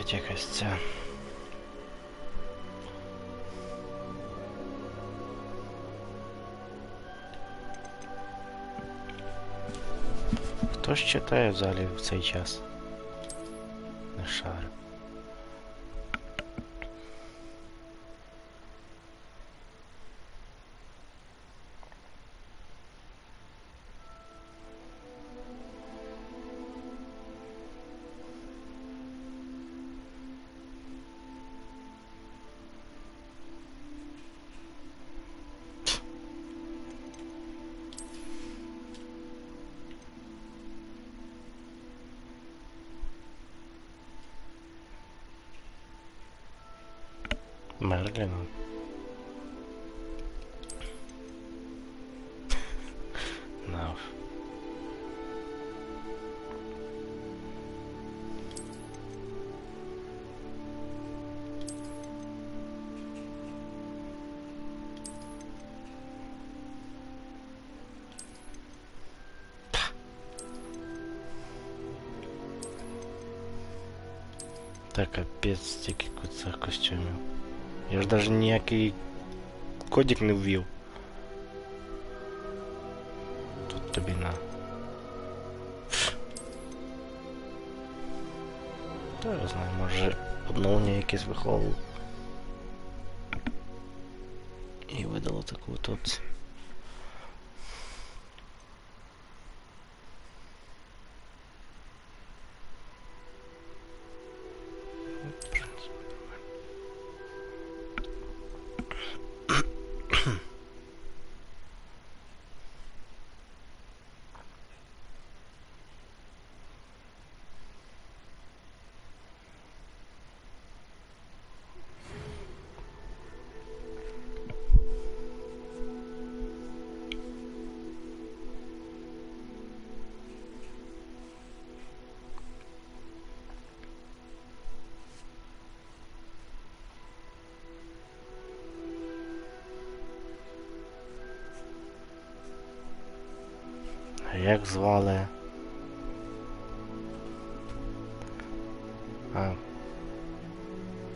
Опять якась ця. Хто ж читає взагалі в цей час? Не шарю. Мерліна. Нав. Та капець, стільки цих костюмів. Я ж навіть ніякий кодик не ввів. Тут тобі на. Та я знаю, може обновлення якесь виховував. І видало таку от опцію. Як звали?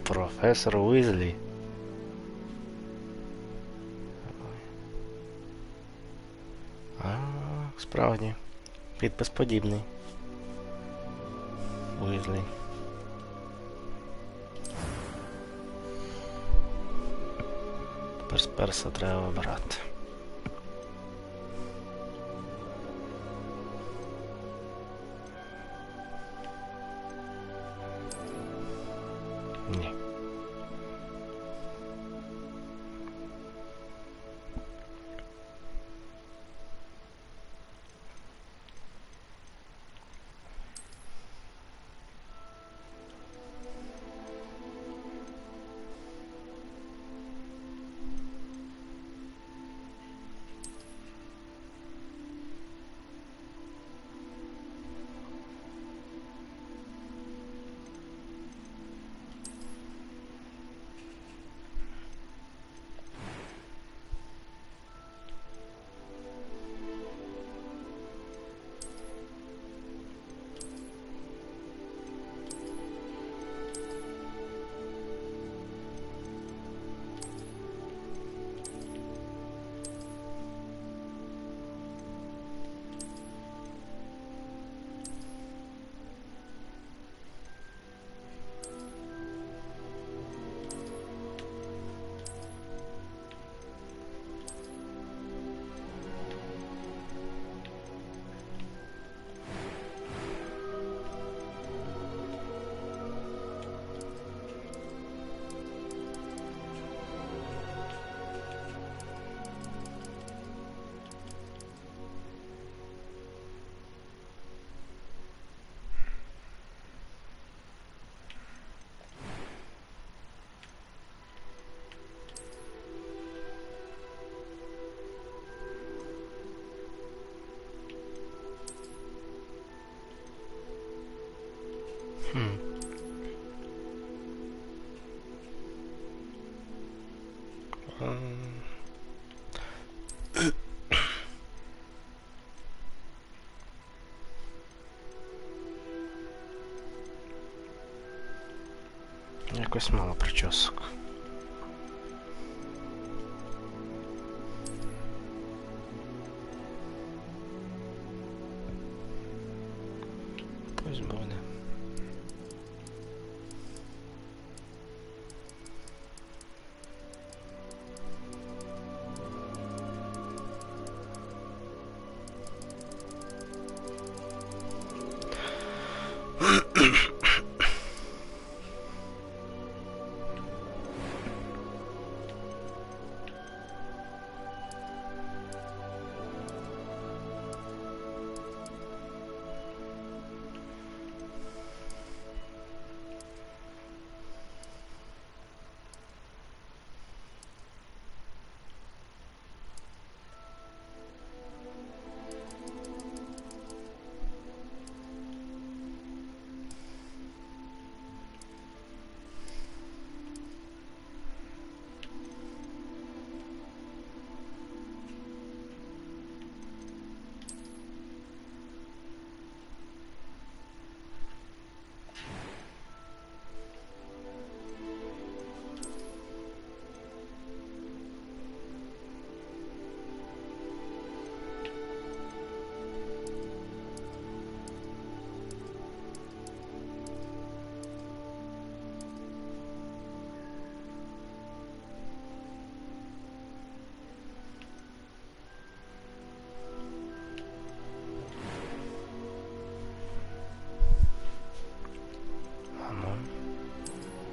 Професор Уізлі. Справді. Підпис подібний. Уізлі. Тепер з перса треба вибирати. Ні. якось мало причосок. Пусть буде.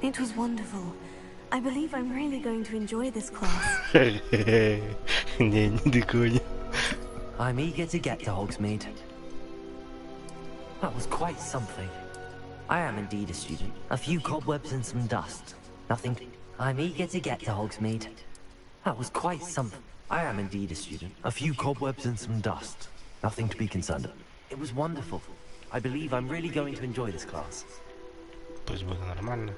It was wonderful. I believe I'm really going to enjoy this class. Не дикуня. I'm eager to get to Hogsmeade. That was quite something. I am indeed a student. A few cobwebs and some dust. Nothing. I'm eager to get to Hogsmeade. That was quite something. I am indeed a student. A few cobwebs and some dust. Nothing to be concerned of. It was wonderful. I believe I'm really going to enjoy this class. Пусть буде нормально.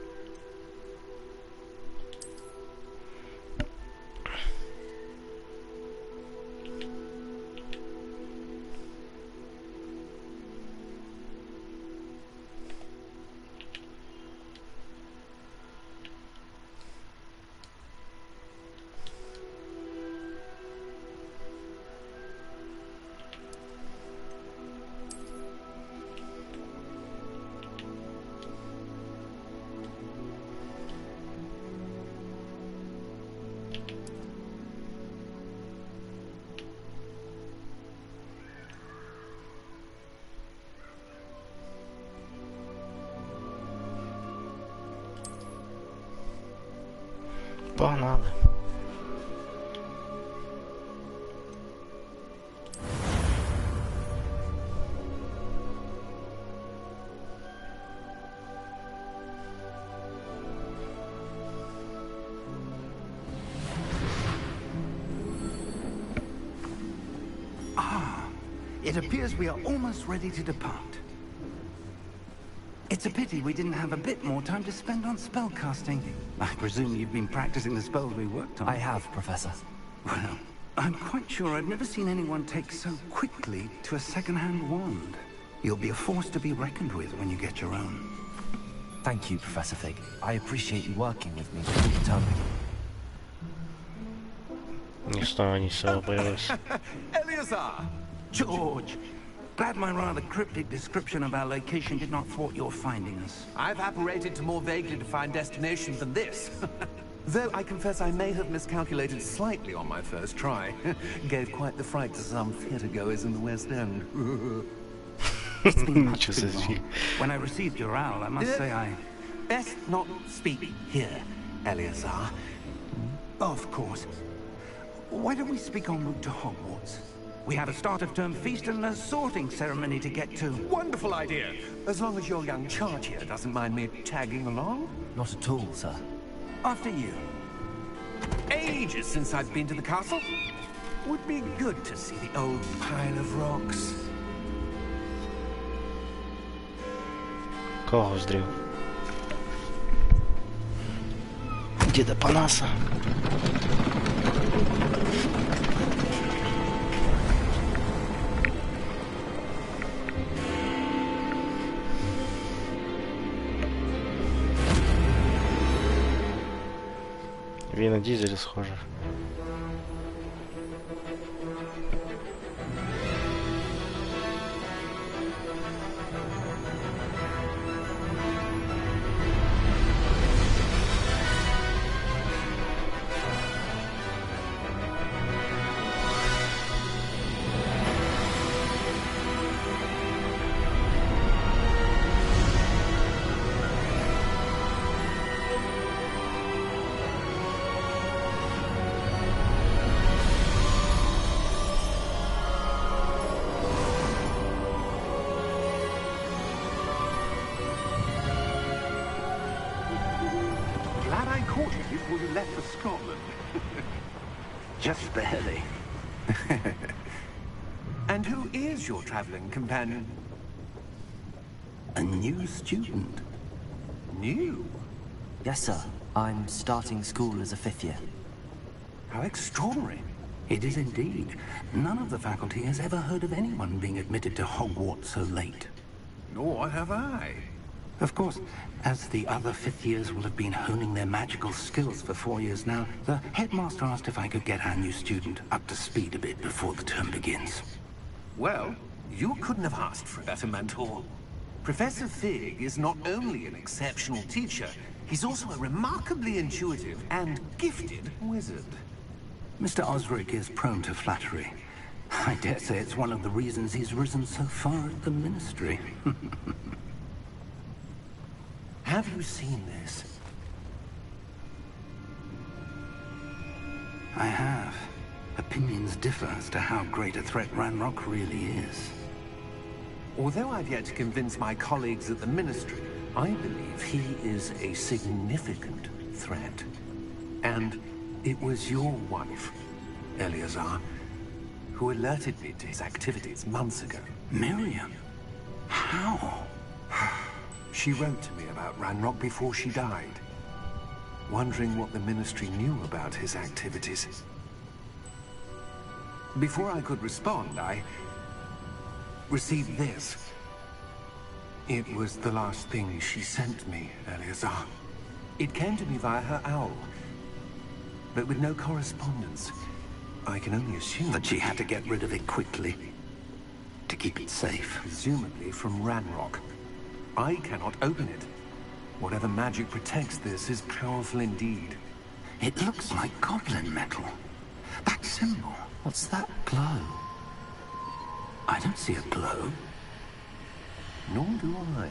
Погнали. It appears we are almost ready to depart. It's a pity we didn't have a bit more time to spend on spellcasting. I presume you've been practicing the spells we worked on. I have, Professor. Well, I'm quite sure I've never seen anyone take so quickly to a second-hand wand. You'll be a force to be reckoned with when you get your own. Thank you, Professor Fig. I appreciate you working with me all the time. Ни с того ни с сего появилось. Eleazar! George! Glad my rather cryptic description of our location did not thwart your finding us. I've apparated to more vaguely defined destinations than this. Though I confess I may have miscalculated slightly on my first try. Gave quite the fright to some theatre-goers in the West End. It's been much Nичего too себе. long. When I received your owl, I must say I... Best not speak here, Eleazar. Of course. Why don't we speak en route to Hogwarts? We have a start-of-term feast and a sorting ceremony to get to. Wonderful idea. As long as your young charge here doesn't mind me tagging along. Not at all, sir. After you. Ages since I've been to the castle. Would be good to see the old pile of rocks. Кого здрив? Діда Панаса. на дизеле схоже. Glad I caught you before you left for Scotland. Just barely. And who is your traveling companion? A new student. New? Yes, sir. I'm starting school as a 5th year. How extraordinary. It is indeed. None of the faculty has ever heard of anyone being admitted to Hogwarts so late. Nor have I. Of course, as the other 5th years will have been honing their magical skills for 4 years now, the headmaster asked if I could get our new student up to speed a bit before the term begins. Well, you couldn't have asked for a better mentor. Professor Fig is not only an exceptional teacher, he's also a remarkably intuitive and gifted wizard. Mr. Osric is prone to flattery. I dare say it's one of the reasons he's risen so far at the Ministry. Have you seen this? I have. Opinions differ as to how great a threat Ranrock really is. Although I've yet to convince my colleagues at the Ministry, I believe he is a significant threat. And it was your wife, Eleazar, who alerted me to his activities months ago. Miriam? How? She wrote to me about Ranrock before she died, wondering what the Ministry knew about his activities. Before I could respond, I received this. It was the last thing she sent me, Eleazar. It came to me via her owl, but with no correspondence. I can only assume That she had to get rid of it quickly, to keep it safe. presumably from Ranrock. I cannot open it. Whatever magic protects this is powerful indeed. It looks like goblin metal. That symbol. What's that glow? I don't see a glow. Nor do I.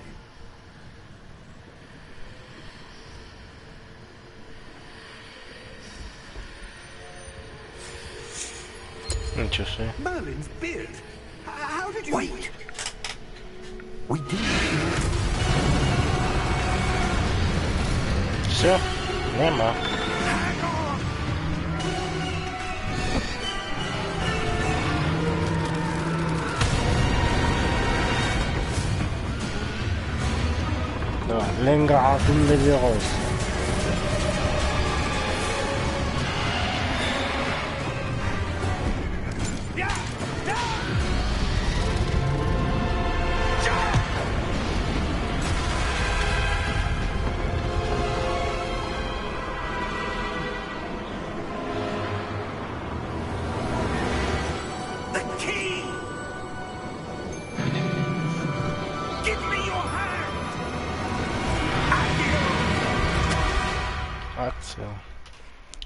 Ничего себе. Merlin's beard. How did you... Wait! We do. Все, нема. Давай, Ленга Левироз. The key! Give me your hand! Акция.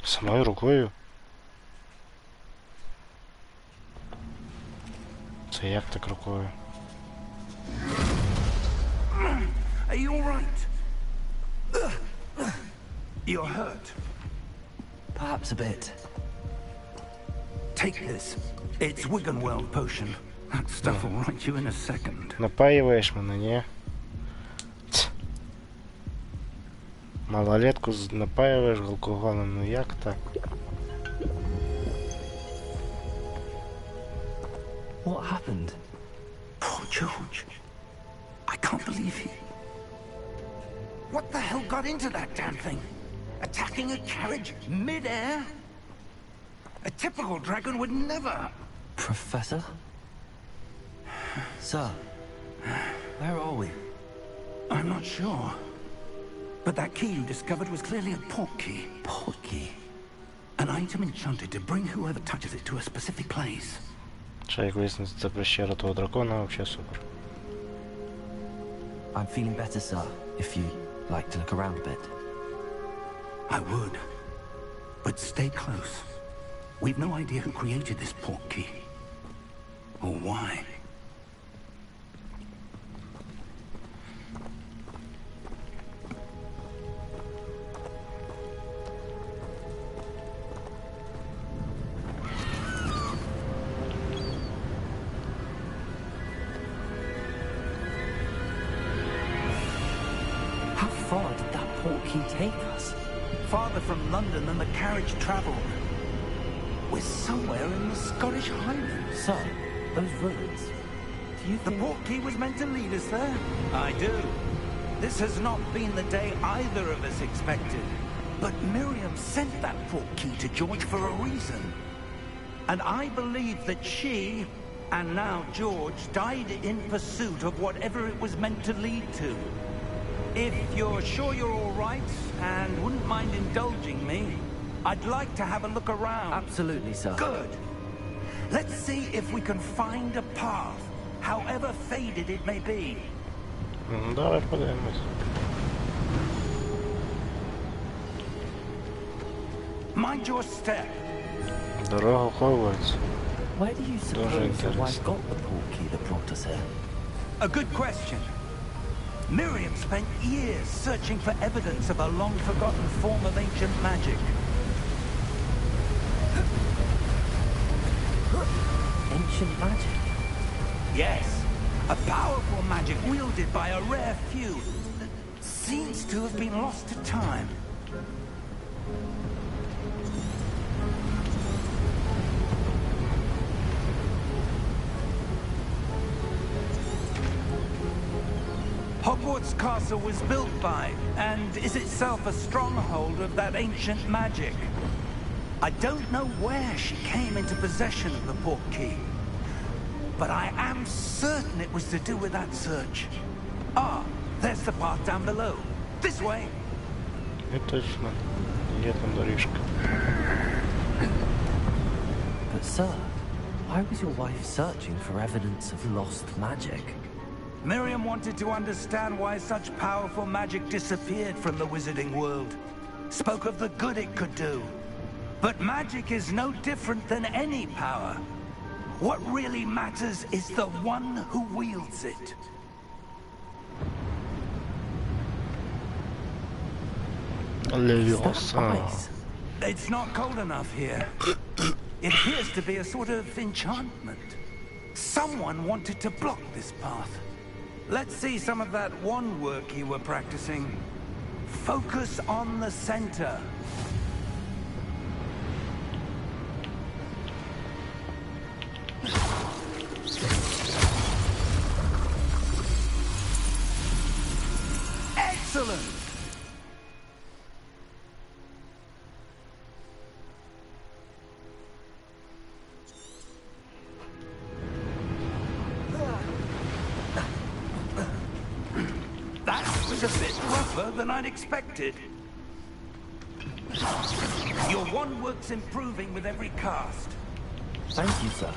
Самой рукою. Це як так рукою? Are you all right? You're hurt. Perhaps a bit. Take this. It's Wiggenweld potion. That stuff will right you in a second. Напаиваешь мене, не? Малолетку напаиваешь алкоголем, ну як так? What happened? Poor George. I can't believe he... What the hell got into that damn thing? Attacking a carriage mid-air? A typical dragon would never... Professor? Sir, where are we? I'm not sure. But that key you discovered was clearly a port key. Portkey. An item enchanted to bring whoever touches it to a specific place. Ще як виясниться, це пещера того дракона, вообще супер. I'm feeling better, sir, if you like to look around a bit. I would. But stay close. We've no idea who created this portkey. Or why. How far did that portkey take us? Farther from London than the carriage traveled. We're somewhere in the Scottish Highlands. Sir, those ruins. Do you The think... portkey was meant to lead us there? I do. This has not been the day either of us expected. But Miriam sent that portkey to George for a reason. And I believe that she, and now George, died in pursuit of whatever it was meant to lead to. If you're sure you're all right, and wouldn't mind indulging me, I'd like to have a look around. Absolutely, sir. Good. Let's see if we can find a path, however faded it may be. Давай подивимось. Mind your step. Дорога в Хогвартс. Where do you suppose your interesting. wife got the portkey that brought us here? A good question. Miriam spent years searching for evidence of a long-forgotten form of ancient magic. Ancient magic? Yes, a powerful magic wielded by a rare few that seems to have been lost to time. Hogwarts Castle was built by, and is itself a stronghold of that ancient magic. I don't know where she came into possession of the portkey, but I am certain it was to do with that search. Ah, there's the path down below. This way. І точно. Є там доріжка. But sir, why was your wife searching for evidence of lost magic? Miriam wanted to understand why such powerful magic disappeared from the wizarding world. Spoke of the good it could do. But magic is no different than any power. What really matters is the one who wields it. Is that ice? It's not cold enough here. It appears to be a sort of enchantment. Someone wanted to block this path. Let's see some of that wand work you were practicing. Focus on the center. Excellent! That was a bit rougher than I'd expected. Your wand work's improving with every cast. Thank you, sir.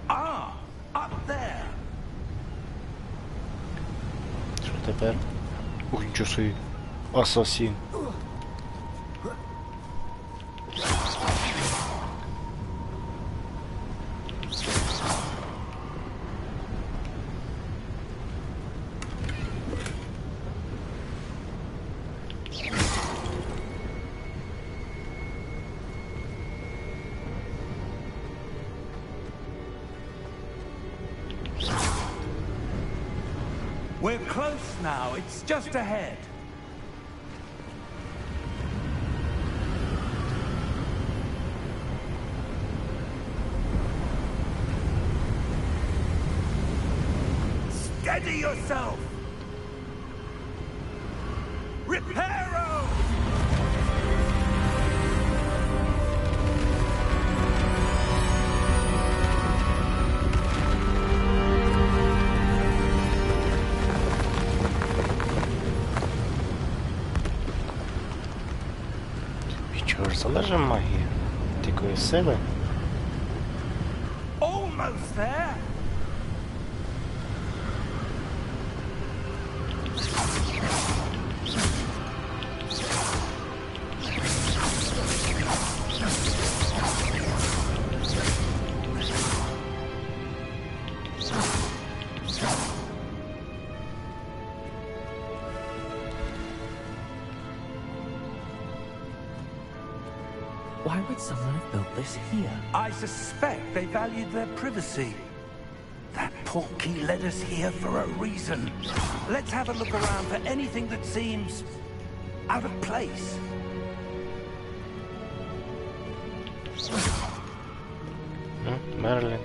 Ah, up there. Що тепер? Ух, нічого собі. Асасін. We're close now. It's just ahead. Steady yourself! Reparo! залежить магія. Тільки сили. Almost there. Why would someone have built this here? I suspect they valued their privacy. That portkey led us here for a reason. Let's have a look around for anything that seems out of place. Мерлін.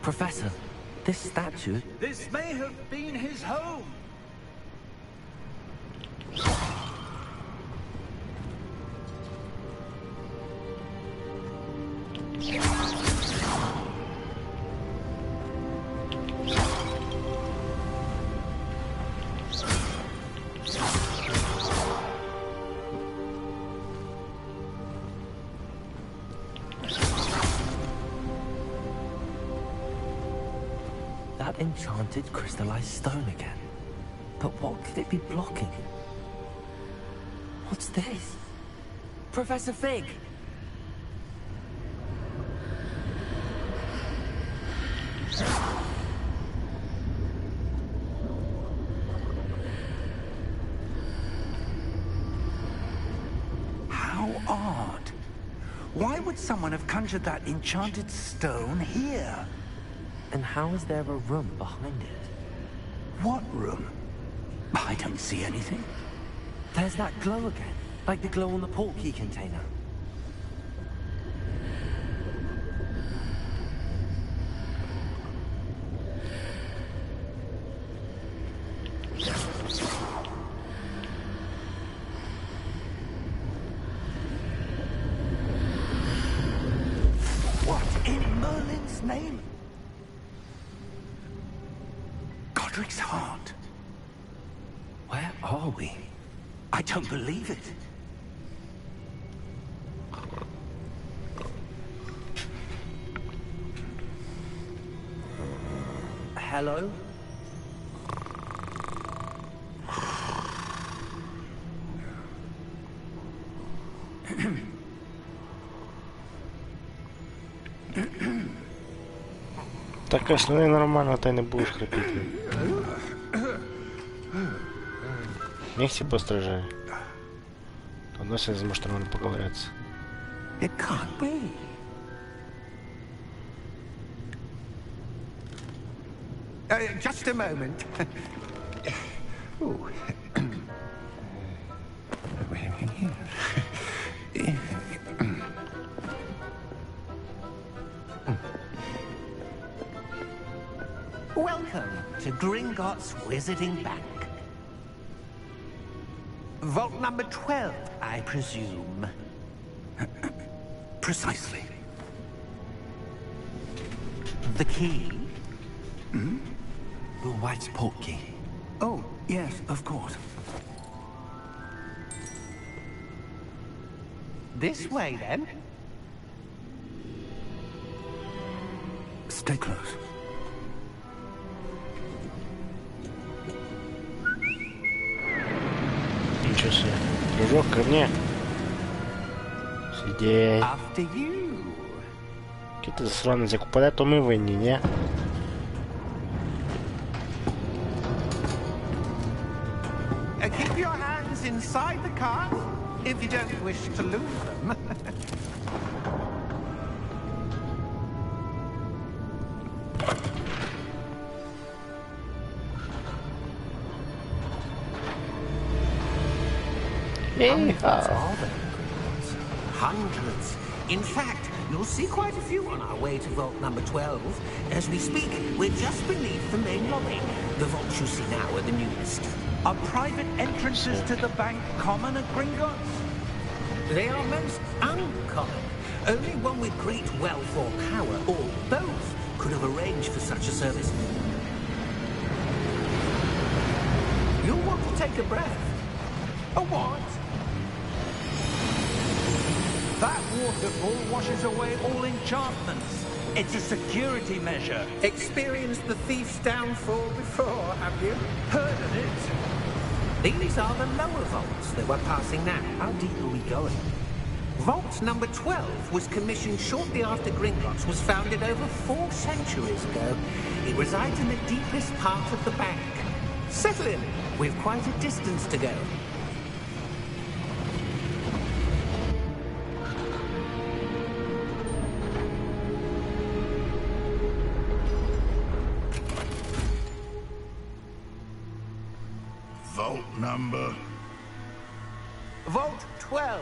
Professor, this statue... This may have been his home. That enchanted crystallized stone again. But what could it be blocking? What's this? Professor Fig! How odd. Why would someone have conjured that enchanted stone here? And how is there a room behind it? What room? I don't see anything. There's that glow again, like the glow on the portkey container. What in Merlin's name? Godric's heart. Where are we? I don't believe it. Hello? Так, ось, ну і нормально, ти не будеш хрипіти. Нігті постраждає. То досі зможеш нормально поковыряться. It can't be. Just a moment. Ooh. Welcome to Gringotts Wizarding Bank. Vault number 12, I presume. Precisely. The key? The white portkey. Oh, yes, of course. This way, then. Stay close. Нічого собі. Дружок, ко мне. Сидеть. After you. Який ти засранець, як упаде, то ми винні, ні? Keep your hands inside the cart if you don't wish to lose them. Hundreds are there, Gringotts? Hundreds. In fact, you'll see quite a few on our way to vault number 12. As we speak, we're just beneath the main lobby. The vaults you see now are the newest. Are private entrances to the bank common at Gringotts? They are most uncommon. Only one with great wealth or power, or both, could have arranged for such a service. You'll want to take a breath. A what? That waterfall washes away all enchantments. It's a security measure. Experienced the thief's downfall before, have you? Heard of it? These are the lower vaults that we're passing now. How deep are we going? Vault number 12 was commissioned shortly after Gringotts was founded over 4 centuries ago. It resides in the deepest part of the bank. Settle in. We've quite a distance to go. Vault number? Vault 12.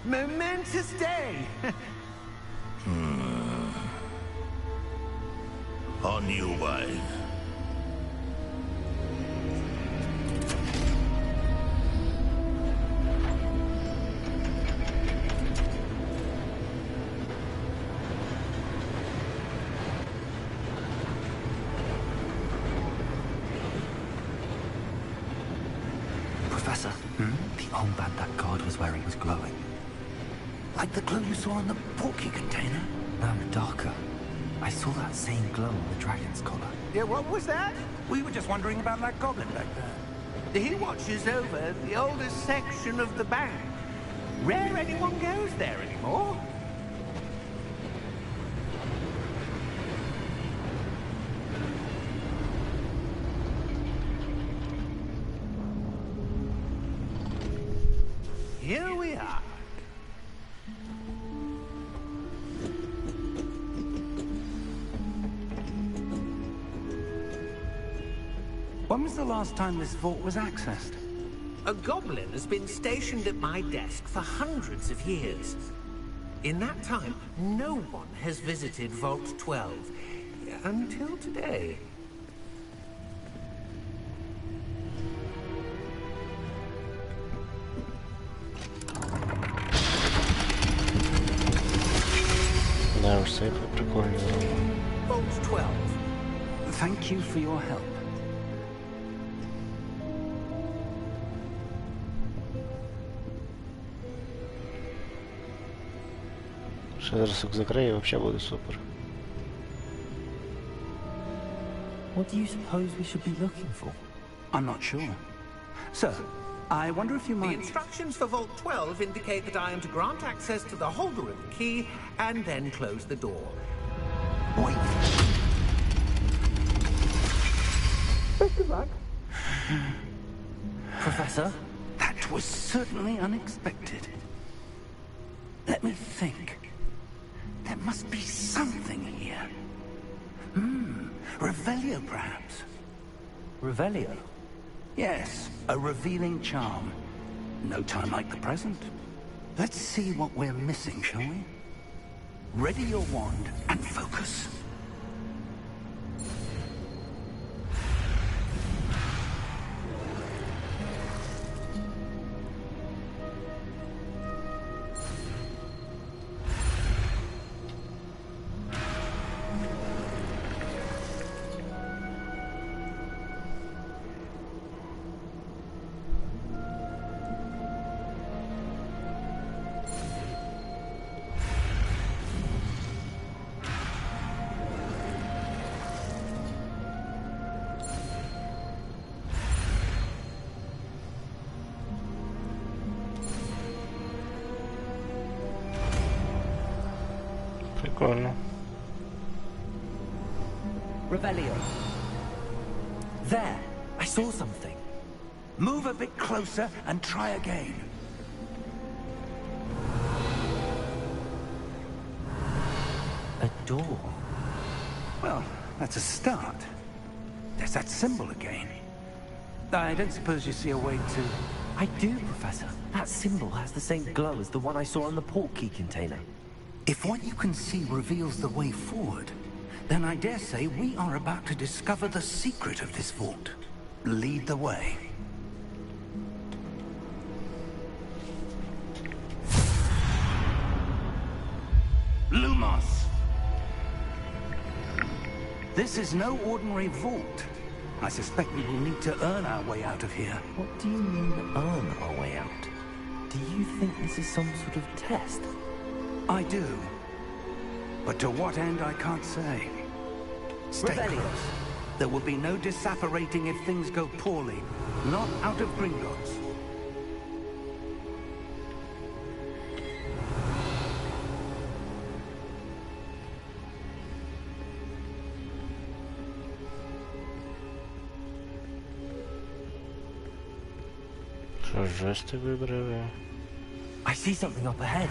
Momentous day. On your way. Professor, the armband that guard was wearing was glowing. Like the glow you saw in the porky container? No, darker. I saw that same glow on the dragon's collar. Yeah, what was that? We were just wondering about that goblin back there. He watches over the oldest section of the bank. Rare anyone goes there anymore. Here we are. When was the last time this vault was accessed? A goblin has been stationed at my desk for hundreds of years. In that time, no one has visited Vault 12. Until today. Да, уж сейфы прикольные. Vault 12. Thank you for your help. Ще зараз закрию, вообще буде супер. What do you suppose we should be looking for? I'm not sure. Sir, I wonder if you The might... instructions for Vault 12 indicate that I am to grant access to the holder of the key and then close the door. Wait. Best of luck. Professor? That was certainly unexpected. Let me think. There must be something here. Revelio, perhaps? Revelio? Yes, a revealing charm. No time like the present. Let's see what we're missing, shall we? Ready your wand and focus. Прикольно. Revelio. There! I saw something. Move a bit closer and try again. A door. Well, that's a start. There's that symbol again. I don't suppose you see a way to... I do, Professor. That symbol has the same glow as the one I saw on the port key container. If what you can see reveals the way forward, then I dare say we are about to discover the secret of this vault. Lead the way. This is no ordinary vault. I suspect we will need to earn our way out of here. What do you mean, earn our way out? Do you think this is some sort of test? I do. But to what end, I can't say. Stay Rebellion. close. There will be no disapparating if things go poorly. Not out of Gringotts. Що ж жести вибрали? I see something up ahead.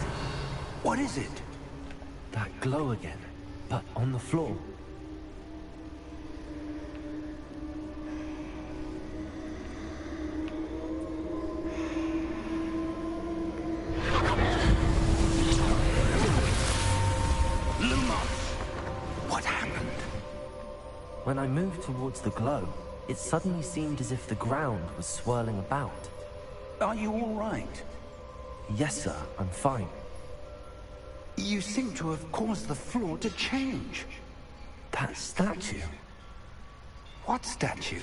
What is it? That glow again, but on the floor. Lumos! What happened? When I moved towards the glow, it suddenly seemed as if the ground was swirling about. Are you all right? Yes, sir, I'm fine. You seem to have caused the floor to change. That statue. What statue?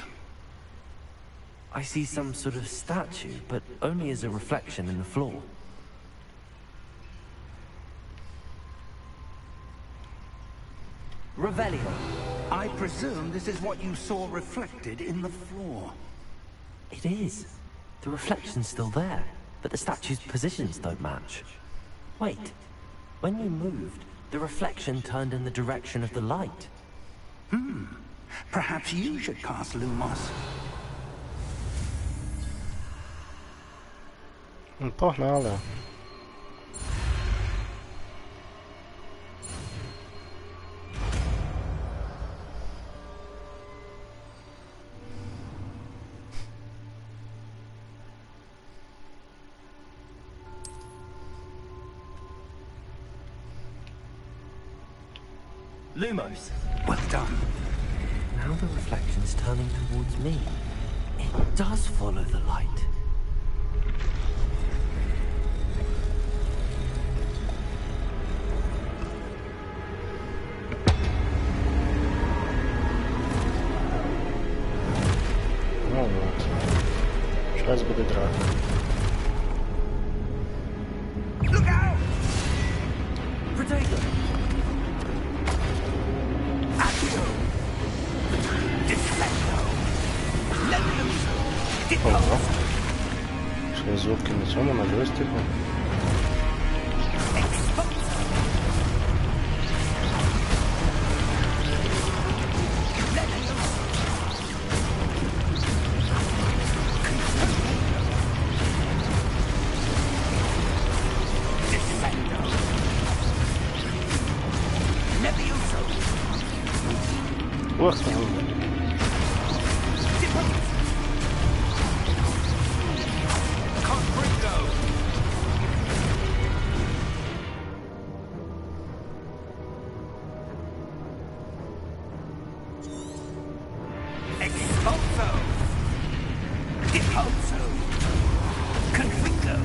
I see some sort of statue, but only as a reflection in the floor. Revelio. I presume this is what you saw reflected in the floor. It is. The reflection's still there, but the statue's positions don't match. Wait. When you moved, the reflection turned in the direction of the light. Perhaps you should cast Lumos. Погнали. Lumos. Well done. Now the reflection's turning towards me. It does follow the light. Ну от. Зараз буде драка. Look out! Potato! Accio! Defendo! Levioso! Ого. Depose! Що звуки на цьому, на джойстику? Expulso! Levioso! Defendo! Levioso! Ох, Depose! Confringo! Expulso! Deposo! Confringo!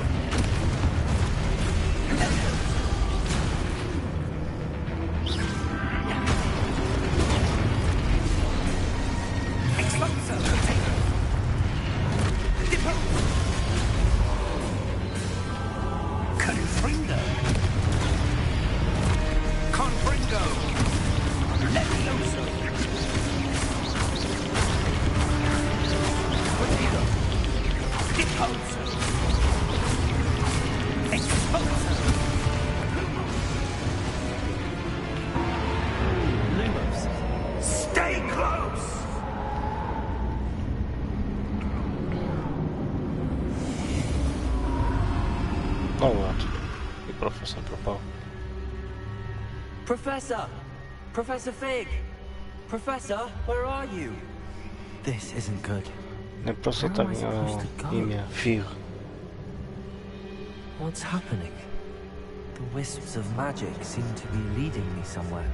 Expulso! Deposo! Confringo! Confringo! Levioso! Potato! Deposo! Expulso! Lumos. Stay close! ну от. І професор пропав. Professor! Professor Fig! Professor, where are you? This isn't good. Не просто Where так am I в нього supposed to go? ім'я Фіг. What's happening? The wisps of magic seem to be leading me somewhere.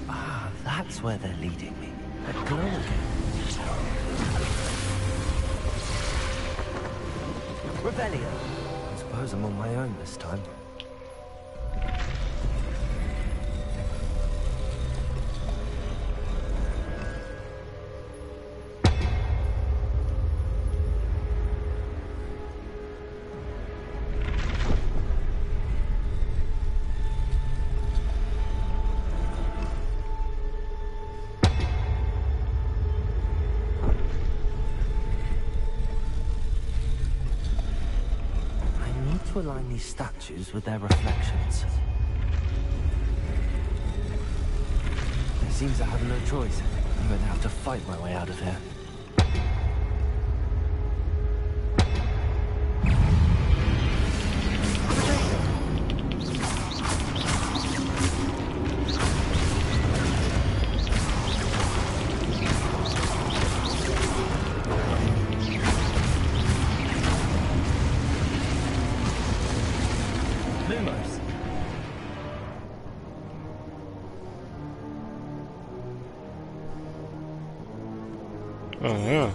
Ah, that's where they're leading me. That glow again. Revelio. I suppose I'm on my own this time. To align these statues with their reflections. It seems I have no choice. I'm going to have to fight my way out of here. Ага.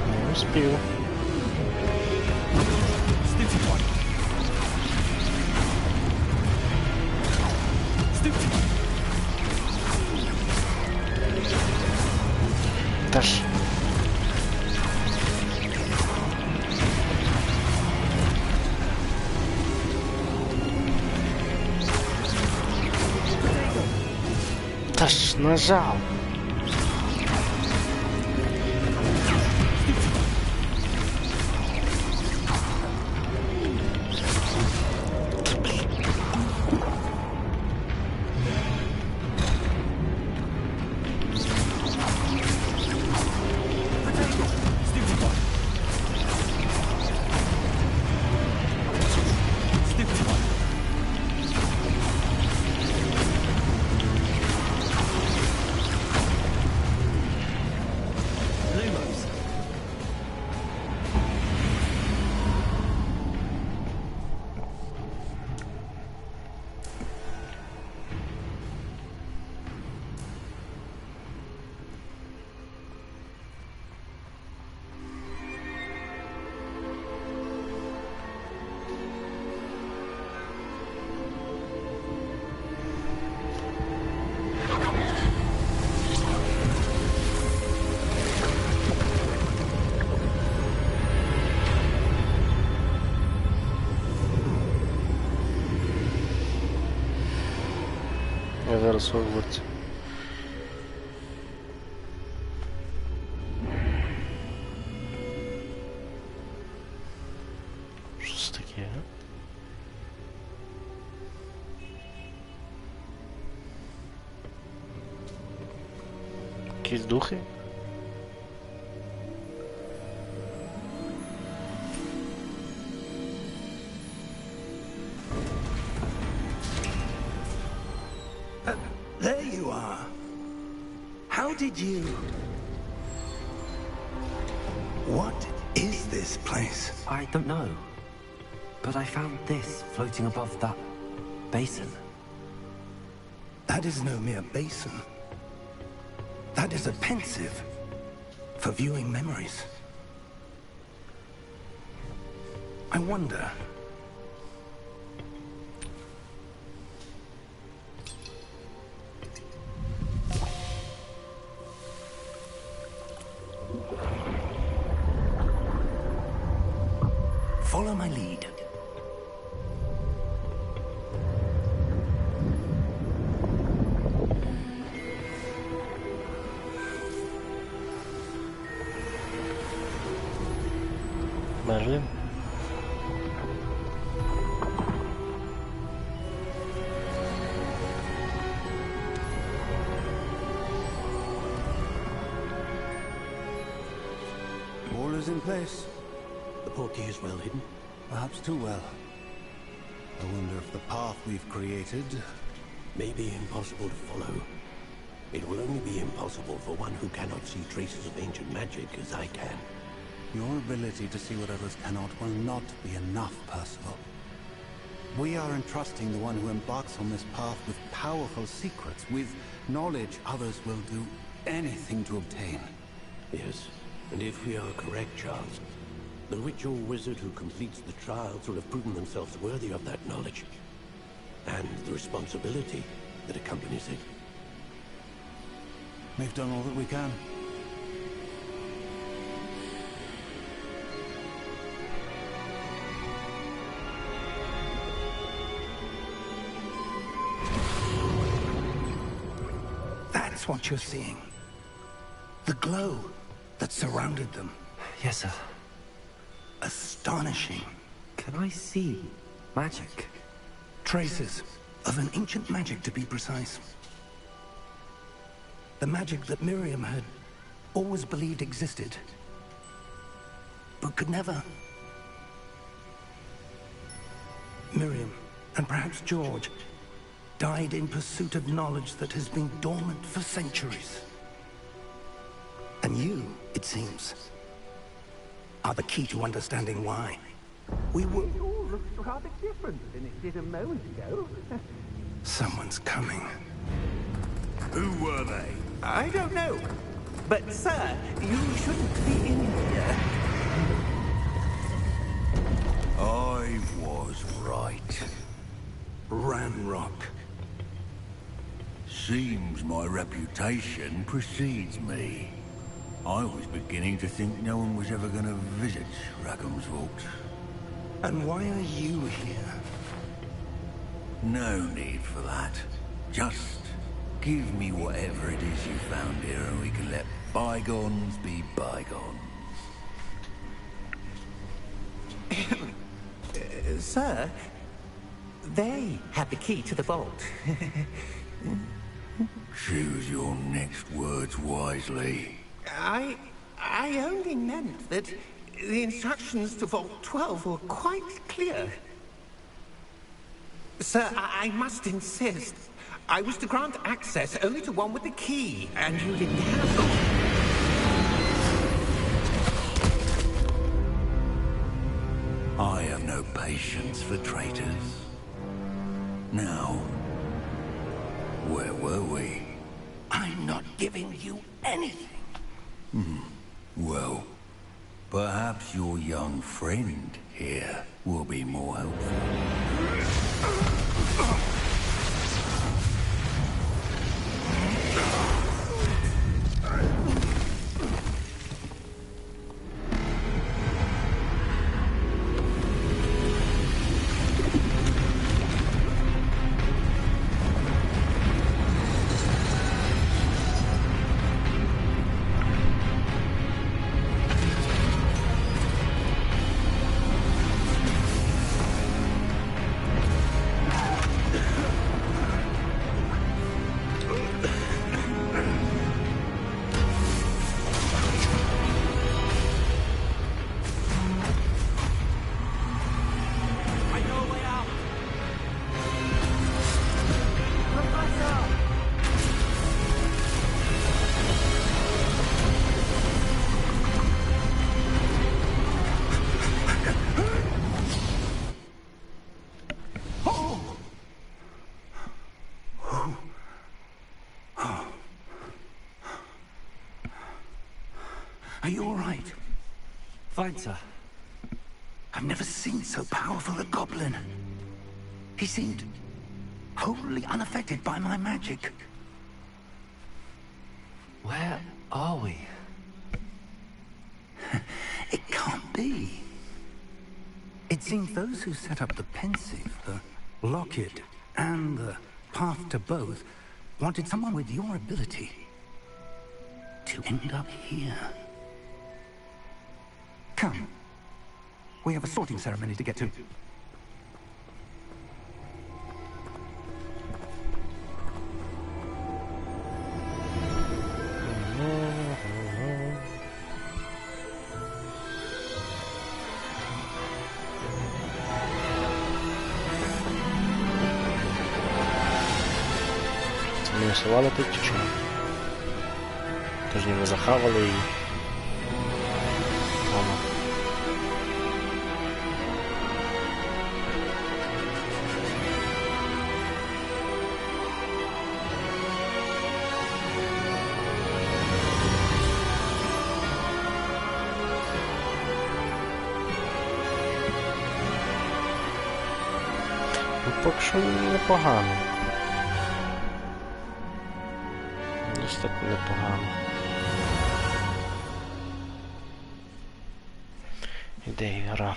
Не успел. Даш. Даш, нажал. Я зараз в Хогвартсі. Що це таке, а? Якісь духи? There you are. How did you... What is this place? I don't know. But I found this floating above that basin. That is no mere basin. That is a pensive for viewing memories. I wonder... Follow my lead. Berlin. All is in place. The portkey is well hidden. Perhaps too well. I wonder if the path we've created may be impossible to follow. It will only be impossible for one who cannot see traces of ancient magic as I can. Your ability to see what others cannot will not be enough, Percival. We are entrusting the one who embarks on this path with powerful secrets, with knowledge others will do anything to obtain. Yes, and if we are correct, Charles, the witch or wizard who completes the trials will have proven themselves worthy of that knowledge, and the responsibility that accompanies it. We've done all that we can. That's what you're seeing. The glow that surrounded them. Yes, sir. Astonishing. Can I see magic? Traces of an ancient magic, to be precise. The magic that Miriam had always believed existed, but could never. Miriam, and perhaps George, died in pursuit of knowledge that has been dormant for centuries. And you, it seems, are the key to understanding why. We will... It all looks rather different than it did a moment ago. Someone's coming. Who were they? I don't know. But, sir, you shouldn't be in here. I was right. Ramrock. Seems my reputation precedes me. I was beginning to think no one was ever going to visit Rackham's vault. And why are you here? No need for that. Just give me whatever it is you found here and we can let bygones be bygones. Sir, they had the key to the vault. Choose your next words wisely. I only meant that the instructions to Vault 12 were quite clear. Sir, I must insist. I was to grant access only to one with the key, and you didn't have them. I have no patience for traitors. Now, where were we? I'm not giving you anything. Well, perhaps your young friend here will be more helpful. Are you all right? Fine, sir. I've never seen so powerful a goblin. He seemed wholly unaffected by my magic. Where are we? It can't be. It seems those who set up the Pensive, the Locket, and the Path to Both wanted someone with your ability to end up here. Come. We have a sorting ceremony to get to. Мінусували тут чи чого? Тож ніби захавали її. Ладно. Поки що непогано. Ось так непогано. Іде ігра.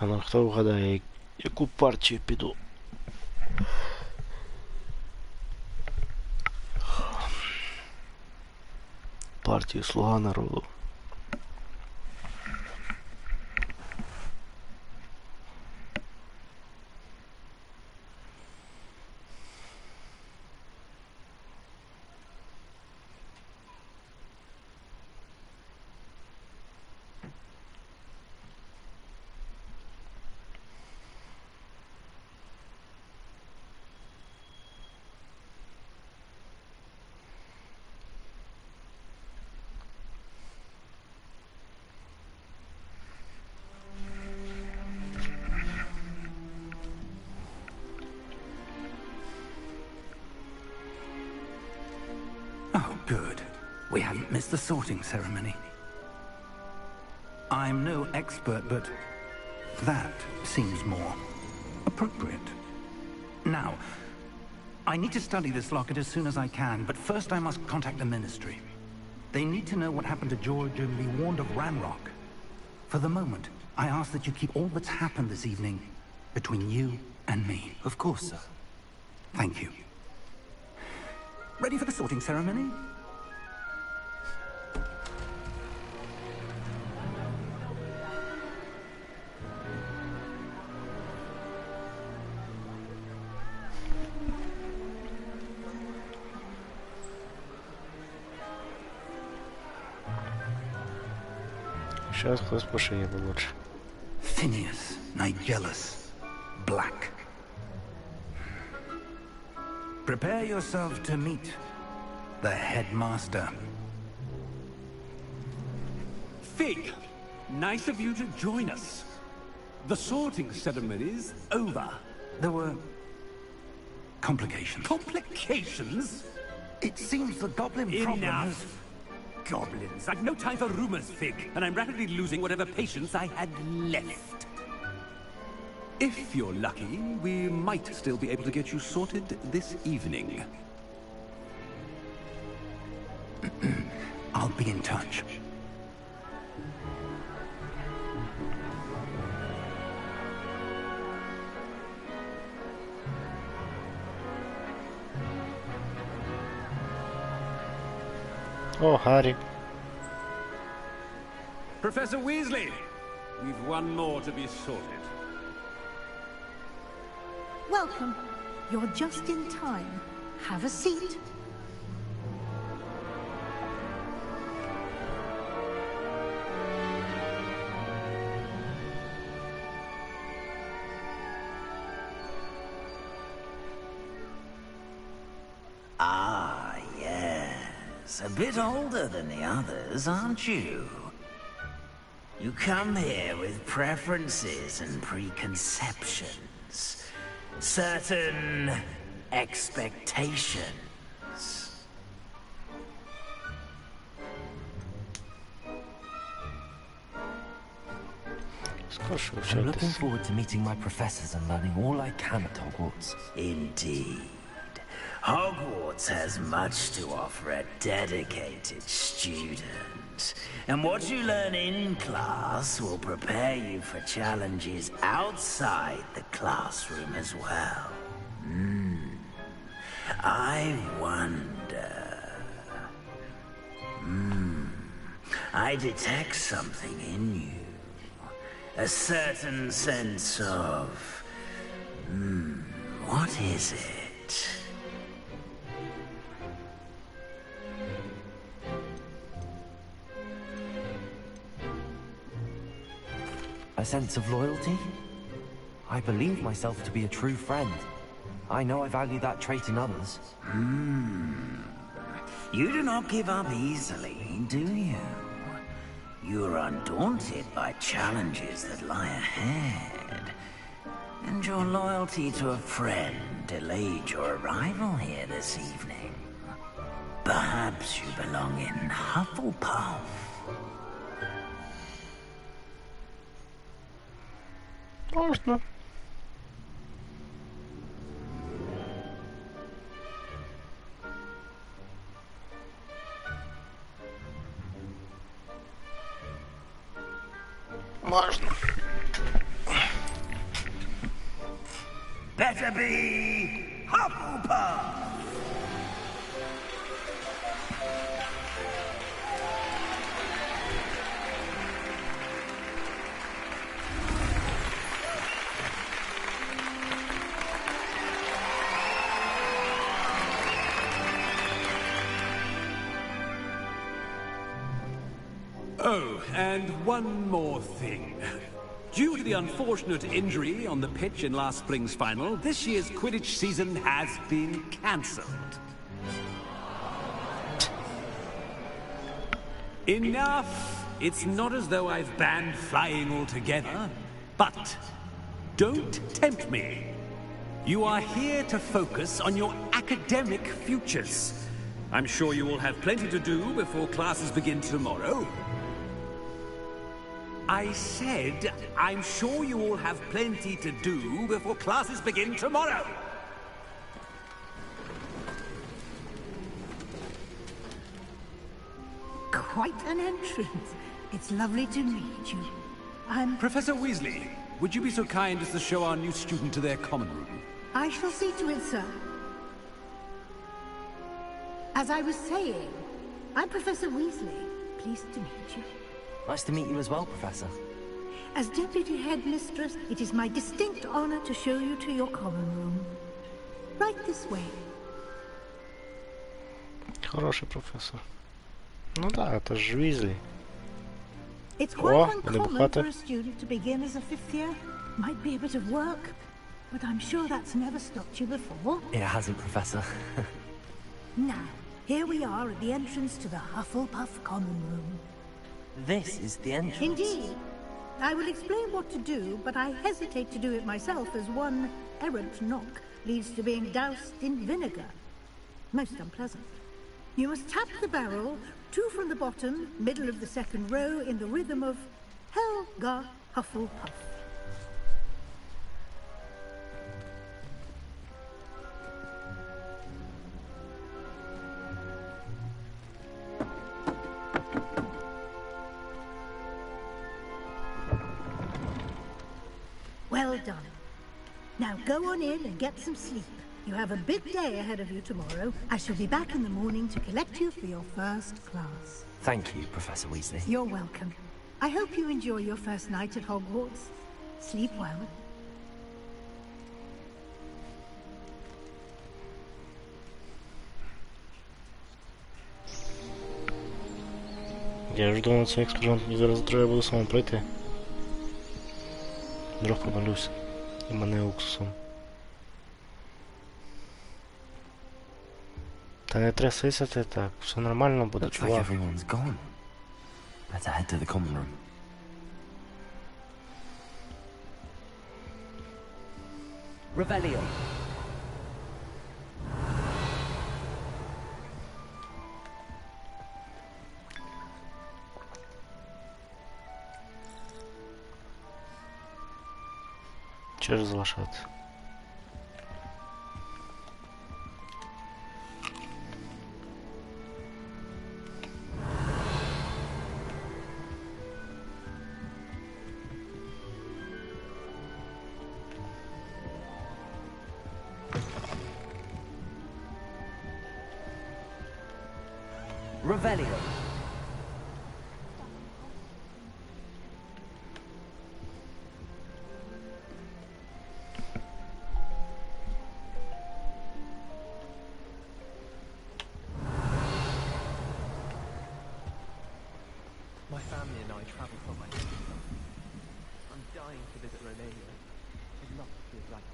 А ну хто вгадає, яку партію піду? Партію Слуга народу. Oh, good. We haven't missed the sorting ceremony. I'm no expert, but that seems more appropriate. Now, I need to study this locket as soon as I can, but first I must contact the Ministry. They need to know what happened to George and be warned of Ranrock. For the moment, I ask that you keep all that's happened this evening between you and me. Of course, sir. Thank you. Ready for the sorting ceremony? Сейчас хтось по шиї получше. Phineas, Nigellus, Black. Prepare yourself to meet the headmaster. Fig, nice of you to join us. The sorting ceremony's over. There were complications. Complications? It seems the goblin problem has... Enough! Goblins. I've no time for rumors, Fig, and I'm rapidly losing whatever patience I had left. If you're lucky, we might still be able to get you sorted this evening. I'll be in touch. О, Гаррі. Professor Weasley, we've one more to be sorted. Welcome. You're just in time. Have a seat. Ah, yes. A bit older than the others, aren't you? You come here with preferences and preconceptions. Certain expectations. I'm looking forward to meeting my professors and learning all I can at Hogwarts. Indeed. Hogwarts has much to offer a dedicated student. And what you learn in class will prepare you for challenges outside the classroom as well. I wonder... I detect something in you. A certain sense of... what is it? A sense of loyalty? I believe myself to be a true friend. I know I value that trait in others. You do not give up easily, do you? You are undaunted by challenges that lie ahead. And your loyalty to a friend delayed your arrival here this evening. Perhaps you belong in Hufflepuff. Można. Można. Better be Hufflepuff! Oh, and one more thing. Due to the unfortunate injury on the pitch in last spring's final, this year's Quidditch season has been cancelled. Enough! It's not as though I've banned flying altogether, but don't tempt me. You are here to focus on your academic futures. I'm sure you will have plenty to do before classes begin tomorrow. I said, I'm sure you all have plenty to do before classes begin tomorrow. Quite an entrance. It's lovely to meet you. I'm... Professor Weasley, would you be so kind as to show our new student to their common room? I shall see to it, sir. As I was saying, I'm Professor Weasley. Pleased to meet you. Nice to meet you as well, Professor. As Deputy Headmistress, it is my distinct honor to show you to your common room. Right this way. Хороший профессор. Ну да, это же Уизли. It's quite О, uncommon for a student to begin as a fifth year. Might be a bit of work, but I'm sure that's never stopped you before. It hasn't, Professor. Now, here we are at the entrance to the Hufflepuff common room. This is the entrance. Indeed. I will explain what to do, but I hesitate to do it myself as one errant knock leads to being doused in vinegar. Most unpleasant. You must tap the barrel, 2 from the bottom, middle of the second row, in the rhythm of Helga Hufflepuff. Well done. Now go on in and get some sleep. You have a big day ahead of you tomorrow. I shall be back in the morning to collect you for your first class. Thank you, Professor Weasley. You're welcome. I hope you enjoy your first night at Hogwarts. Sleep well. Я ж думав, цей експеримент мені зараз треба буде самому пройти. Вдруг помилюсь. І мене уксусом. Та не трясися ти так, все нормально буде, чувак. Looks like everyone's gone. Better head to the common room. Revelio. Через залишати. Revelio. My family and I travel from my hometown. I'm dying to visit Romania. I'd love to feel like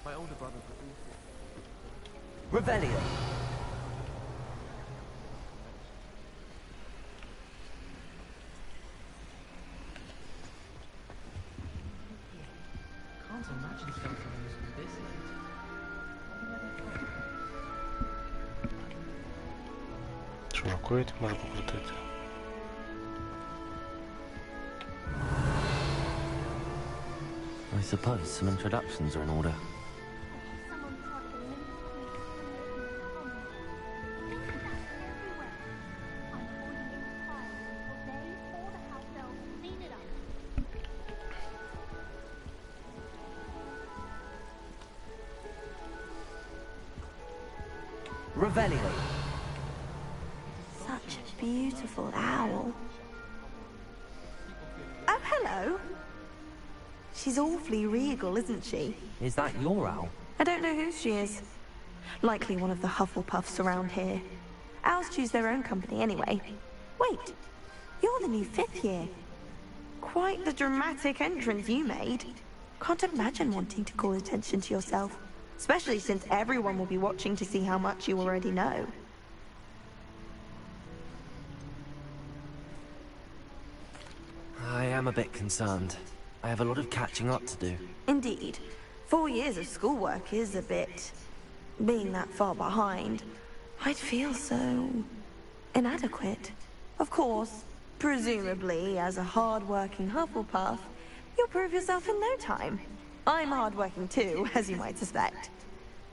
my older brothers were awful. Revelio. Can't imagine something using this late. Що, рукою ти можеш покрутити? I suppose some introductions are in order. Revelio. Such a beautiful owl. Oh, hello. She's awfully regal, isn't she? Is that your owl? I don't know who she is. Likely one of the Hufflepuffs around here. Owls choose their own company anyway. Wait, you're the new 5th year. Quite the dramatic entrance you made. Can't imagine wanting to call attention to yourself, especially since everyone will be watching to see how much you already know. I am a bit concerned. I have a lot of catching up to do. Indeed. 4 years of schoolwork is a bit... being that far behind. I'd feel so... inadequate. Of course, presumably, as a hard-working Hufflepuff, you'll prove yourself in no time. I'm hard-working too, as you might suspect.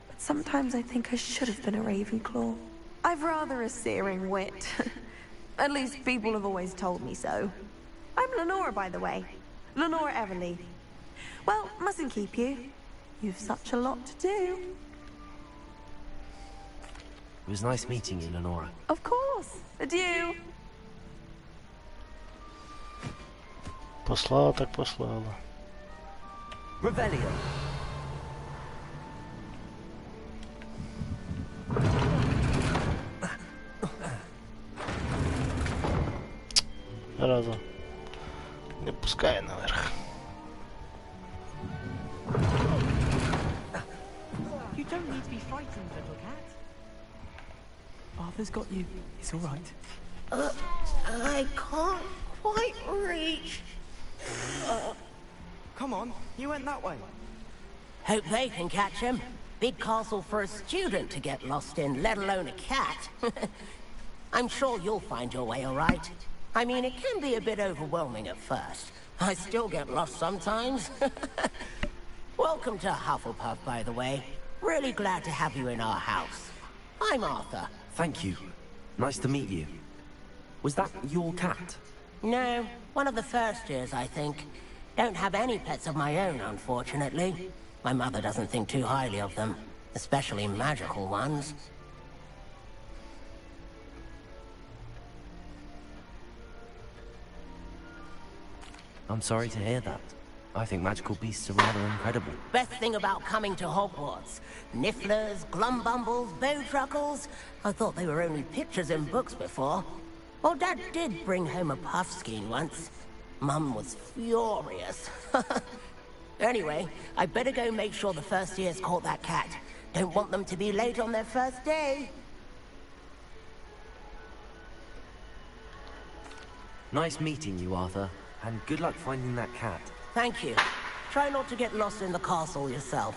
But sometimes I think I should have been a Ravenclaw. I've rather a searing wit. At least people have always told me so. I'm Lenora, by the way. Lenora Everly. Well, mustn't keep you. You've such a lot to do. It was nice meeting you, Lenora. Of course. Adieu. Послала так послала. Revelio. Разом. Не пускай наверх. You don't need to be frightened, little cat. Arthur's got you. It's all right. I can't quite reach. Come on, you went that way. Hope they can catch him. Big castle for a student to get lost in, let alone a cat. I'm sure you'll find your way all right. I mean, it can be a bit overwhelming at first. I still get lost sometimes. Welcome to Hufflepuff, by the way. Really glad to have you in our house. I'm Arthur. Thank you. Nice to meet you. Was that your cat? No, one of the first years, I think. Don't have any pets of my own, unfortunately. My mother doesn't think too highly of them, especially magical ones. I'm sorry to hear that. I think magical beasts are rather incredible. Best thing about coming to Hogwarts. Nifflers, glumbumbles, bowtruckles. I thought they were only pictures in books before. Well, Dad did bring home a puffskein once. Mum was furious. Anyway, I better go make sure the first years caught that cat. Don't want them to be late on their first day. Nice meeting you, Arthur. And good luck finding that cat. Thank you. Try not to get lost in the castle yourself.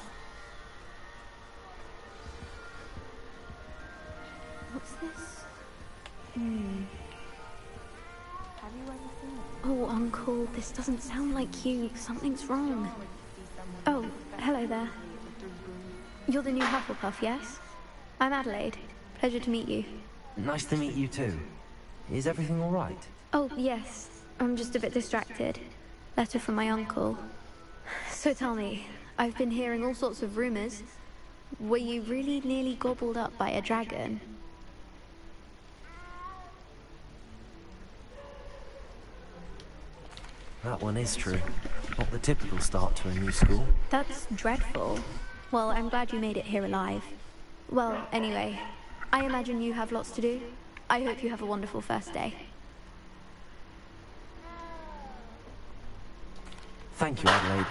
What's this? Have you ever seen it? Oh, Uncle, this doesn't sound like you. Something's wrong. Oh, hello there. You're the new Hufflepuff, yes? I'm Adelaide. Pleasure to meet you. Nice to meet you too. Is everything all right? Oh, yes. I'm just a bit distracted. Letter from my uncle. So tell me, I've been hearing all sorts of rumors. Were you really nearly gobbled up by a dragon? That one is true. Not the typical start to a new school. That's dreadful. Well, I'm glad you made it here alive. Well, anyway, I imagine you have lots to do. I hope you have a wonderful first day. Thank you, Adelaide.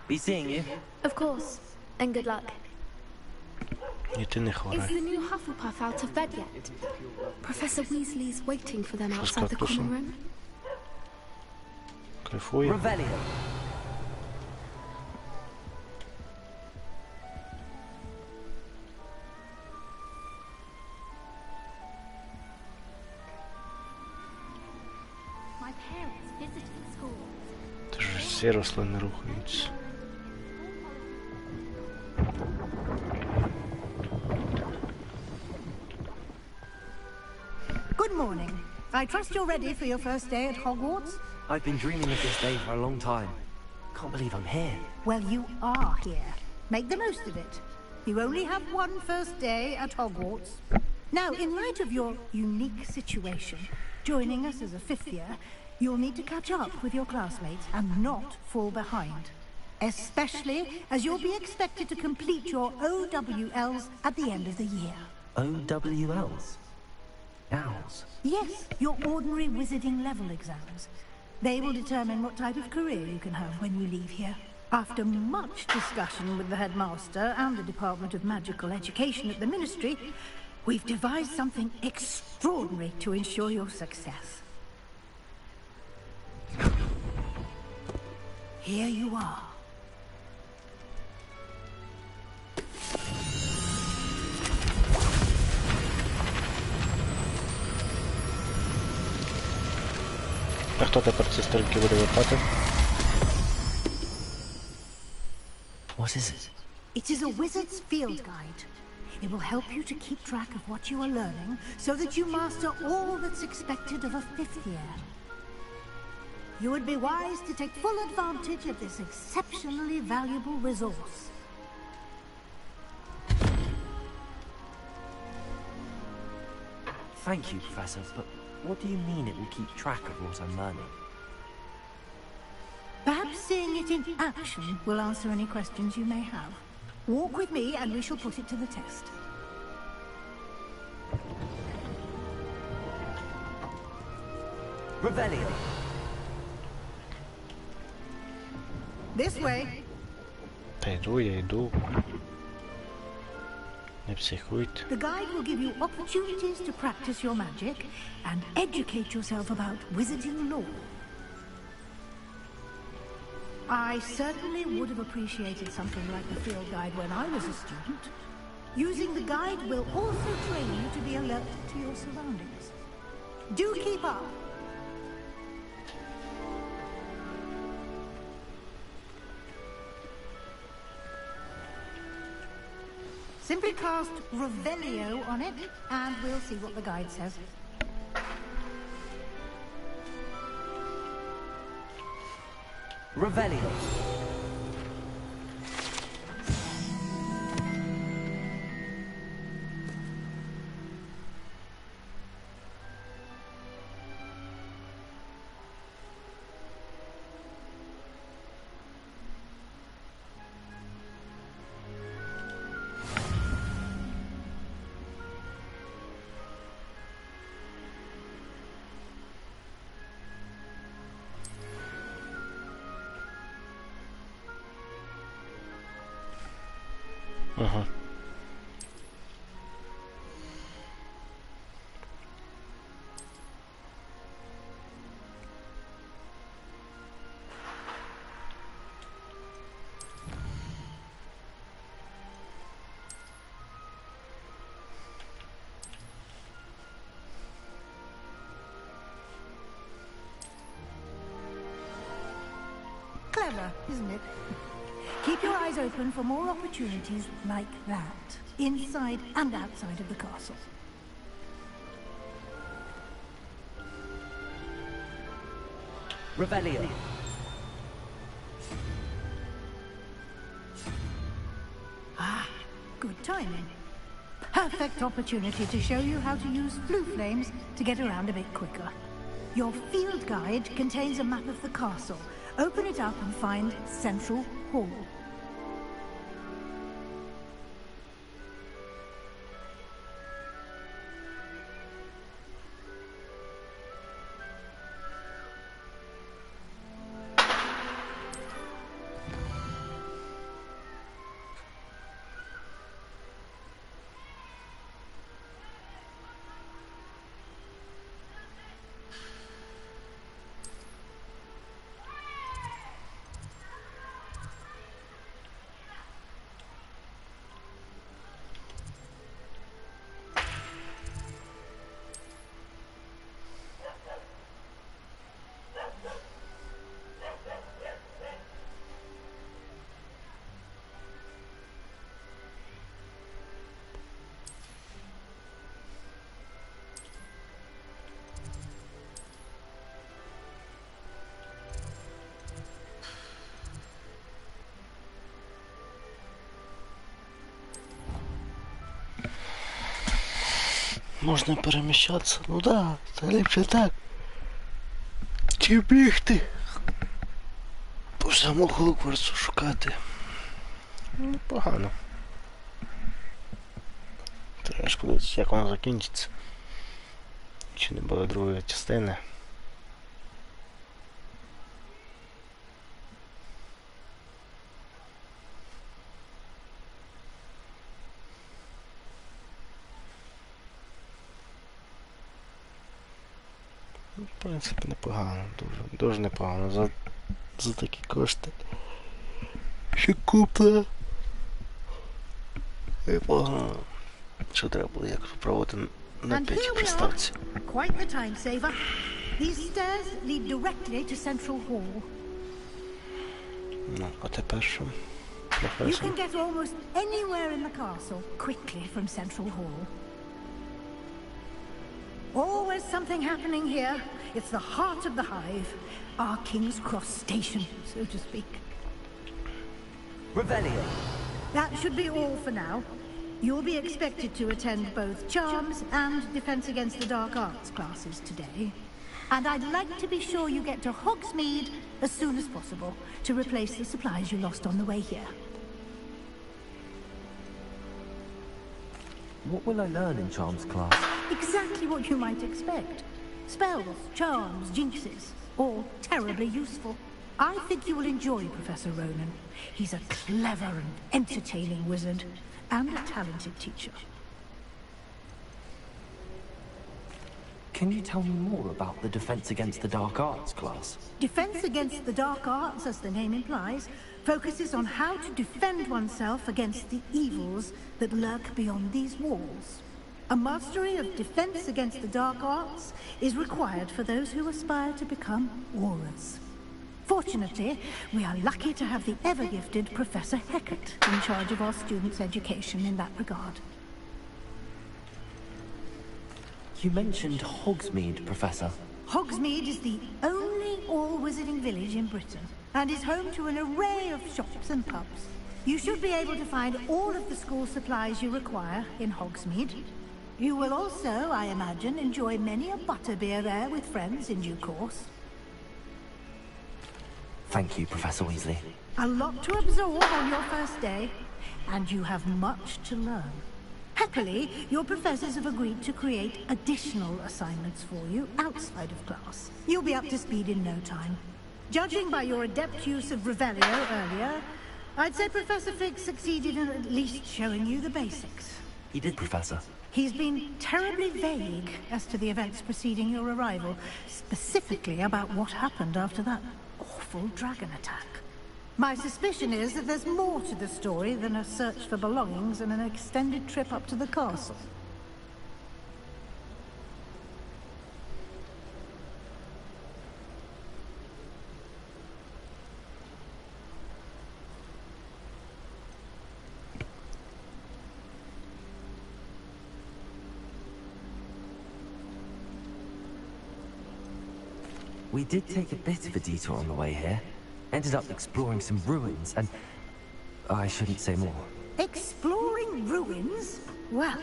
Be seeing you. Of course, and good luck. І ти не Is хворай. the new Hufflepuff out of bed yet? Professor Weasley's waiting for them Що з outside the кактусом? common room. Кайфує. Revelio. My parents visited school. Це ж всі рослини рухаються. Good morning. I trust you're ready for your first day at Hogwarts? I've been dreaming of this day for a long time. Can't believe I'm here. Well, you are here. Make the most of it. You only have one first day at Hogwarts. Now, in light of your unique situation, joining us as a fifth year, you'll need to catch up with your classmates and not fall behind. Especially as you'll be expected to complete your OWLs at the end of the year. OWLs? Owls? Yes, your ordinary wizarding level exams. They will determine what type of career you can have when you leave here. After much discussion with the headmaster and the Department of Magical Education at the Ministry, we've devised something extraordinary to ensure your success. Here you are. А хто тепер ці стрільки буде вертати? What is it? It is a wizard's field guide. It will help you to keep track of what you are learning so that you master all that's expected of a fifth year. You would be wise to take full advantage of this exceptionally valuable resource. Thank you, Professor, but what do you mean it will keep track of what I'm learning? Perhaps seeing it in action will answer any questions you may have. Walk with me and we shall put it to the test. Revelio. This way. Та йду, я йду. Не психуйте. The guide will give you opportunities to practice your magic and educate yourself about wizarding lore. I certainly would have appreciated something like the field guide when I was a student. Using the guide will also train you to be alert to your surroundings. Do keep up. Simply cast Revelio on it, and we'll see what the guide says. Revelio. Ага. Clever, isn't it? Keep your eyes open for more opportunities like that, inside and outside of the castle. Revelio. Ah, good timing. Perfect opportunity to show you how to use flue flames to get around a bit quicker. Your field guide contains a map of the castle. Open it up and find Central Hall. Можна переміщатися. Ну да, це ліпше так. Чи бігти? По всьому Хогвартсу шукати. Непогано. Треба ж подивитися, як воно закінчиться. Чи не буде другої частини. В принципі, непогано, дуже непогано за такі кошти. Ще купа. Непогано. Що треба було як спробувати на п'ятій приставці. Quite the time saver. These stairs lead directly to Central Hall. Ну, а тепер що? You can get almost anywhere in the castle quickly from Central Hall. Always something happening here. It's the heart of the hive. Our King's Cross station, so to speak. Revelio. That should be all for now. You'll be expected to attend both Charms and Defense Against the Dark Arts classes today. And I'd like to be sure you get to Hogsmeade as soon as possible to replace the supplies you lost on the way here. What will I learn in Charms class? Exactly what you might expect. Spells, charms, jinxes, all terribly useful. I think you will enjoy Professor Ronan. He's a clever and entertaining wizard, and a talented teacher. Can you tell me more about the Defense Against the Dark Arts class? Defense Against the Dark Arts, as the name implies, focuses on how to defend oneself against the evils that lurk beyond these walls. A mastery of Defense Against the Dark Arts is required for those who aspire to become Aurors. Fortunately, we are lucky to have the ever-gifted Professor Hecat in charge of our students' education in that regard. You mentioned Hogsmeade, Professor. Hogsmeade is the only all-wizarding village in Britain, and is home to an array of shops and pubs. You should be able to find all of the school supplies you require in Hogsmeade. You will also, I imagine, enjoy many a butterbeer there with friends in due course. Thank you, Professor Weasley. A lot to absorb on your first day, and you have much to learn. Happily, your professors have agreed to create additional assignments for you outside of class. You'll be up to speed in no time. Judging by your adept use of Revelio earlier, I'd say Professor Fig succeeded in at least showing you the basics. He did, Professor. He's been terribly vague as to the events preceding your arrival, specifically about what happened after that awful dragon attack. My suspicion is that there's more to the story than a search for belongings and an extended trip up to the castle. We did take a bit of a detour on the way here. Ended up exploring some ruins, and I shouldn't say more. Exploring ruins? Well,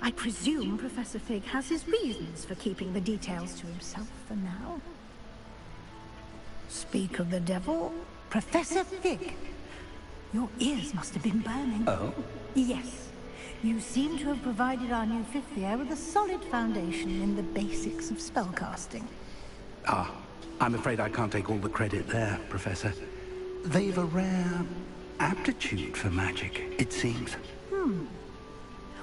I presume Professor Fig has his reasons for keeping the details to himself for now. Speak of the devil, Professor Fig. Your ears must have been burning. Oh? Yes. You seem to have provided our new fifth year with a solid foundation in the basics of spellcasting. Ah, I'm afraid I can't take all the credit there, Professor. They've a rare aptitude for magic, it seems.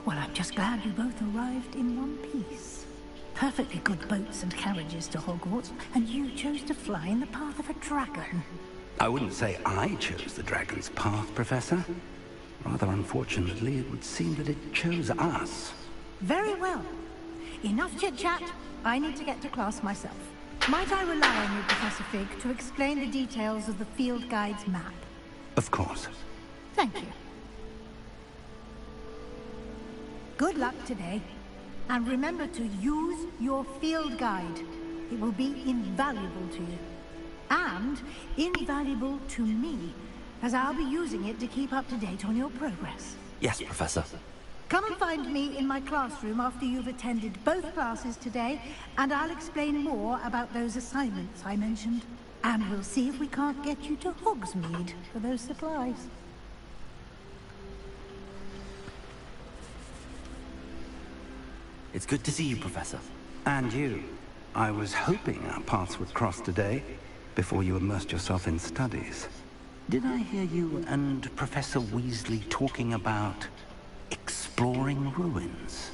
Well, I'm just glad you both arrived in one piece. Perfectly good boats and carriages to Hogwarts, and you chose to fly in the path of a dragon. I wouldn't say I chose the dragon's path, Professor. Rather unfortunately, it would seem that it chose us. Very well. Enough chit-chat. I need to get to class myself. Might I rely on you, Professor Fig, to explain the details of the field guide's map? Of course. Thank you. Good luck today. And remember to use your field guide. It will be invaluable to you. And invaluable to me, as I'll be using it to keep up to date on your progress. Yes, Professor. Come and find me in my classroom after you've attended both classes today, and I'll explain more about those assignments I mentioned. And we'll see if we can't get you to Hogsmeade for those supplies. It's good to see you, Professor. And you. I was hoping our paths would cross today, before you immersed yourself in studies. Did I hear you and Professor Weasley talking about exploring ruins?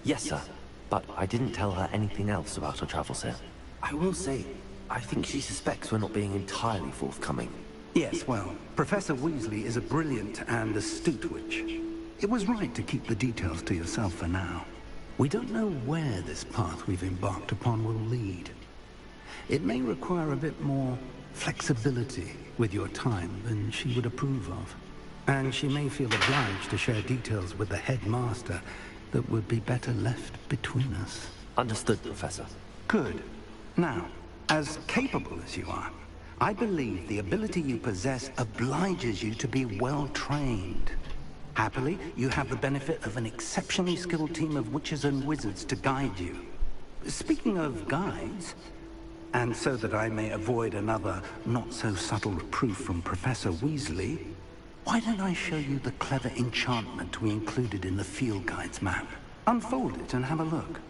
Yes, sir. But I didn't tell her anything else about her travels here. I will say, I think she suspects we're not being entirely forthcoming. Yes, well, Professor Weasley is a brilliant and astute witch. It was right to keep the details to yourself for now. We don't know where this path we've embarked upon will lead. It may require a bit more flexibility with your time than she would approve of. And she may feel obliged to share details with the headmaster that would be better left between us. Understood, Professor. Good. Now, as capable as you are, I believe the ability you possess obliges you to be well trained. Happily, you have the benefit of an exceptionally skilled team of witches and wizards to guide you. Speaking of guides, and so that I may avoid another not-so-subtle reproof from Professor Weasley, why don't I show you the clever enchantment we included in the field guide's map? Unfold it and have a look.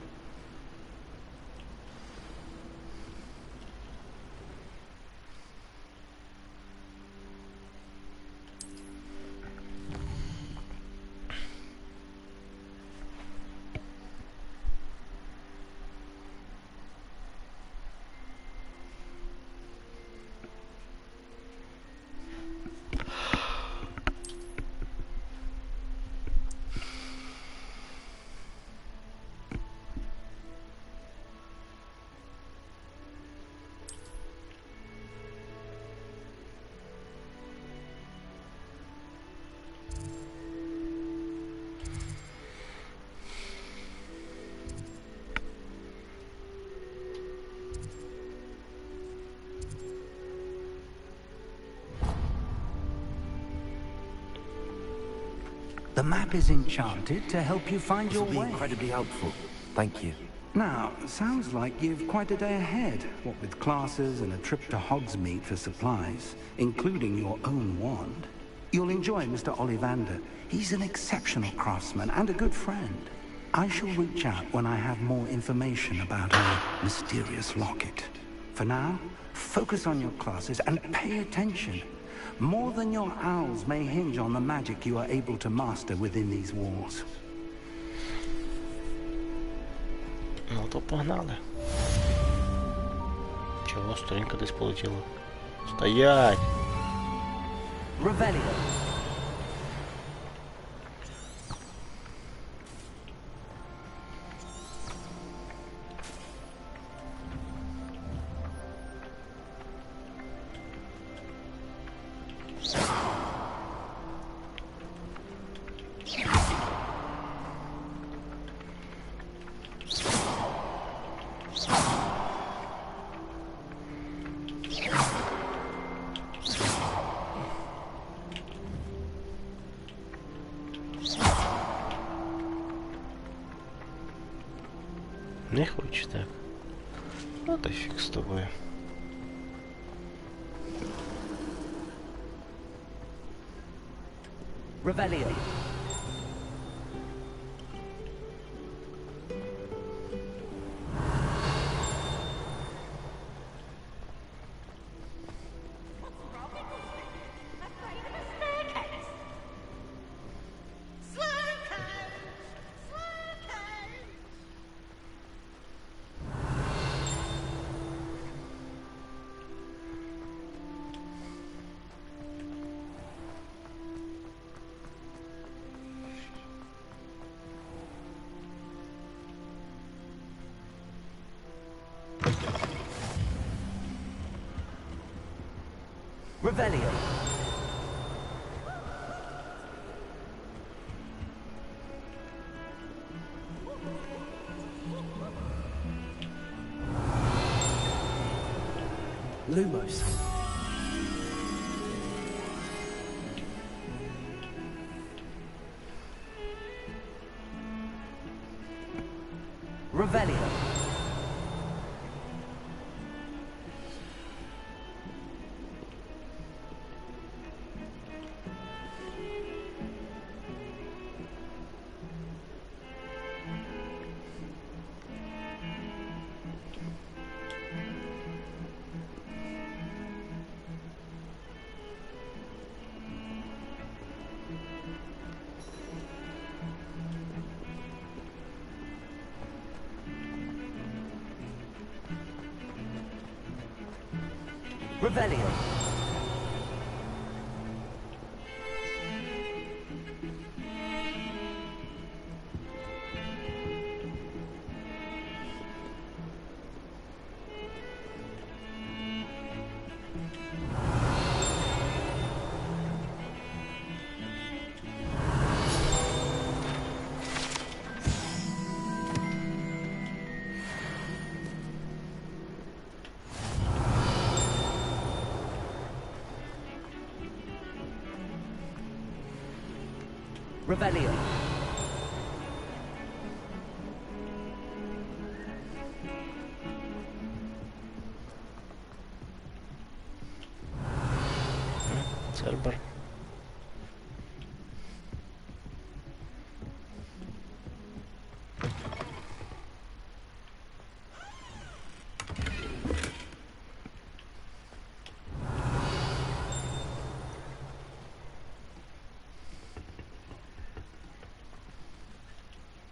The map is enchanted to help you find your way. Incredibly helpful. Thank you. Now, sounds like you've quite a day ahead, what with classes and a trip to Hogsmeade for supplies, including your own wand. You'll enjoy Mr. Ollivander. He's an exceptional craftsman and a good friend. I shall reach out when I have more information about her mysterious locket. For now, focus on your classes and pay attention. More than your owls may hinge on the magic you are able to master within these walls. Ну то погнали. Чего, сторінка десь полетіла? Стоять! Revelio. Не хоче так. Ну та фіг з тобою. Revelio. Revelio. Lumos. Revelio. Revelio. Revelio. Server.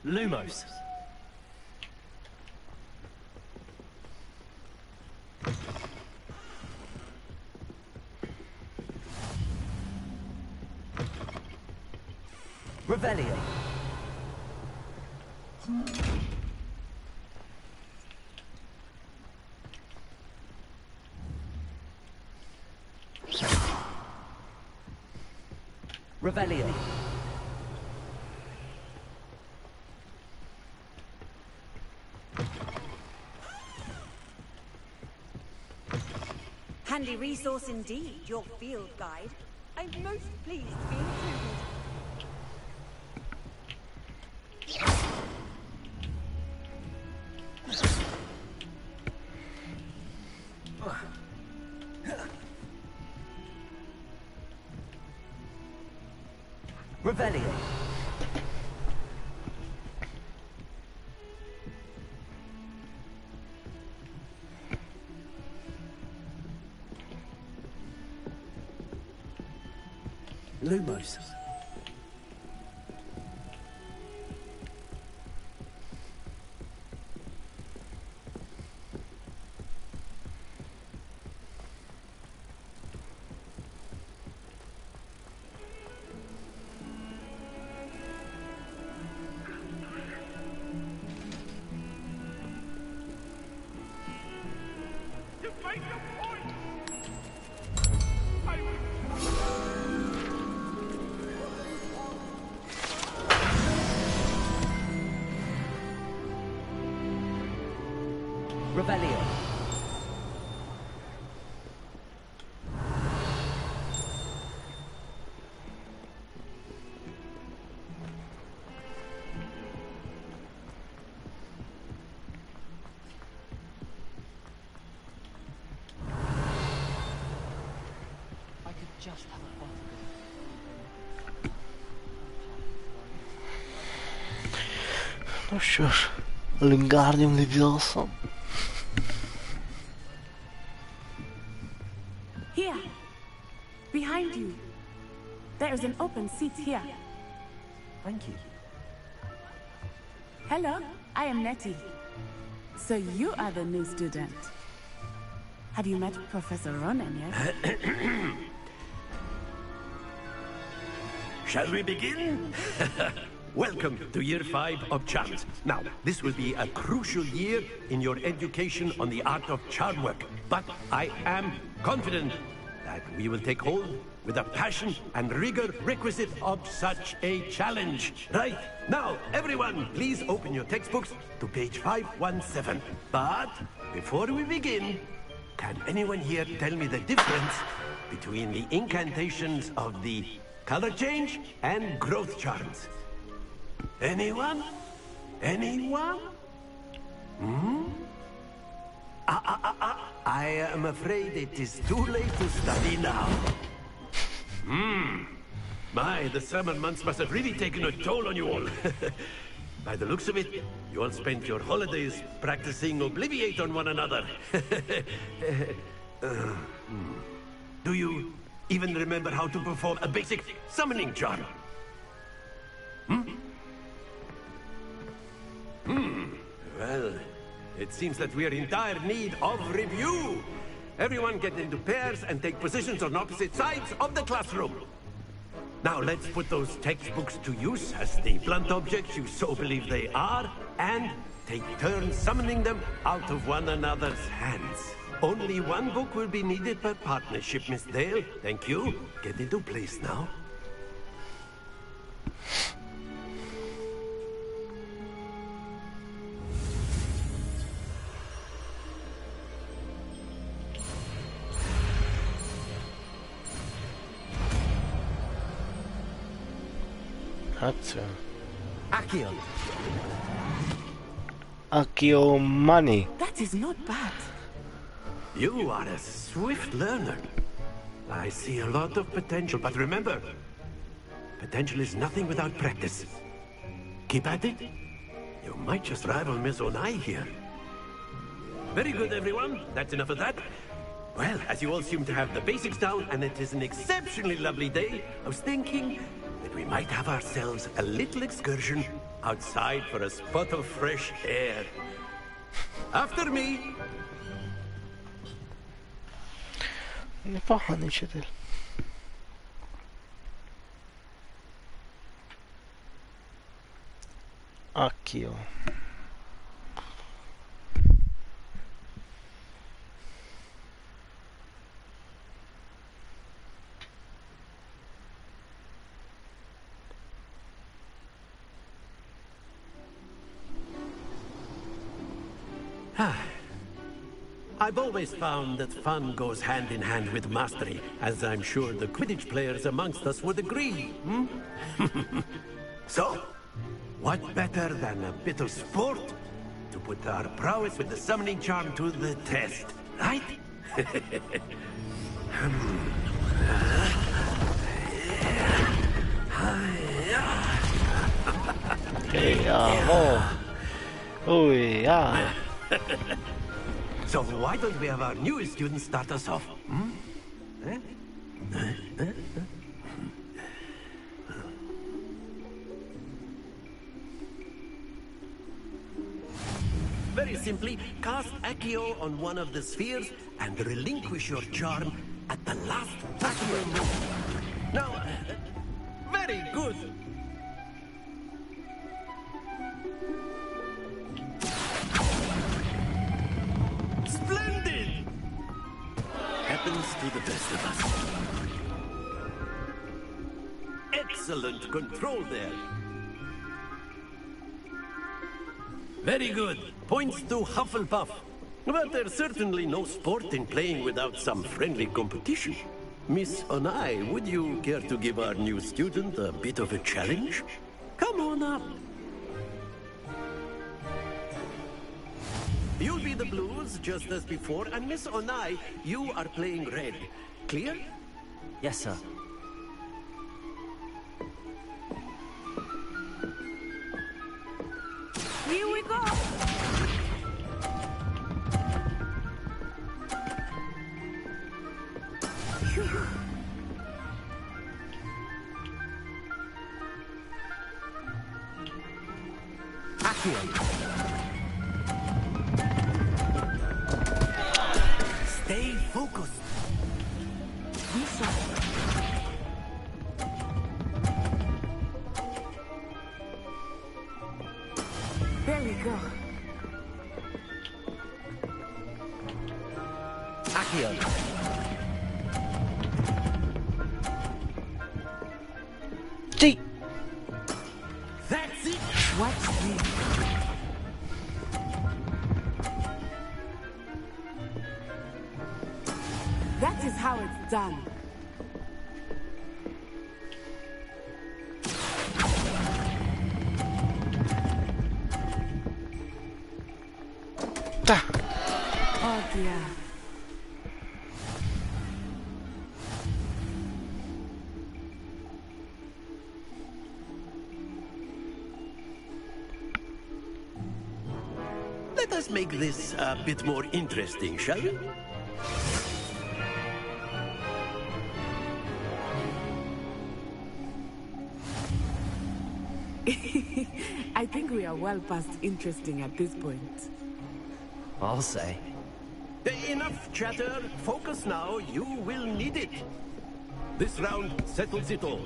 Lumos. Revelio. Revelio. Handy resource indeed, your field guide. I'm most pleased to be included. Revelio. Lumos. Revelio. I could just have a Ну що ж, Лінгарнім лівілсом. Here, behind you. There is an open seat here. Thank you. Hello, I am Nettie. So you are the new student. Have you met Professor Ronan yet? Shall we begin? Welcome to Year 5 of Charms. Now, this will be a crucial year in your education on the art of charm work. But I am confident that we will take hold with the passion and rigor requisite of such a challenge. Right, now, everyone, please open your textbooks to page 517. But before we begin, Can anyone here tell me the difference between the incantations of the color change and growth charms? Anyone? Anyone? Hmm? I am afraid it is too late to study now. My, the summer months must have really taken a toll on you all. By the looks of it, you all spent your holidays practicing Obliviate on one another. Do you even remember how to perform a basic summoning charm? Well, it seems that we are in dire need of review. Everyone get into pairs and take positions on opposite sides of the classroom. Now let's put those textbooks to use as the blunt objects you so believe they are, and take turns summoning them out of one another's hands. Only one book will be needed per partnership, Miss Dale. Thank you. Get into place now. Accio. Accio money. That is not bad. You are a swift learner. I see a lot of potential, but remember, potential is nothing without practice. Keep at it. You might just rival Miss Onai here. Very good, everyone. That's enough of that. Well, as you all seem to have the basics down, and it is an exceptionally lovely day, I was thinking that we might have ourselves a little excursion outside for a spot of fresh air. After me. Непоганий вчитель. Акіо. I've always found that fun goes hand in hand with mastery, as I'm sure the Quidditch players amongst us would agree. So, what better than a bit of sport to put our prowess with the summoning charm to the test, right? Oh, yeah. So why don't we have our newest student start us off? Very simply, cast Accio on one of the spheres and relinquish your charm at the last possible moment. Now, very good. Splendid! Happens to the best of us. Excellent control there. Very good. Points to Hufflepuff. But there's certainly no sport in playing without some friendly competition. Miss Onai, would you care to give our new student a bit of a challenge? Come on up. You'll be the blues, just as before, and Miss Onai, you are playing red. Clear? Yes, sir. Here we go. Stay focused. There we go. Accio. See. That's it. Watch me. how it's done. Oh dear. Let us make this a bit more interesting, shall we? I think we are well past interesting at this point. I'll say. Enough chatter. Focus now. You will need it. This round settles it all.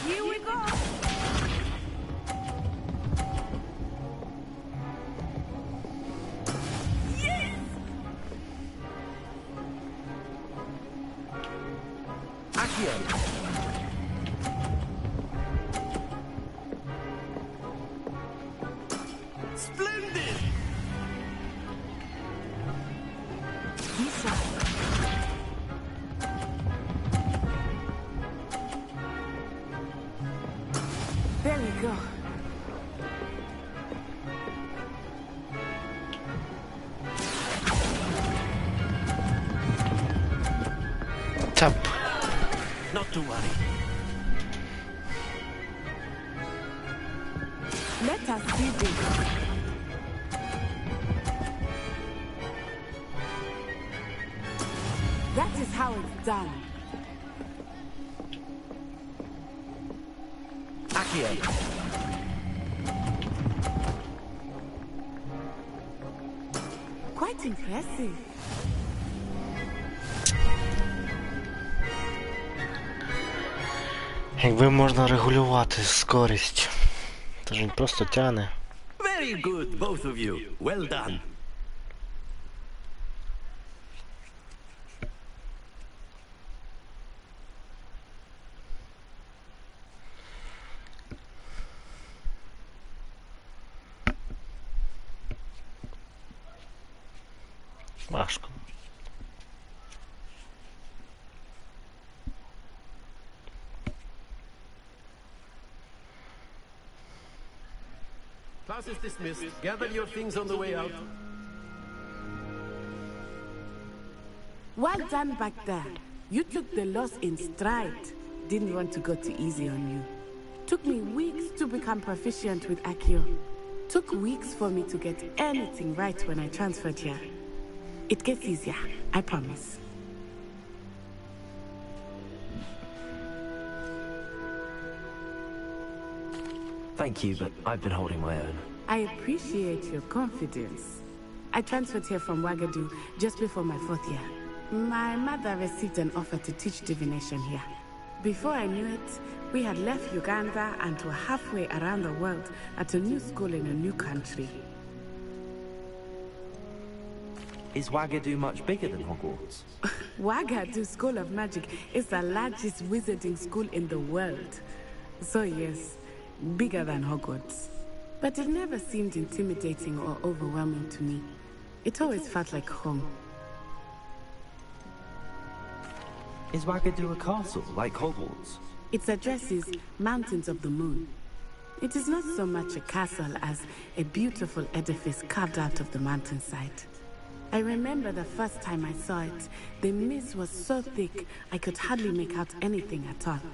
Here we go! Yes! Accio. Splendid! There we go. Tap. Not to worry. Let us see this. That is how it's done. Accio. Quite impressive. Якби можна регулювати скорість. Та ж він просто тяне. Very good, both of you. Well done. Важко. Class is dismissed. Gather your things on the way out. Well done back there. You took the loss in stride. Didn't want to go too easy on you. Took me weeks to become proficient with Accio. Took weeks for me to get anything right when I transferred here. It gets easier, I promise. Thank you, but I've been holding my own. I appreciate your confidence. I transferred here from Wagadu just before my 4th year. My mother received an offer to teach divination here. Before I knew it, we had left Uganda and were halfway around the world at a new school in a new country. Is Wagadu much bigger than Hogwarts? Wagadu School of Magic is the largest wizarding school in the world. So yes, bigger than Hogwarts. But it never seemed intimidating or overwhelming to me. It always felt like home. Is Wagadu a castle, like Hogwarts? Its address is Mountains of the Moon. It is not so much a castle as a beautiful edifice carved out of the mountainside. I remember the first time I saw it, the mist was so thick I could hardly make out anything at all.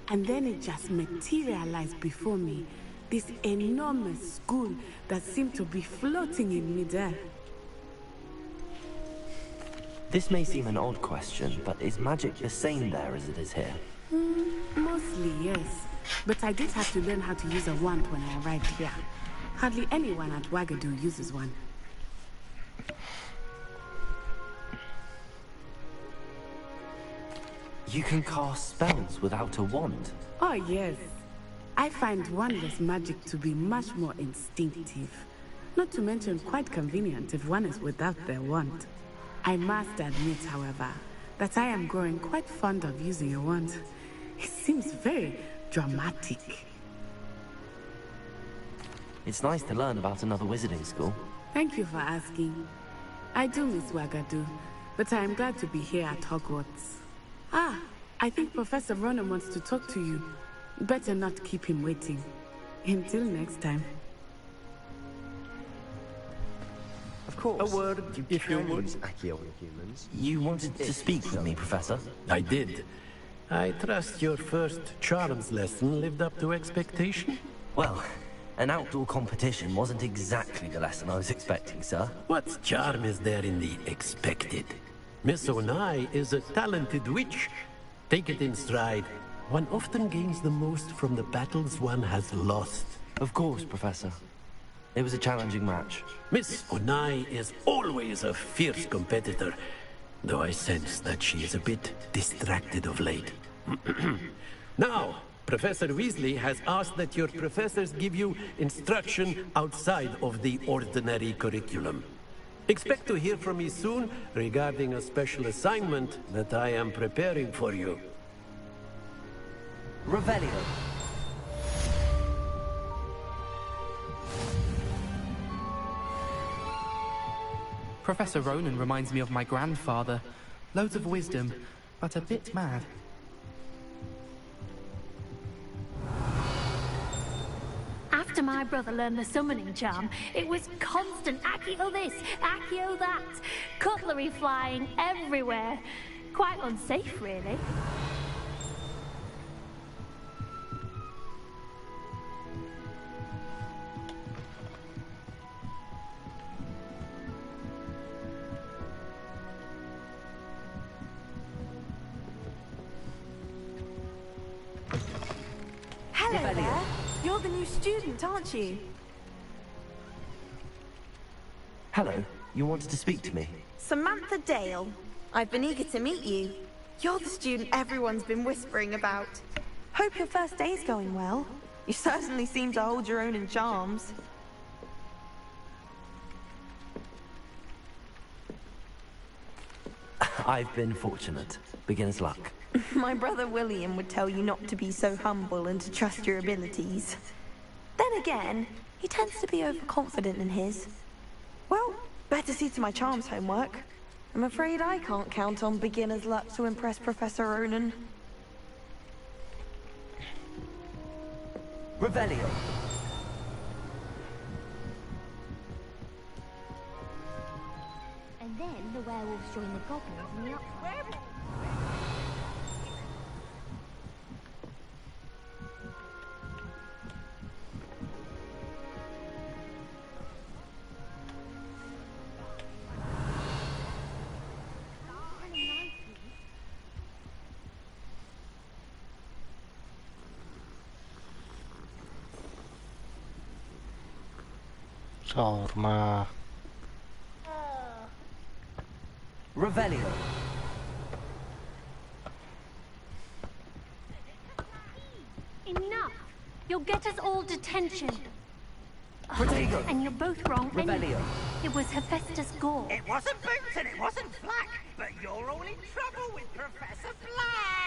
And then it just materialized before me, this enormous school that seemed to be floating in midair. This may seem an odd question, but is magic the same there as it is here? Mostly, yes. But I did have to learn how to use a wand when I arrived here. Hardly anyone at Wagadu uses one. You can cast spells without a wand? Oh, yes. I find wandless magic to be much more instinctive. Not to mention quite convenient if one is without their wand. I must admit, however, that I am growing quite fond of using a wand. It seems very dramatic. It's nice to learn about another wizarding school. Thank you for asking. I do miss Wagadu. but I am glad to be here at Hogwarts. Ah, I think Professor Ronan wants to talk to you. Better not keep him waiting. Until next time. Of course. A word, if you would. Humans. You wanted to speak with me, Professor? I did. I trust your first charms lesson lived up to expectation? Well, an outdoor competition wasn't exactly the lesson I was expecting, sir. What charm is there in the expected? Miss Onai is a talented witch. Take it in stride. One often gains the most from the battles one has lost. Of course, Professor. It was a challenging match. Miss Onai is always a fierce competitor, though I sense that she is a bit distracted of late. Now, Professor Weasley has asked that your professors give you instruction outside of the ordinary curriculum. Expect to hear from me soon regarding a special assignment that I am preparing for you. Revelio. Professor Ronan reminds me of my grandfather. Loads of wisdom, but a bit mad. After my brother learned the summoning charm, it was constant Accio this, Accio that. Cutlery flying everywhere. Quite unsafe, really. Hello there. You're the new student, aren't you? Hello. You wanted to speak to me? Samantha Dale. I've been eager to meet you. You're the student everyone's been whispering about. Hope your first day's going well. You certainly seem to hold your own in charms. I've been fortunate. Beginner's luck. My brother William would tell you not to be so humble and to trust your abilities. Then again, he tends to be overconfident in his. Well, better see to my charms homework. I'm afraid I can't count on beginner's luck to impress Professor Ronan. Revelio. And then the werewolves join the goblins in the uproar. Sorma. Revelio. Enough! You'll get us all detention. Protego. And you're both wrong. Revelio. It was Hephaestus Gore. It wasn't Boots and it wasn't Flack, but you're all in trouble with Professor Flack!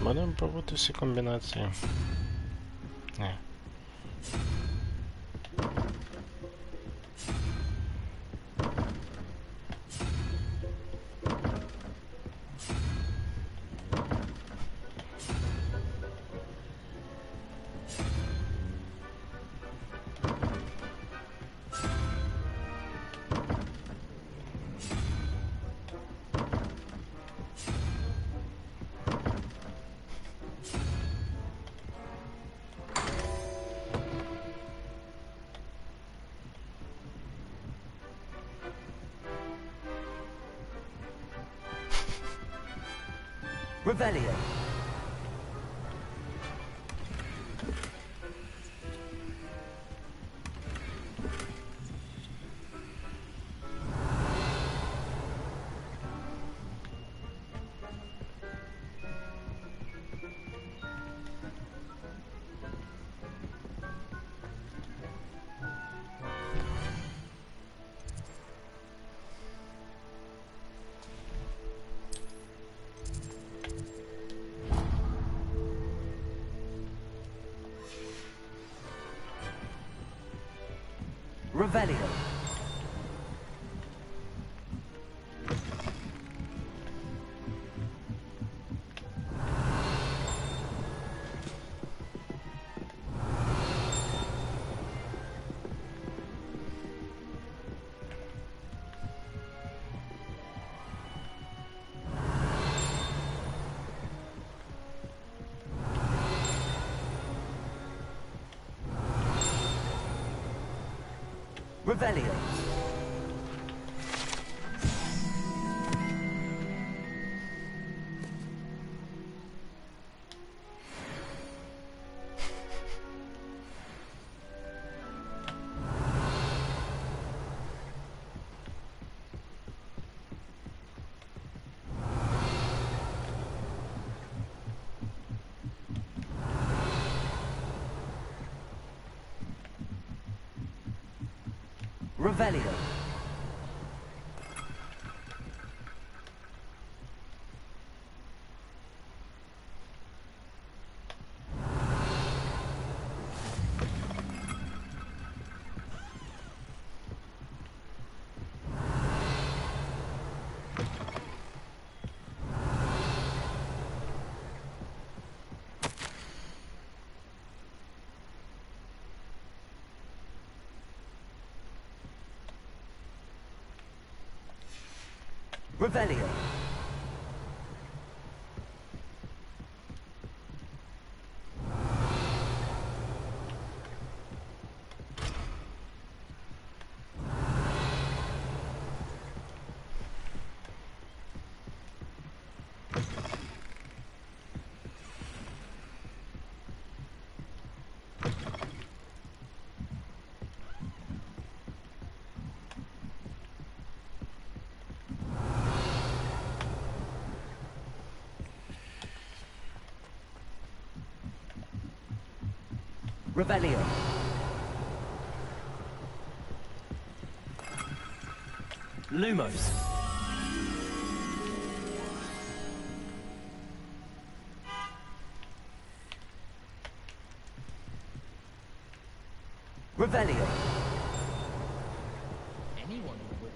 Будемо пробувати всі комбінації. Ні. Revelio. Revelio. Revelio. Revelio. Revelio. Revelio. Lumos. Revelio. Anyone would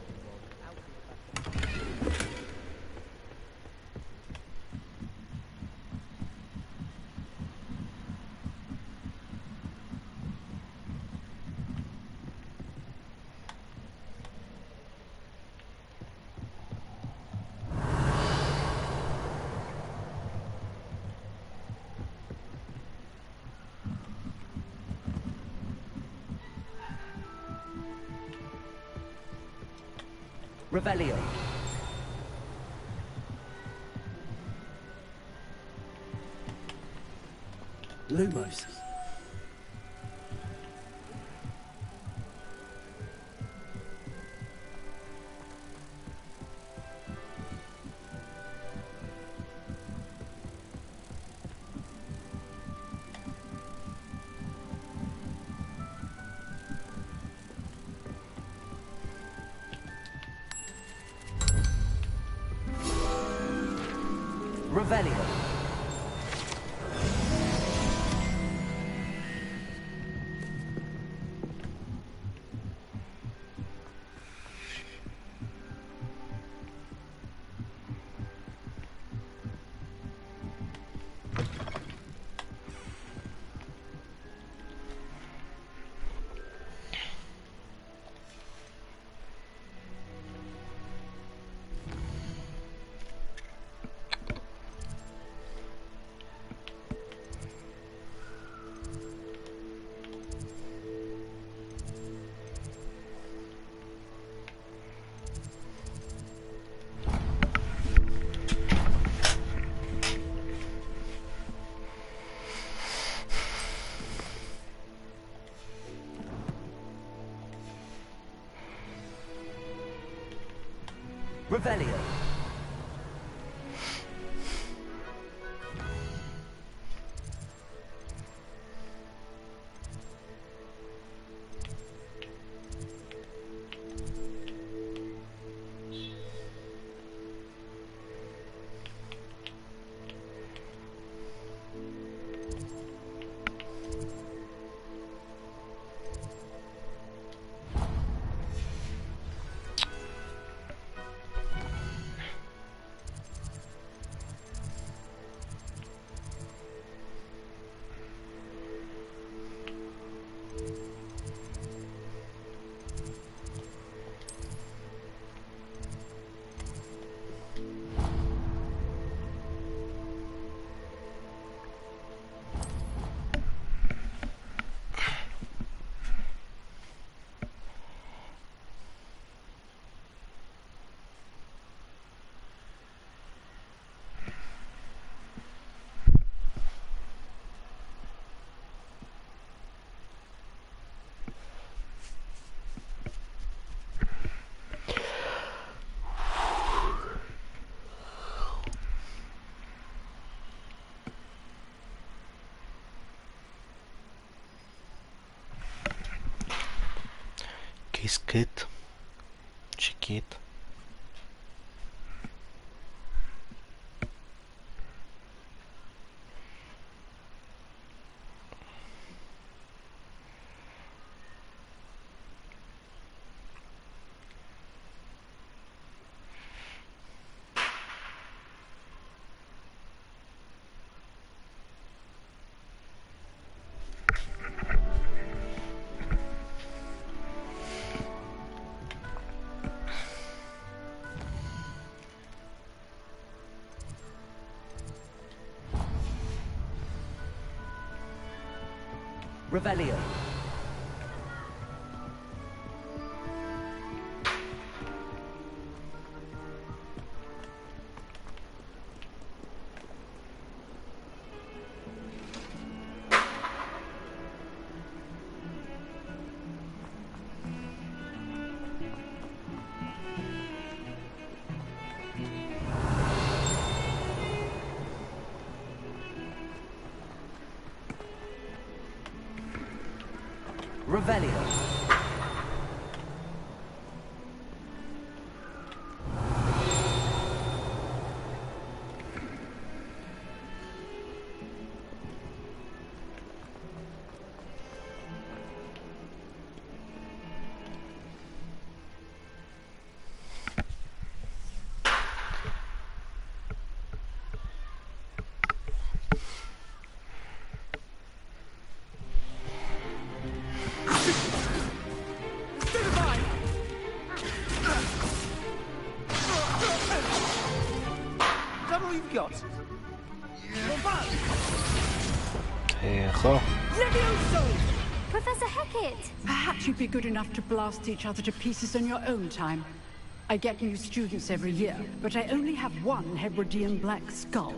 Revelio. Lumos. Revelio. Revelio. Kit, Chiquit. Revelio. Revelio. You've got. Professor Hecat! Perhaps you'd be good enough to blast each other to pieces on your own time. I get new students every year, but I only have one Hebridean black skull.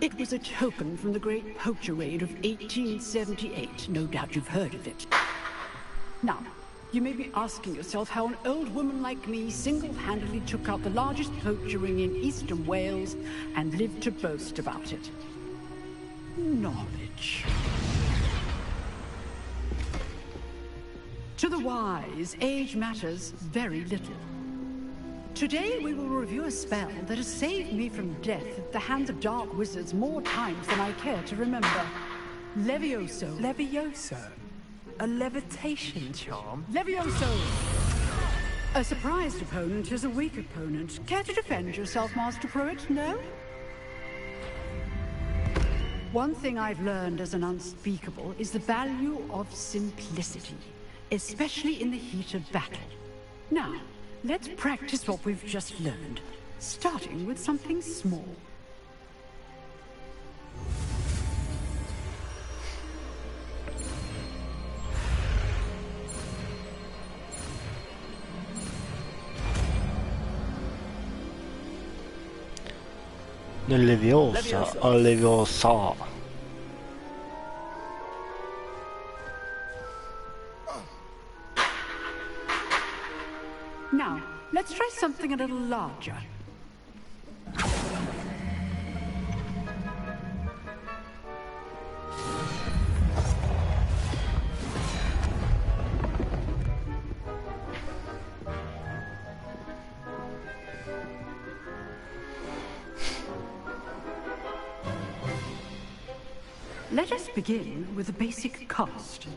It was a token from the Great Poacher Raid of 1878. No doubt you've heard of it. Now, you may be asking yourself how an old woman like me single-handedly took out the largest poacher ring in eastern Wales and lived to boast about it. Knowledge. To the wise, age matters very little. Today we will review a spell that has saved me from death at the hands of dark wizards more times than I care to remember. Levioso. Levioso? A levitation charm? Levioso! A surprised opponent is a weak opponent. Care to defend yourself, Master Pruitt? No? One thing I've learned as an unspeakable is the value of simplicity, especially in the heat of battle. Now, let's practice what we've just learned, starting with something small. Leviosa. Now, let's try something a little larger. Let us begin with a basic cast.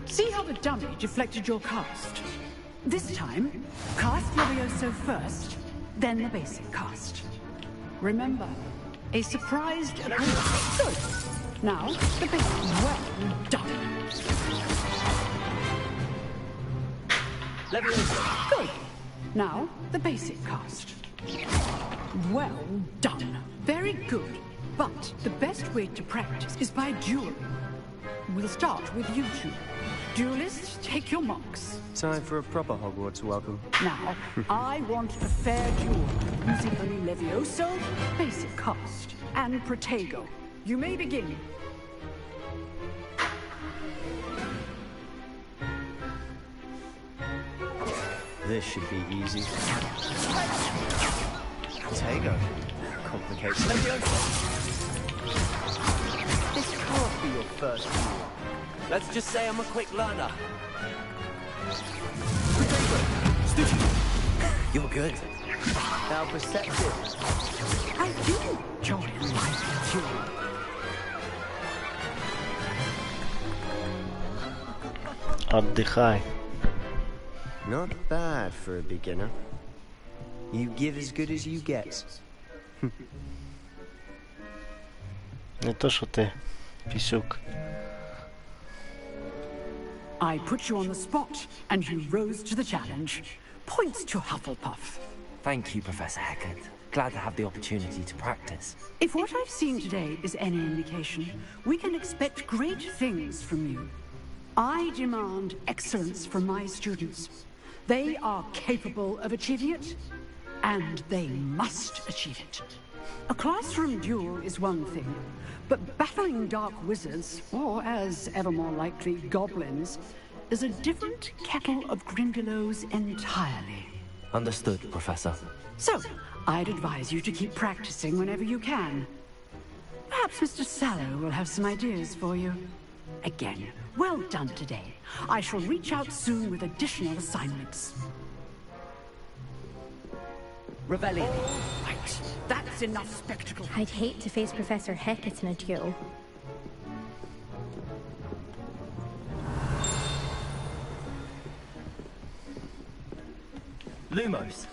See how the dummy deflected your cast? This time, cast Levioso first, then the basic cast. Remember, a surprised opponent. Good. Now, the basic. Well done. Levioso. Good. Now, the basic cast. Well done. Very good. But the best way to practice is by dueling. We'll start with you two. Duelists, take your marks. Time for a proper Hogwarts welcome. Now, I want a fair duel, using only Levioso, basic cast, and Protego. You may begin. This should be easy. Protego. Complicates This can't be your first duel. Let's just say I'm a quick learner. You're good. How perceptive. I do join my duel. Отдыхай. Not bad for a beginner. You give as good as you get. Не то, що ти, пісюк. I put you on the spot, and you rose to the challenge. Points to Hufflepuff. Thank you, Professor Hecat. Glad to have the opportunity to practice. If what I've seen today is any indication, we can expect great things from you. I demand excellence from my students. They are capable of achieving it, and they must achieve it. A classroom duel is one thing, but battling dark wizards, or as ever more likely, goblins, is a different kettle of Grindylows entirely. Understood, Professor. So, I'd advise you to keep practicing whenever you can. Perhaps Mr. Sallow will have some ideas for you. Again, well done today. I shall reach out soon with additional assignments. Rebellion. Right, that's enough spectacle. I'd hate to face Professor Hecat in a duel. Lumos.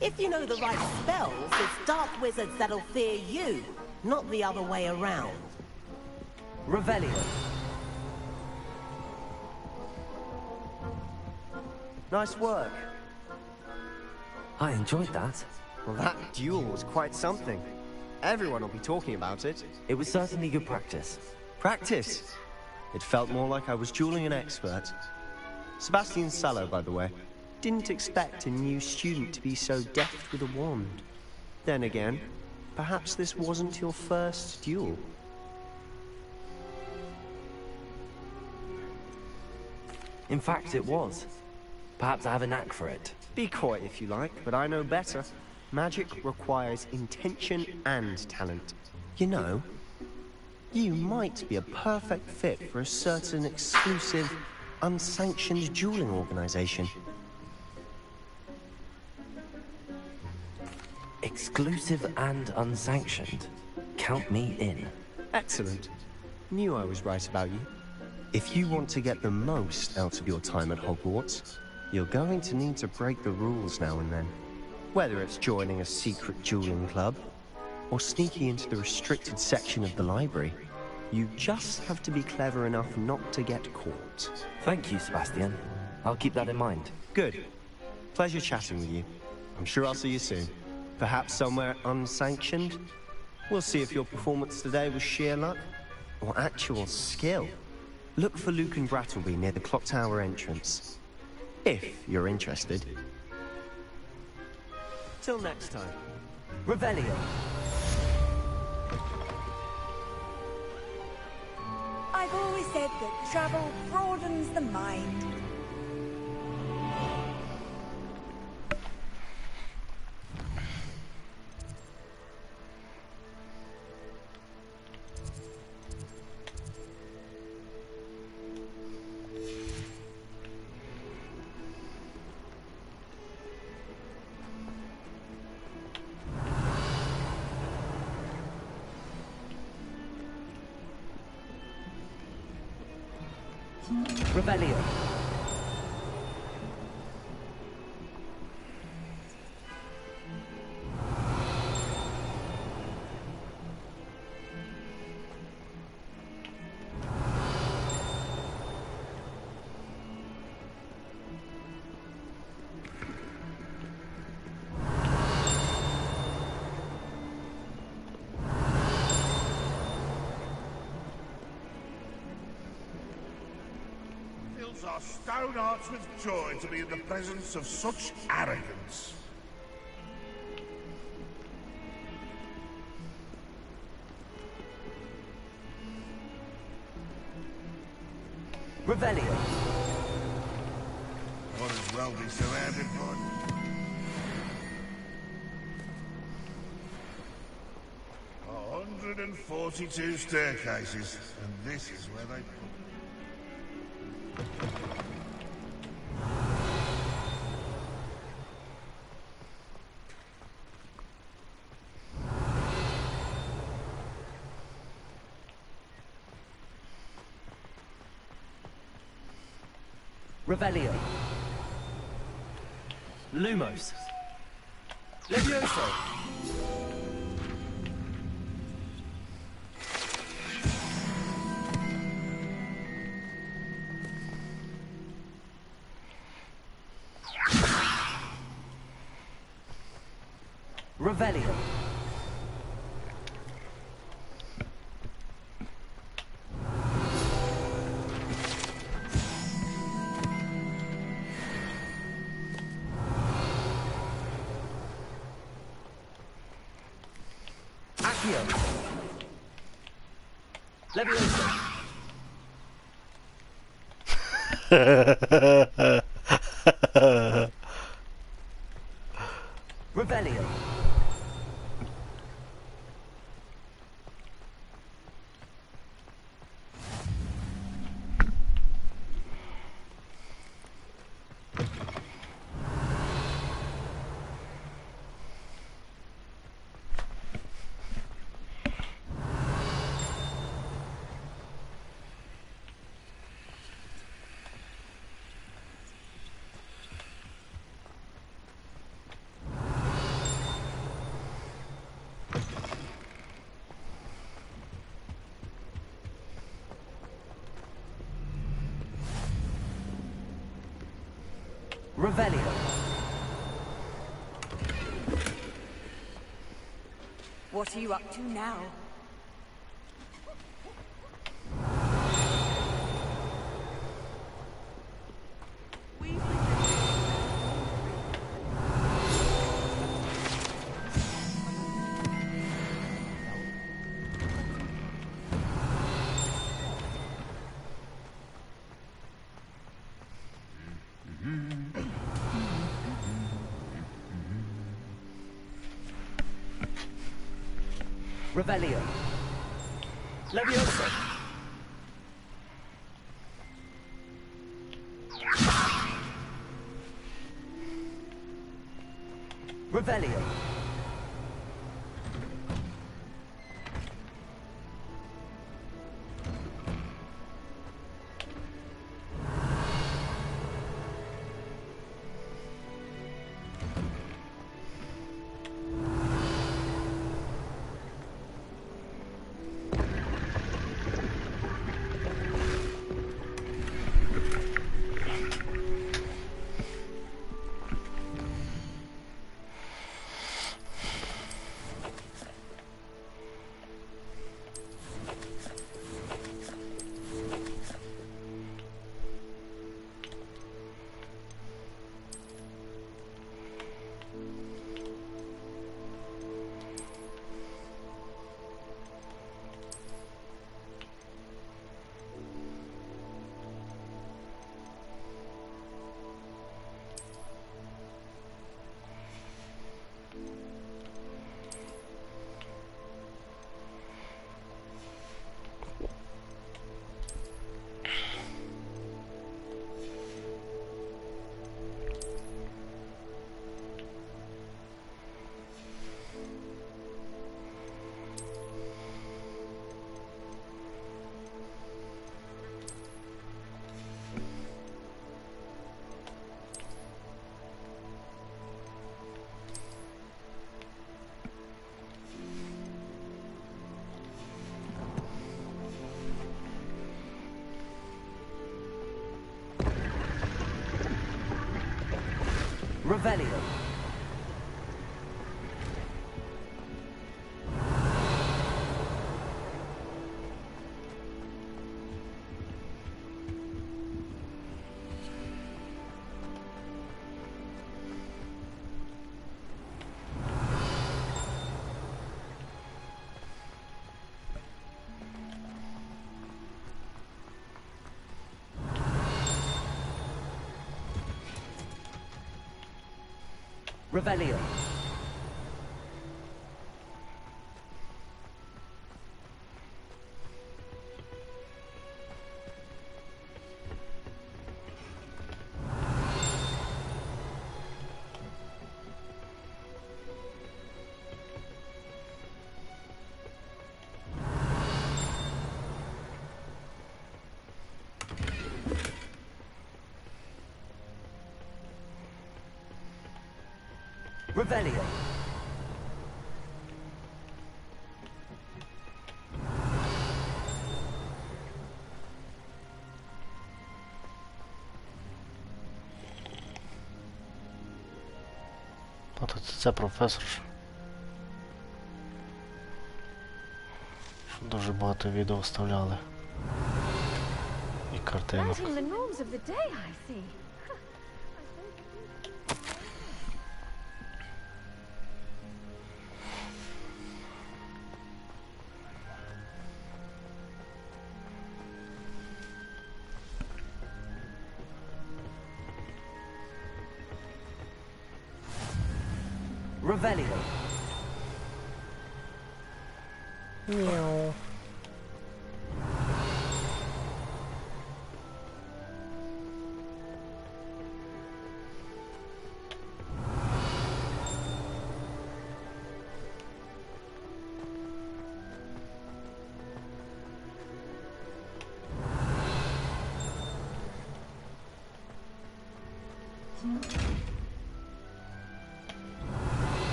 If you know the right spells, it's dark wizards that'll fear you, not the other way around. Revelio. Nice work. I enjoyed that. Well, that duel was quite something. Everyone will be talking about it. It was certainly good practice. Practice? It felt more like I was dueling an expert. Sebastian Sallow, by the way. Didn't expect a new student to be so deft with a wand. Then again, perhaps this wasn't your first duel. In fact, it was. Perhaps I have a knack for it. Be coy if you like, but I know better. Magic requires intention and talent. You know, you might be a perfect fit for a certain exclusive, unsanctioned dueling organization. Exclusive and unsanctioned. Count me in. Excellent. Knew I was right about you. If you want to get the most out of your time at Hogwarts, you're going to need to break the rules now and then. Whether it's joining a secret dueling club, or sneaking into the restricted section of the library, you just have to be clever enough not to get caught. Thank you, Sebastian. I'll keep that in mind. Good. Pleasure chatting with you. I'm sure I'll see you soon. Perhaps somewhere unsanctioned? We'll see if your performance today was sheer luck or actual skill. Look for Luke and Brattleby near the clock tower entrance. If you're interested. Till next time. Revelio. I've always said that travel broadens the mind. Revelio. Our stone hearts with joy to be in the presence of such arrogance. Revelio. Might as well be surrounded by 142 staircases, and this is where they put. Revelio. Lumos. Levioso. Revelio. Levioso. Revelio. Revelio. What are you up to now? Revelio. Levioso. Revelio. Revelio. Revelio. Revelio. Це професор. Дуже багато відео вставляли. І картинок. Revelio. Meow.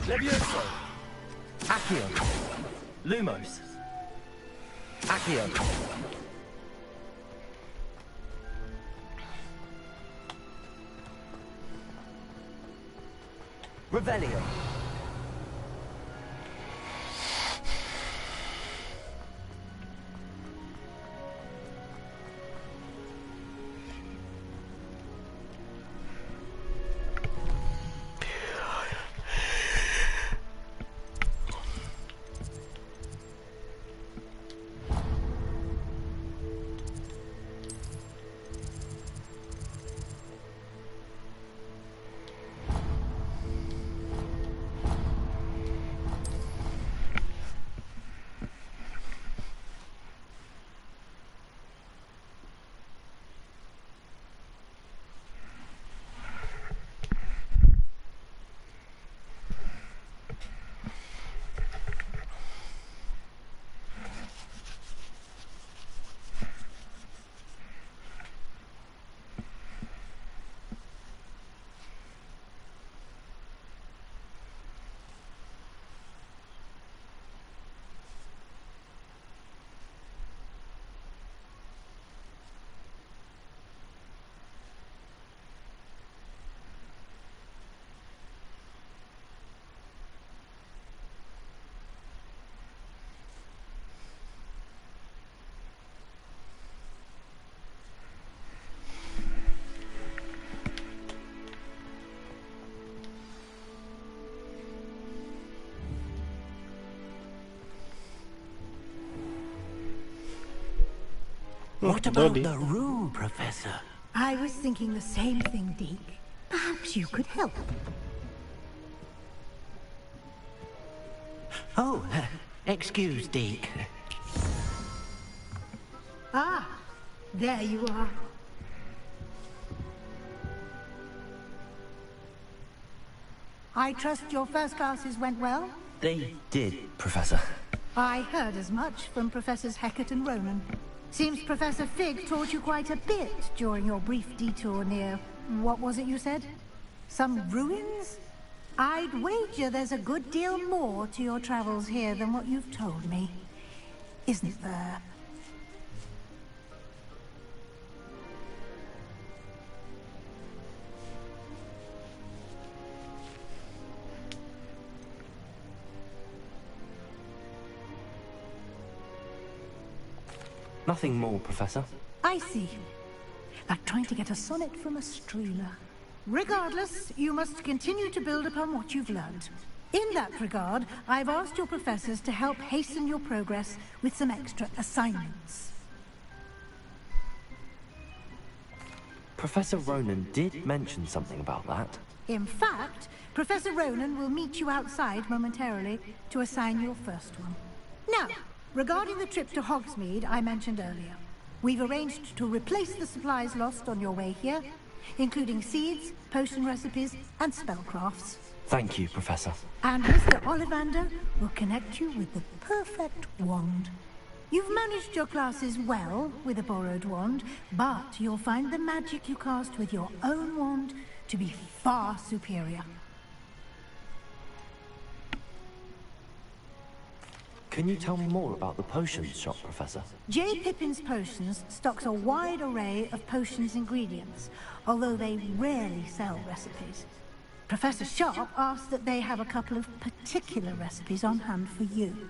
Levioso. Accio. Lumos. Accio. Revelio. What about the room, Professor? I was thinking the same thing, Deke. Perhaps you could help. Oh, excuse, Deke. Ah, there you are. I trust your first classes went well? They did, Professor. I heard as much from Professors Hecat and Ronan. Seems Professor Fig taught you quite a bit during your brief detour near... what was it you said? Some ruins? I'd wager there's a good deal more to your travels here than what you've told me. Isn't there? Nothing more, Professor. I see. Like trying to get a sonnet from a streeler. Regardless, you must continue to build upon what you've learned. In that regard, I've asked your professors to help hasten your progress with some extra assignments. Professor Ronan did mention something about that. In fact, Professor Ronan will meet you outside momentarily to assign your first one. Now, regarding the trip to Hogsmeade I mentioned earlier, we've arranged to replace the supplies lost on your way here, including seeds, potion recipes, and spellcrafts. Thank you, Professor. And Mr. Ollivander will connect you with the perfect wand. You've managed your classes well with a borrowed wand, but you'll find the magic you cast with your own wand to be far superior. Can you tell me more about the potions shop, Professor? J. Pippin's Potions stocks a wide array of potions ingredients, although they rarely sell recipes. Professor Sharp asked that they have a couple of particular recipes on hand for you.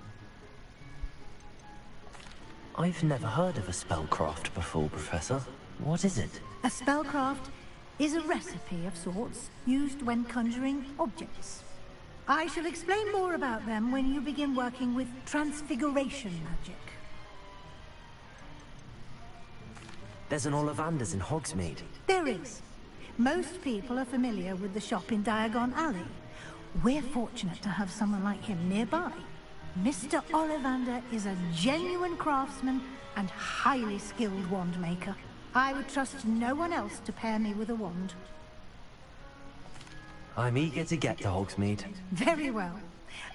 I've never heard of a spellcraft before, Professor. What is it? A spellcraft is a recipe of sorts used when conjuring objects. I shall explain more about them when you begin working with transfiguration magic. There's an Ollivander's in Hogsmeade. There is. Most people are familiar with the shop in Diagon Alley. We're fortunate to have someone like him nearby. Mr. Ollivander is a genuine craftsman and highly skilled wand maker. I would trust no one else to pair me with a wand. I'm eager to get to Hogsmeade. Very well.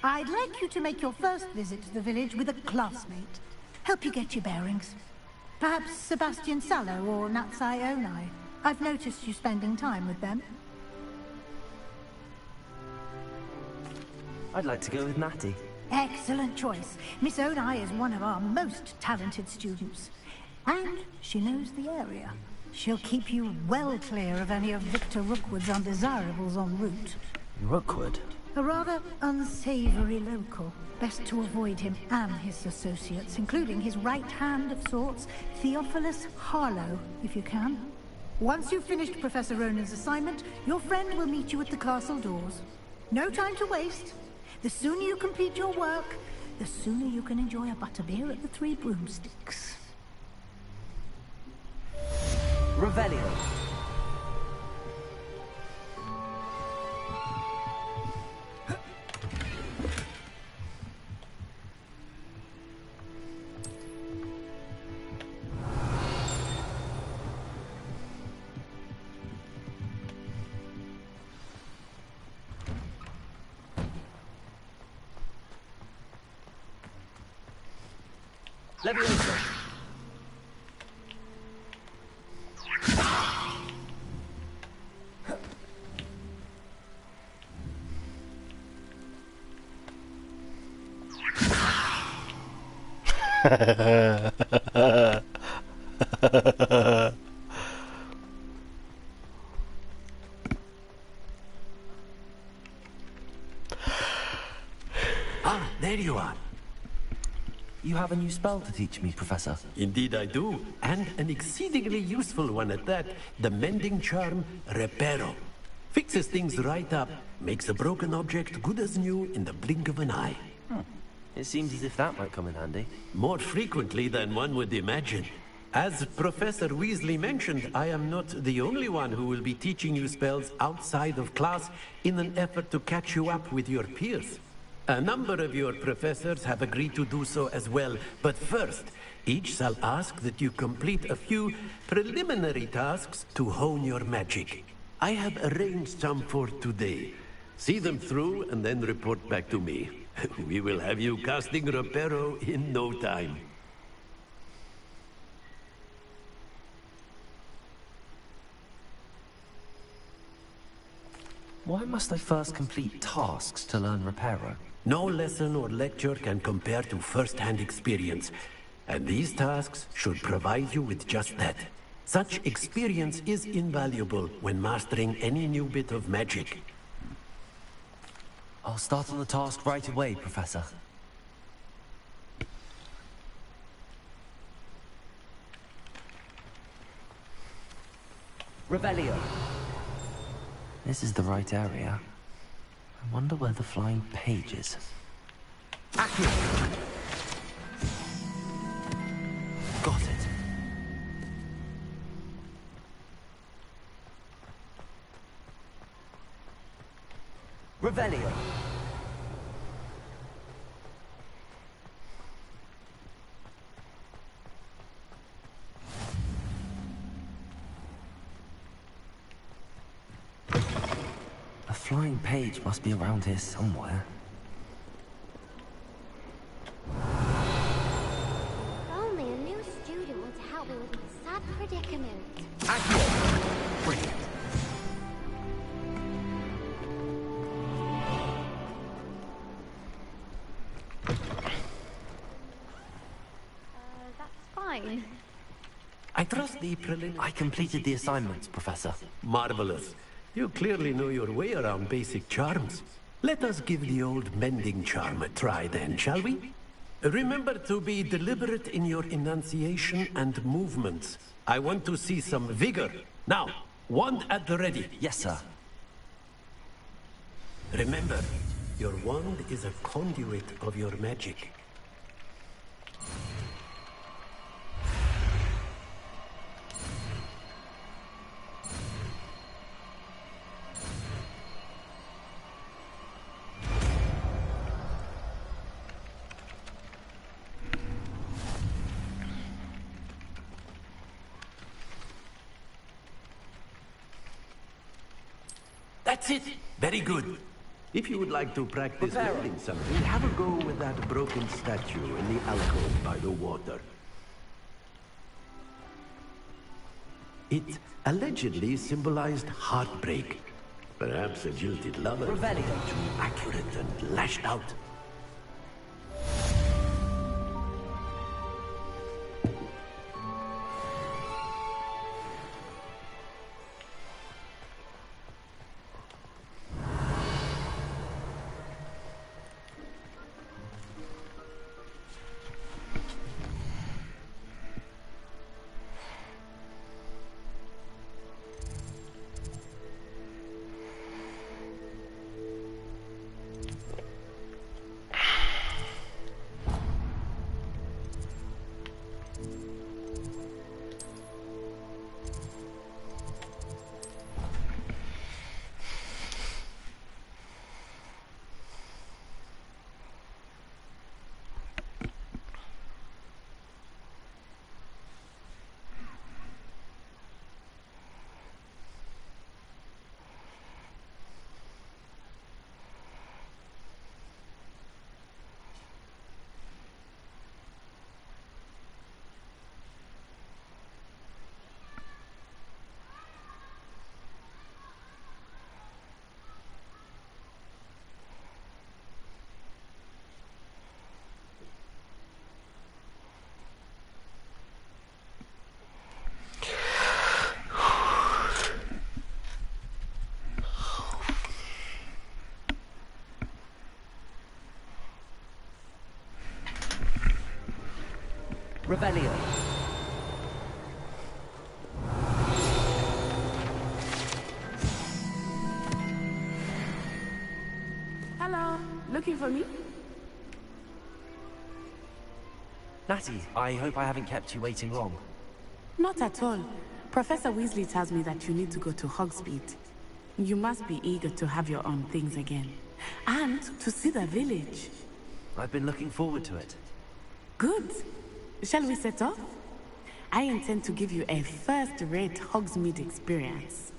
I'd like you to make your first visit to the village with a classmate. Help you get your bearings. Perhaps Sebastian Sallow or Natsai Onai. I've noticed you spending time with them. I'd like to go with Natty. Excellent choice. Miss Onai is one of our most talented students. And she knows the area. She'll keep you well clear of any of Victor Rookwood's undesirables en route. Rookwood? A rather unsavory local. Best to avoid him and his associates, including his right hand of sorts, Theophilus Harlow, if you can. Once you've finished Professor Ronan's assignment, your friend will meet you at the castle doors. No time to waste. The sooner you complete your work, the sooner you can enjoy a butterbeer at the Three Broomsticks. Revelio. Leviosa. Ah, there you are. You have a new spell to teach me, Professor. Indeed I do, and an exceedingly useful one at that. The mending charm, Reparo. Fixes things right up, makes a broken object good as new in the blink of an eye. It seems as if that might come in handy. More frequently than one would imagine. As Professor Weasley mentioned, I am not the only one who will be teaching you spells outside of class in an effort to catch you up with your peers. A number of your professors have agreed to do so as well, but first, each shall ask that you complete a few preliminary tasks to hone your magic. I have arranged some for today. See them through and then report back to me. We will have you casting Reparo in no time. Why must I first complete tasks to learn Reparo? No lesson or lecture can compare to first-hand experience, and these tasks should provide you with just that. Such experience is invaluable when mastering any new bit of magic. I'll start on the task right away, Professor. Revelio. This is the right area. I wonder where the flying page is. Accio. Got it. Revelio. A flying page must be around here somewhere. If only a new student were to help me with my sad predicament. Brilliant. That's fine. I trust the prelim... I completed the assignments, Professor. Marvelous. You clearly know your way around basic charms. Let us give the old mending charm a try then, shall we? Remember to be deliberate in your enunciation and movements. I want to see some vigor. Now, wand at the ready. Yes, sir. Remember, your wand is a conduit of your magic. That's it. Very good. If you would like to practice building something, have a go with that broken statue in the alcove by the water. It allegedly symbolized heartbreak. Perhaps a jilted lover. Too accurate and lashed out. Revelio. Hello, looking for me? Natty, I hope I haven't kept you waiting long. Not at all. Professor Weasley tells me that you need to go to Hogsmeade. You must be eager to have your own things again. And to see the village. I've been looking forward to it. Good. Shall we set off? I intend to give you a first-rate Hogsmeade experience.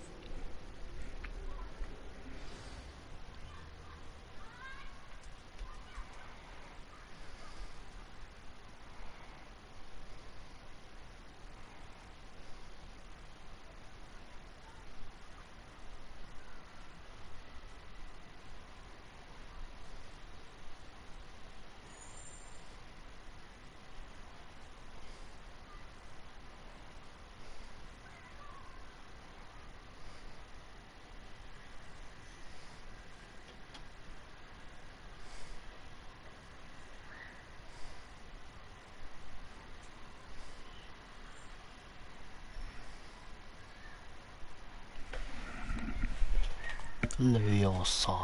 Leviosa.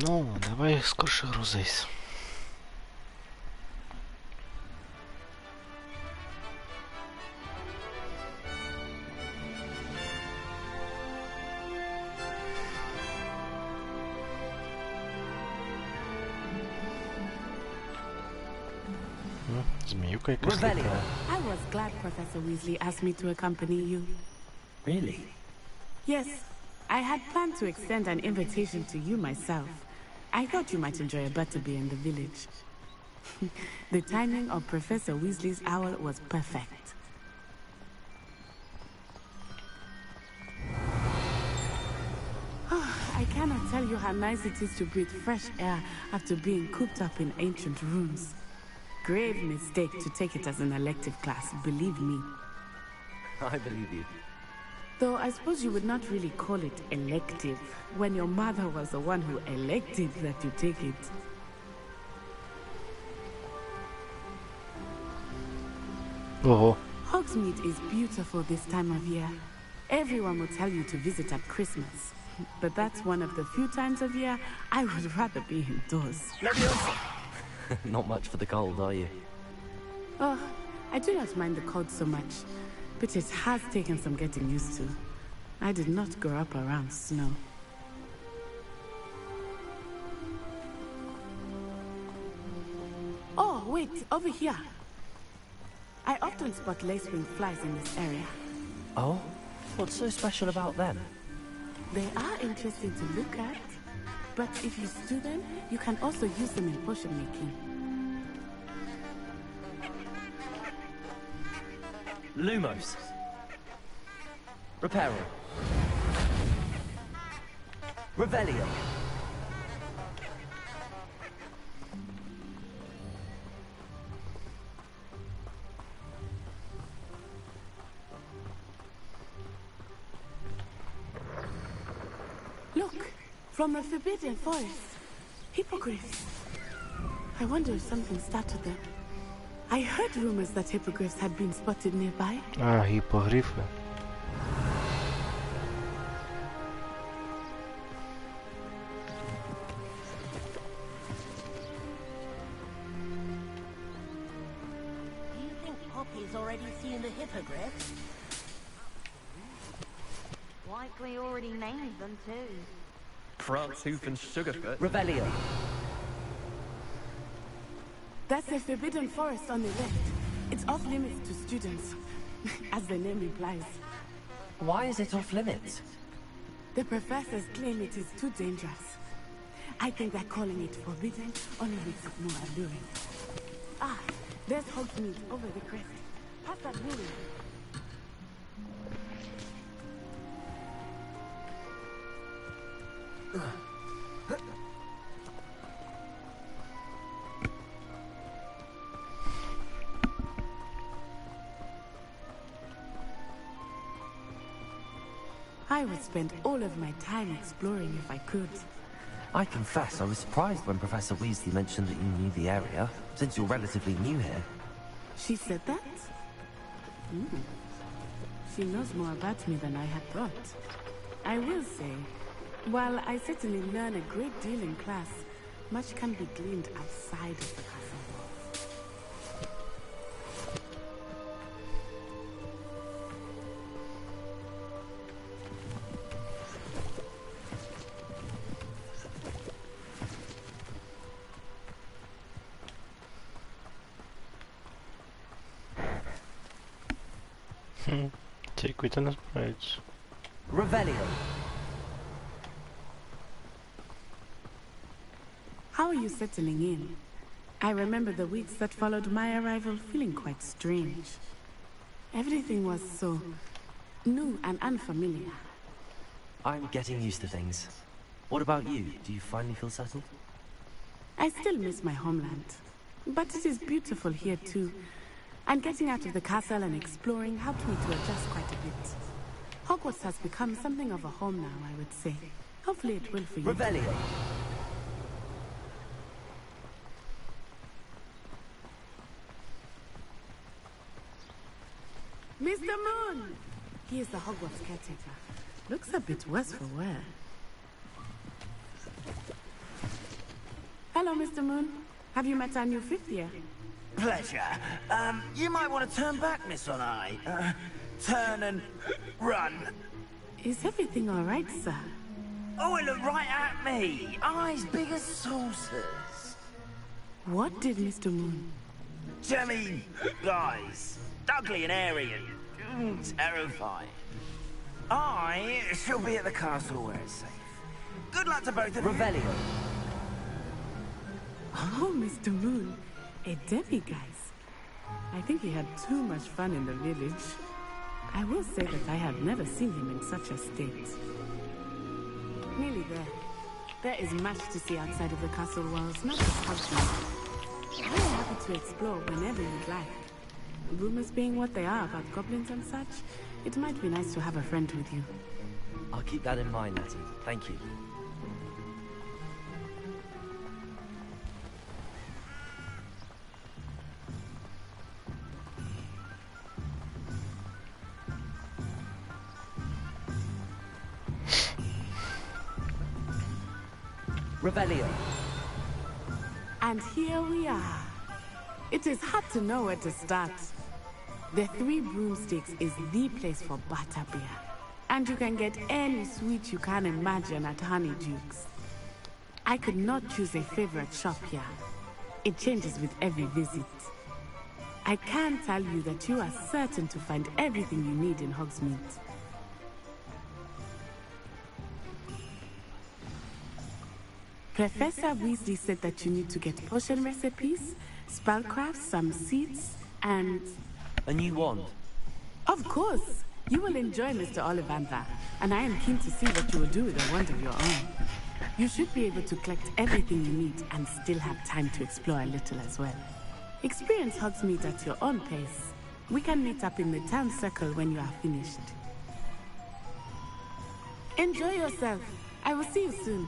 Ну, давай скорше грузись. Зміюка якась літає. I was glad Professor Weasley asked me to accompany you. Really? Yes, I had planned to extend an invitation to you myself. I thought you might enjoy a butterbeer in the village. The timing of Professor Weasley's owl was perfect. I cannot tell you how nice it is to breathe fresh air after being cooped up in ancient rooms. Grave mistake to take it as an elective class, believe me. I believe you. Though I suppose you would not really call it elective when your mother was the one who elected that you take it. Ого. Hogsmeade is beautiful this time of year. Everyone will tell you to visit at Christmas. But that's one of the few times of year I would rather be indoors. Not much for the cold, are you? Oh, I do not mind the cold so much, but it has taken some getting used to. I did not grow up around snow. Oh, wait, over here. I often spot lacewing flies in this area. Oh? What's so special about them? They are interesting to look at, but if you stew them, you can also use them in potion making. Lumos. Reparo. Revelio. Look, from the Forbidden Forest. Hippogriffs. I wonder if something started them. I heard rumors that hippogriffs had been spotted nearby. А, гіпогрифи. Do you think Poppy's already seen the hippogriff? Likely already named them too. France, Hoof and Sugarfoot. Revelio. That's the Forbidden Forest on the left. It's off limits to students, as the name implies. Why is it off limits? The professors claim it is too dangerous. I think that calling it forbidden only makes it more alluring. Ah, there's Hogsmeade over the crest. Past that ruin. I would spend all of my time exploring if I could. I confess I was surprised when Professor Weasley mentioned that you knew the area, since you're relatively new here. She said that? She knows more about me than I had thought. I will say, while I certainly learn a great deal in class, much can be gleaned outside of the castle walls. Ці квіти не збираються. Revelio. How are you settling in? I remember the weeks that followed my arrival feeling quite strange. Everything was so new and unfamiliar. I'm getting used to things. What about you? Do you finally feel settled? I still miss my homeland, but it is beautiful here too. And getting out of the castle and exploring helped me to adjust quite a bit. Hogwarts has become something of a home now, I would say. Hopefully it will for you. Revelio. Mr. Moon! He is the Hogwarts caretaker. Looks a bit worse for wear. Hello, Mr. Moon. Have you met our new fifth year? Pleasure. You might want to turn back, Miss Onai. Turn and run. Is everything all right, sir? Oh, it looked right at me. Eyes big as saucers. What did Mr. Moon? Jemmy, guys. Ugly and airy and terrifying. I shall be at the castle where it's safe. Good luck to both of you. Revelio. Oh, Mr. Moon. A demiguise. I think he had too much fun in the village. I will say that I have never seen him in such a state. Nearly there. There is much to see outside of the castle walls, not just Hogsmeade. I am happy to explore whenever you'd like. Rumors being what they are about goblins and such, it might be nice to have a friend with you. I'll keep that in mind, Natty. Thank you. Revelio. And here we are. It is hard to know where to start. The Three Broomsticks is the place for butterbeer. And you can get any sweet you can imagine at Honeydukes. I could not choose a favorite shop here. It changes with every visit. I can tell you that you are certain to find everything you need in Hogsmeade. Professor Weasley said that you need to get potion recipes, spellcraft, some seeds, and... A new wand. Of course! You will enjoy Mr. Ollivander, and I am keen to see what you will do with a wand of your own. You should be able to collect everything you need and still have time to explore a little as well. Experience Hogsmeade at your own pace. We can meet up in the town circle when you are finished. Enjoy yourself. I will see you soon.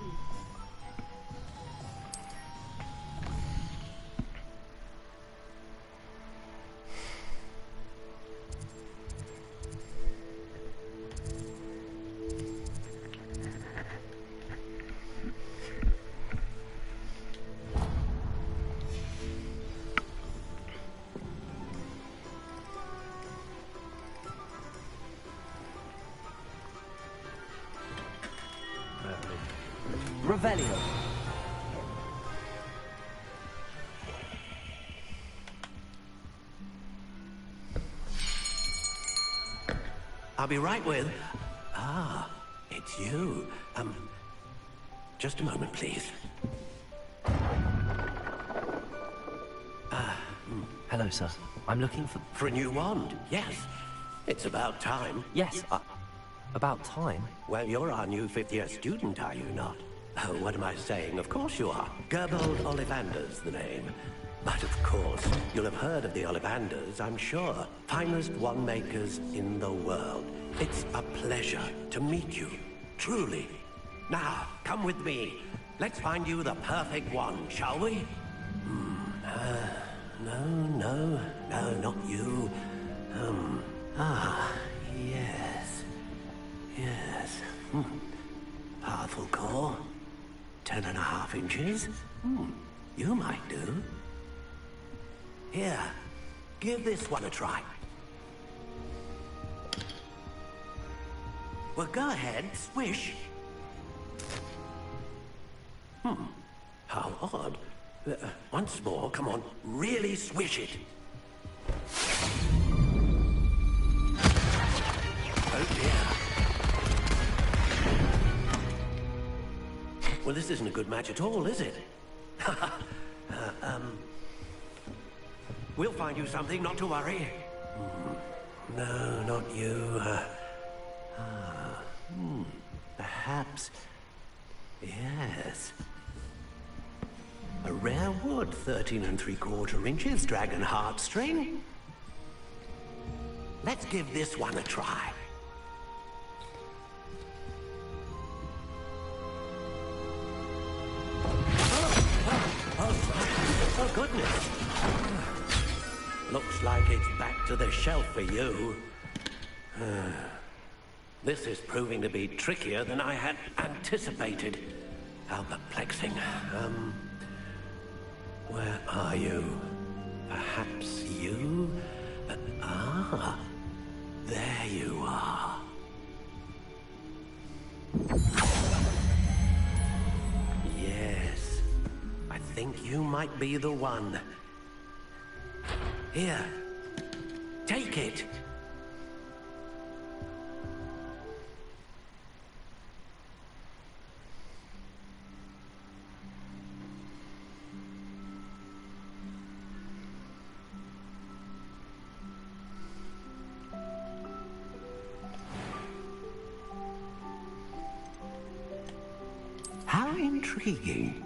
Revelio. I'll be right with... Ah, it's you. Just a moment, please. Hello, sir. I'm looking for... For a new wand, yes. It's about time. Yes, about time? Well, you're our new fifth-year student, are you not? Oh, what am I saying? Of course you are. Gerbold Ollivander's the name. But of course, you'll have heard of the Ollivanders, I'm sure. Finest wand makers in the world. It's a pleasure to meet you, truly. Now, come with me. Let's find you the perfect wand, shall we? No, not you. Yes. Powerful core. 10.5 inches. You might do. Here, give this one a try. Well, go ahead, swish. How odd. Once more, come on, really swish it. Oh dear. Well, this isn't a good match at all, is it? We'll find you something, not to worry. No, not you. Perhaps... Yes. A rare wood, 13 3/4 inches, dragon heartstring. Let's give this one a try. goodness. Looks like it's back to the shelf for you. This is proving to be trickier than I had anticipated. How perplexing. Where are you? Perhaps you? There you are. Yes, I think you might be the one. Here, take it. How intriguing.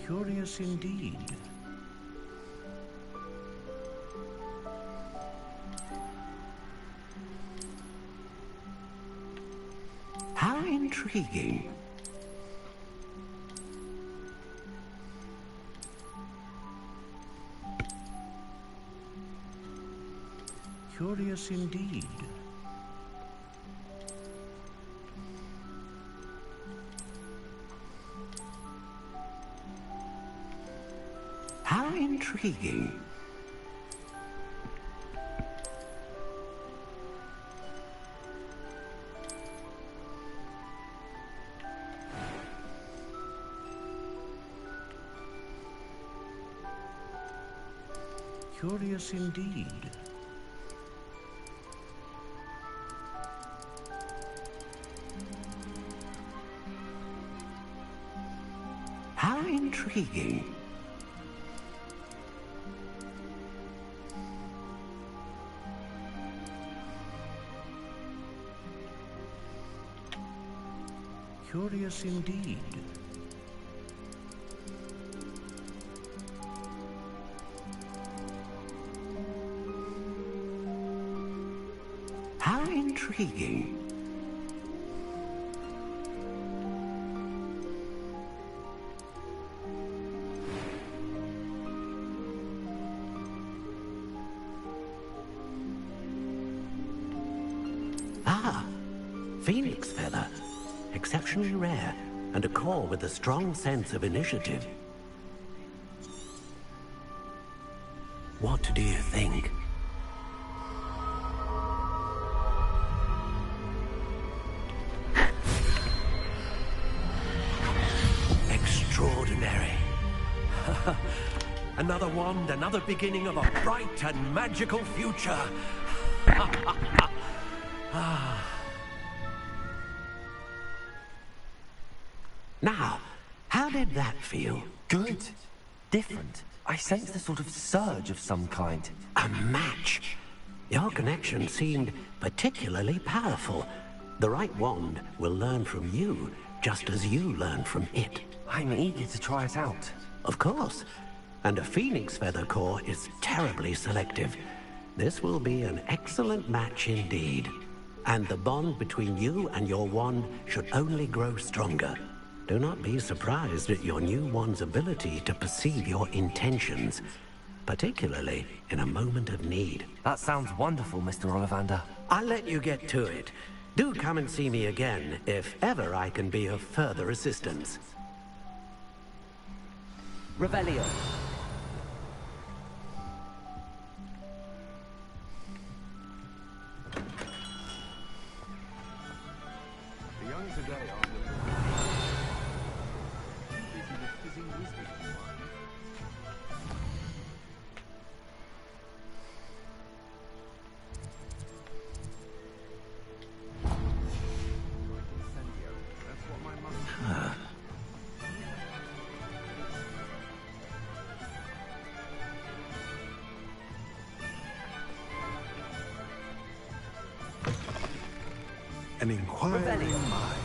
Curious indeed. How intriguing. Curious indeed. How intriguing. Curious indeed. How intriguing. Curious indeed. How intriguing. Phoenix feather. Exceptionally rare, and a core with a strong sense of initiative. What do you think? Extraordinary. Another wand, another beginning of a bright and magical future. Now, how did that feel? Good. Different. I sensed a sort of surge of some kind. A match. Your connection seemed particularly powerful. The right wand will learn from you, just as you learn from it. I'm eager to try it out. Of course. And a phoenix feather core is terribly selective. This will be an excellent match indeed. And the bond between you and your wand should only grow stronger. Do not be surprised at your new wand's ability to perceive your intentions, particularly in a moment of need. That sounds wonderful, Mr. Ollivander. I'll let you get to it. Do come and see me again if ever I can be of further assistance. Revelio. The young today are busy with fizzing whiskey. That's what my mother. An inquiring mind.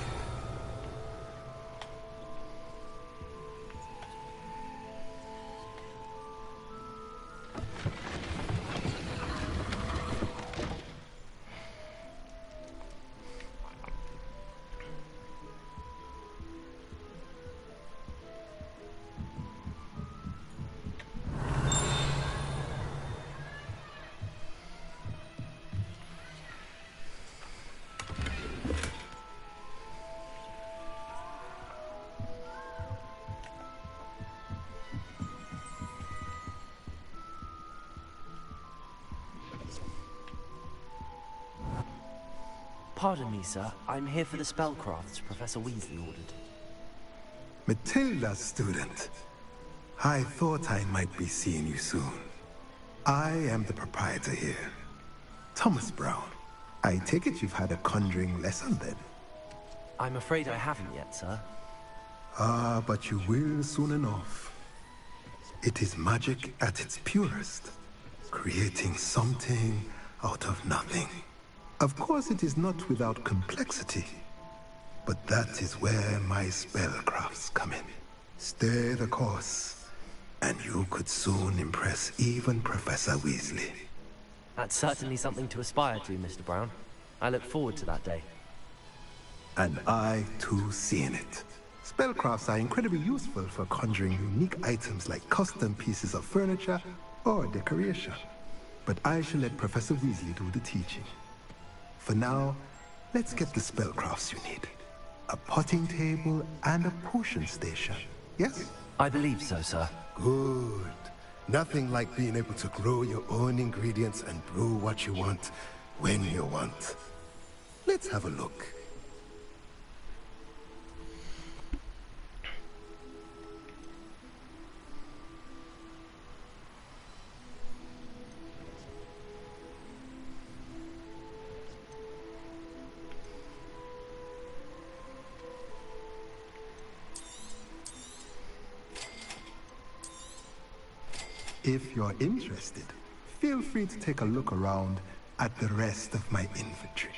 Pardon me, sir. I'm here for the spellcrafts Professor Weasley ordered. Matilda, student. I thought I might be seeing you soon. I am the proprietor here, Thomas Brown. I take it you've had a conjuring lesson then? I'm afraid I haven't yet, sir. Ah, but you will soon enough. It is magic at its purest, creating something out of nothing. Of course, it is not without complexity, but that is where my spellcrafts come in. Stay the course, and you could soon impress even Professor Weasley. That's certainly something to aspire to, Mr. Brown. I look forward to that day. And I, too, seeing it. Spellcrafts are incredibly useful for conjuring unique items like custom pieces of furniture or decoration. But I shall let Professor Weasley do the teaching. For now, let's get the spellcrafts you need. A potting table and a potion station, yes? I believe so, sir. Good. Nothing like being able to grow your own ingredients and brew what you want, when you want. Let's have a look. If you're interested, feel free to take a look around at the rest of my inventory.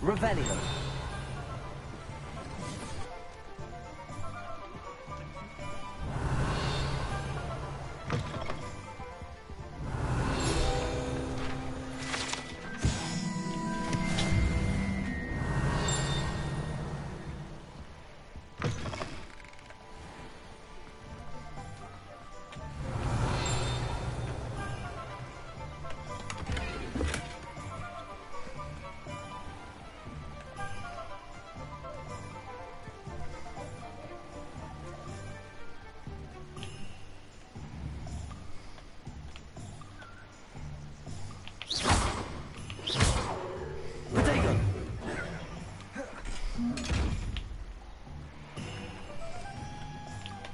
Revelio.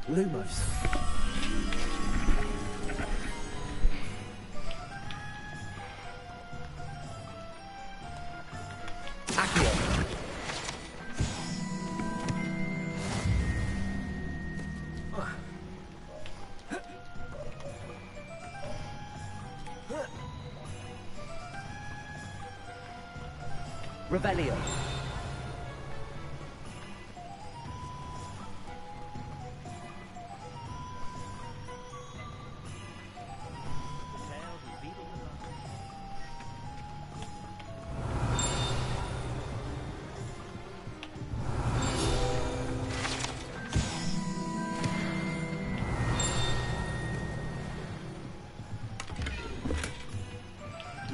Lumos. Accio. Revelio.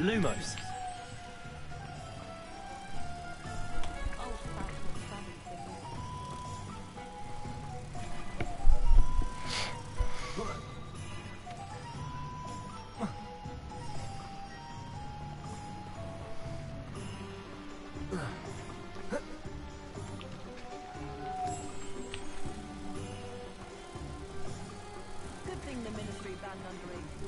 Lumos. Good thing the Ministry banned underage.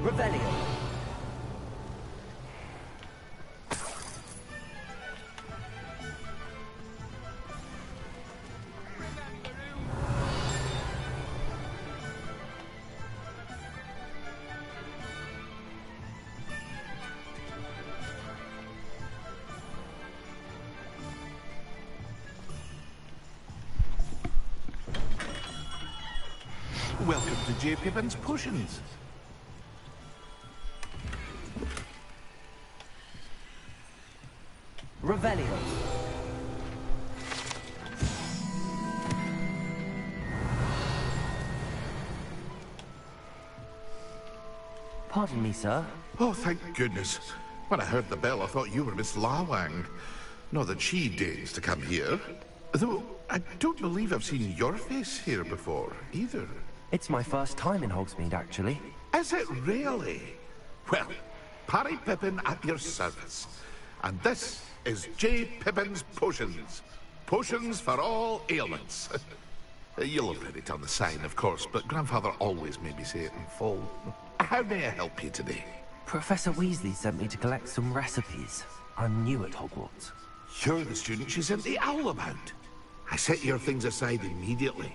Revelio. Welcome to J. Pippin's Potions. Revelio. Pardon me, sir. Oh, thank goodness. When I heard the bell, I thought you were Miss Lawang. Not that she deigns to come here. Though, I don't believe I've seen your face here before, either. It's my first time in Hogsmeade, actually. Is it really? Well, Parry Pippin at your service. And this is J. Pippin's Potions. Potions for all ailments. You'll have read it on the sign, of course, but Grandfather always made me say it in full. How may I help you today? Professor Weasley sent me to collect some recipes. I'm new at Hogwarts. You're the student she sent the owl about. I set your things aside immediately.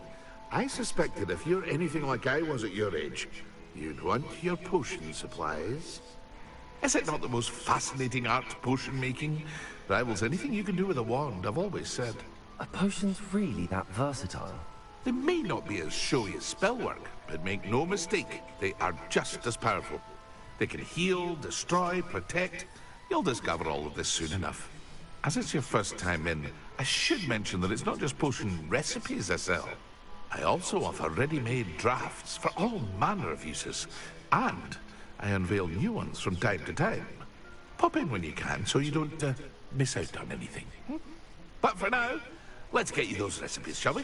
I suspected if you're anything like I was at your age, you'd want your potion supplies. Is it not the most fascinating art, potion making? Rivals anything you can do with a wand, I've always said. Are potions really that versatile? They may not be as showy as spellwork, but make no mistake, they are just as powerful. They can heal, destroy, protect. You'll discover all of this soon enough. As it's your first time in, I should mention that it's not just potion recipes I sell. I also offer ready-made drafts for all manner of uses, and I unveil new ones from time to time. Pop in when you can so you don't miss out on anything. But for now, let's get you those recipes, shall we?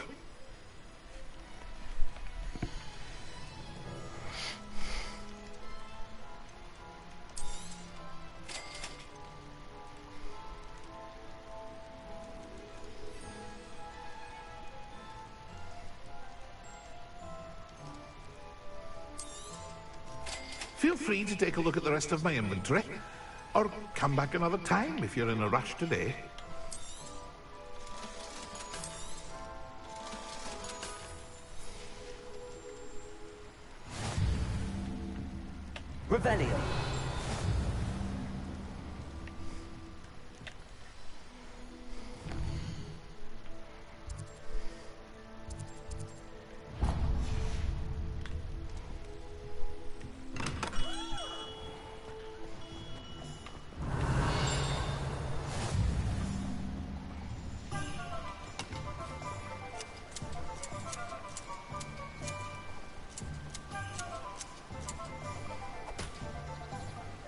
Feel free to take a look at the rest of my inventory, or come back another time if you're in a rush today. Revelio.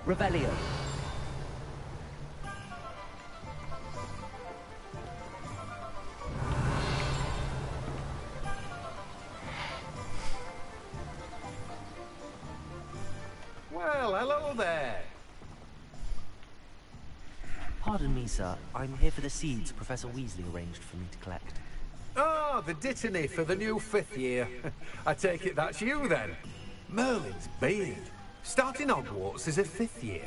Revelio. Well, hello there. Pardon me, sir. I'm here for the seeds Professor Weasley arranged for me to collect. Ah, the dittany for the new 5th year. I take it that's you, then. Merlin's beard. Starting Hogwarts as a 5th year.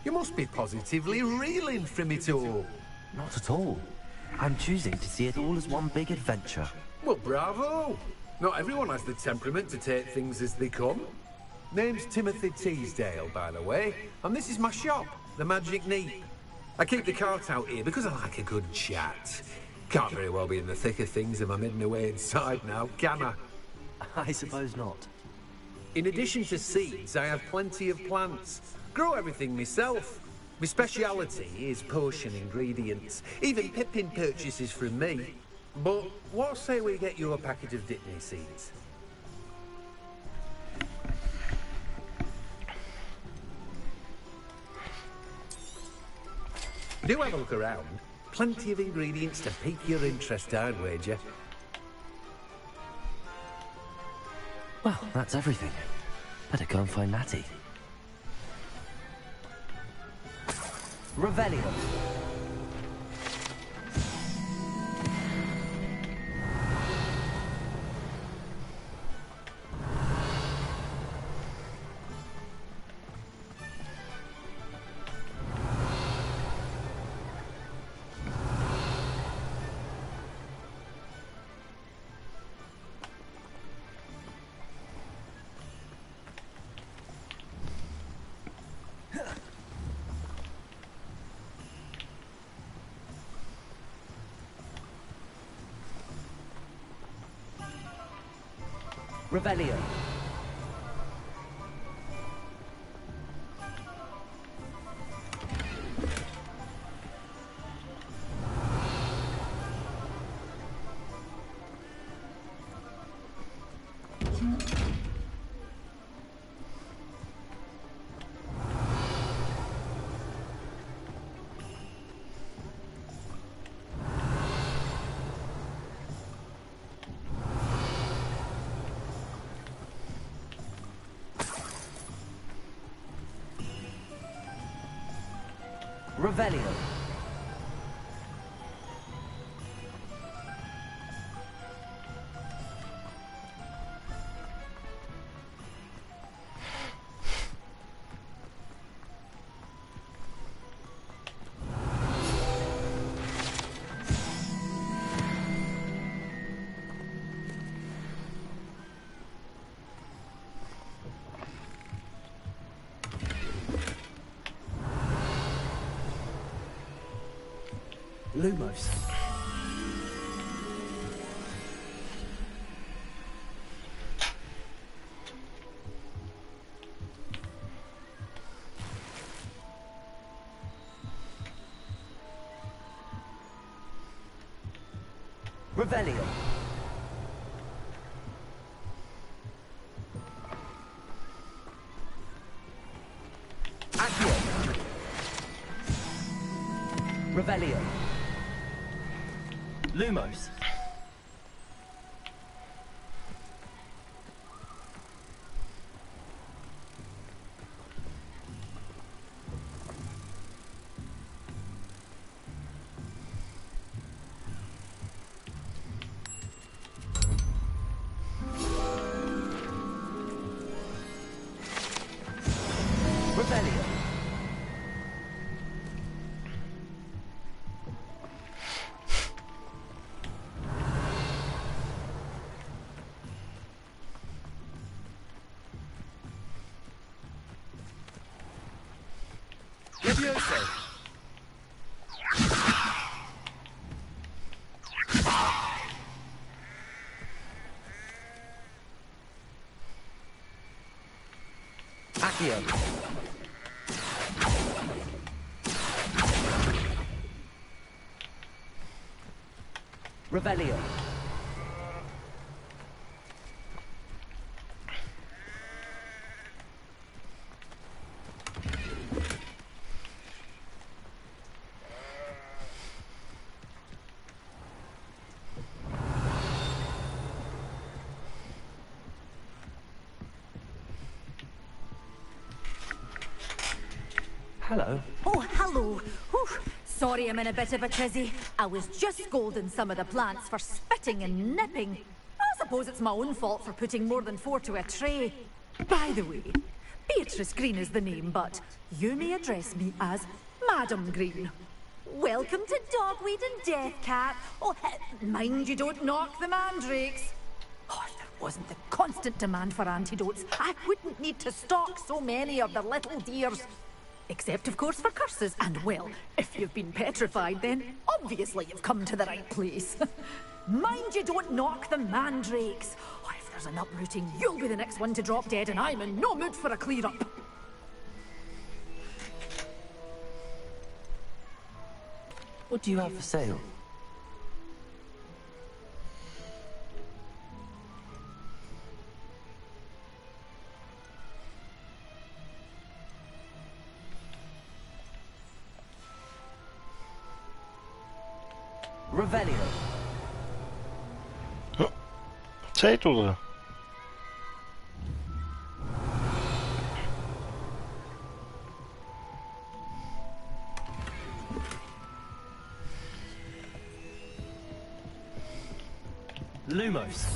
You must be positively reeling from it all. Not at all. I'm choosing to see it all as one big adventure. Well, bravo! Not everyone has the temperament to take things as they come. Name's Timothy Teasdale, by the way, and this is my shop, the Magic Neep. I keep the cart out here because I like a good chat. Can't very well be in the thick of things if I'm hidden away inside now, can I? I suppose not. In addition to seeds, I have plenty of plants. Grow everything myself. My speciality is potion ingredients. Even Pippin purchases from me. But what say we get you a packet of Dittany seeds? Do have a look around. Plenty of ingredients to pique your interest, I'd wager. Well, that's everything. Better go and find Natty. Revelio. Revelio. Revelio. Lumos. Revelio. Accio. Revelio. Lumos. Revelio. Levioso. Accio. Revelio. Hello. Oh, hello. Whew. Sorry I'm in a bit of a tizzy. I was just scolding some of the plants for spitting and nipping. I suppose it's my own fault for putting more than 4 to a tray. By the way, Beatrice Green is the name, but you may address me as Madam Green. Welcome to Dogweed and Death Cat. Oh, mind you don't knock the mandrakes. Oh, if there wasn't the constant demand for antidotes, I wouldn't need to stock so many of the little dears. Except, of course, for curses. And, well, if you've been petrified, then obviously you've come to the right place. Mind you don't knock the mandrakes. Oh, if there's an uprooting, you'll be the next one to drop dead, and I'm in no mood for a clear-up. What do you have for sale? Revelio. Sei tudo. Lumos.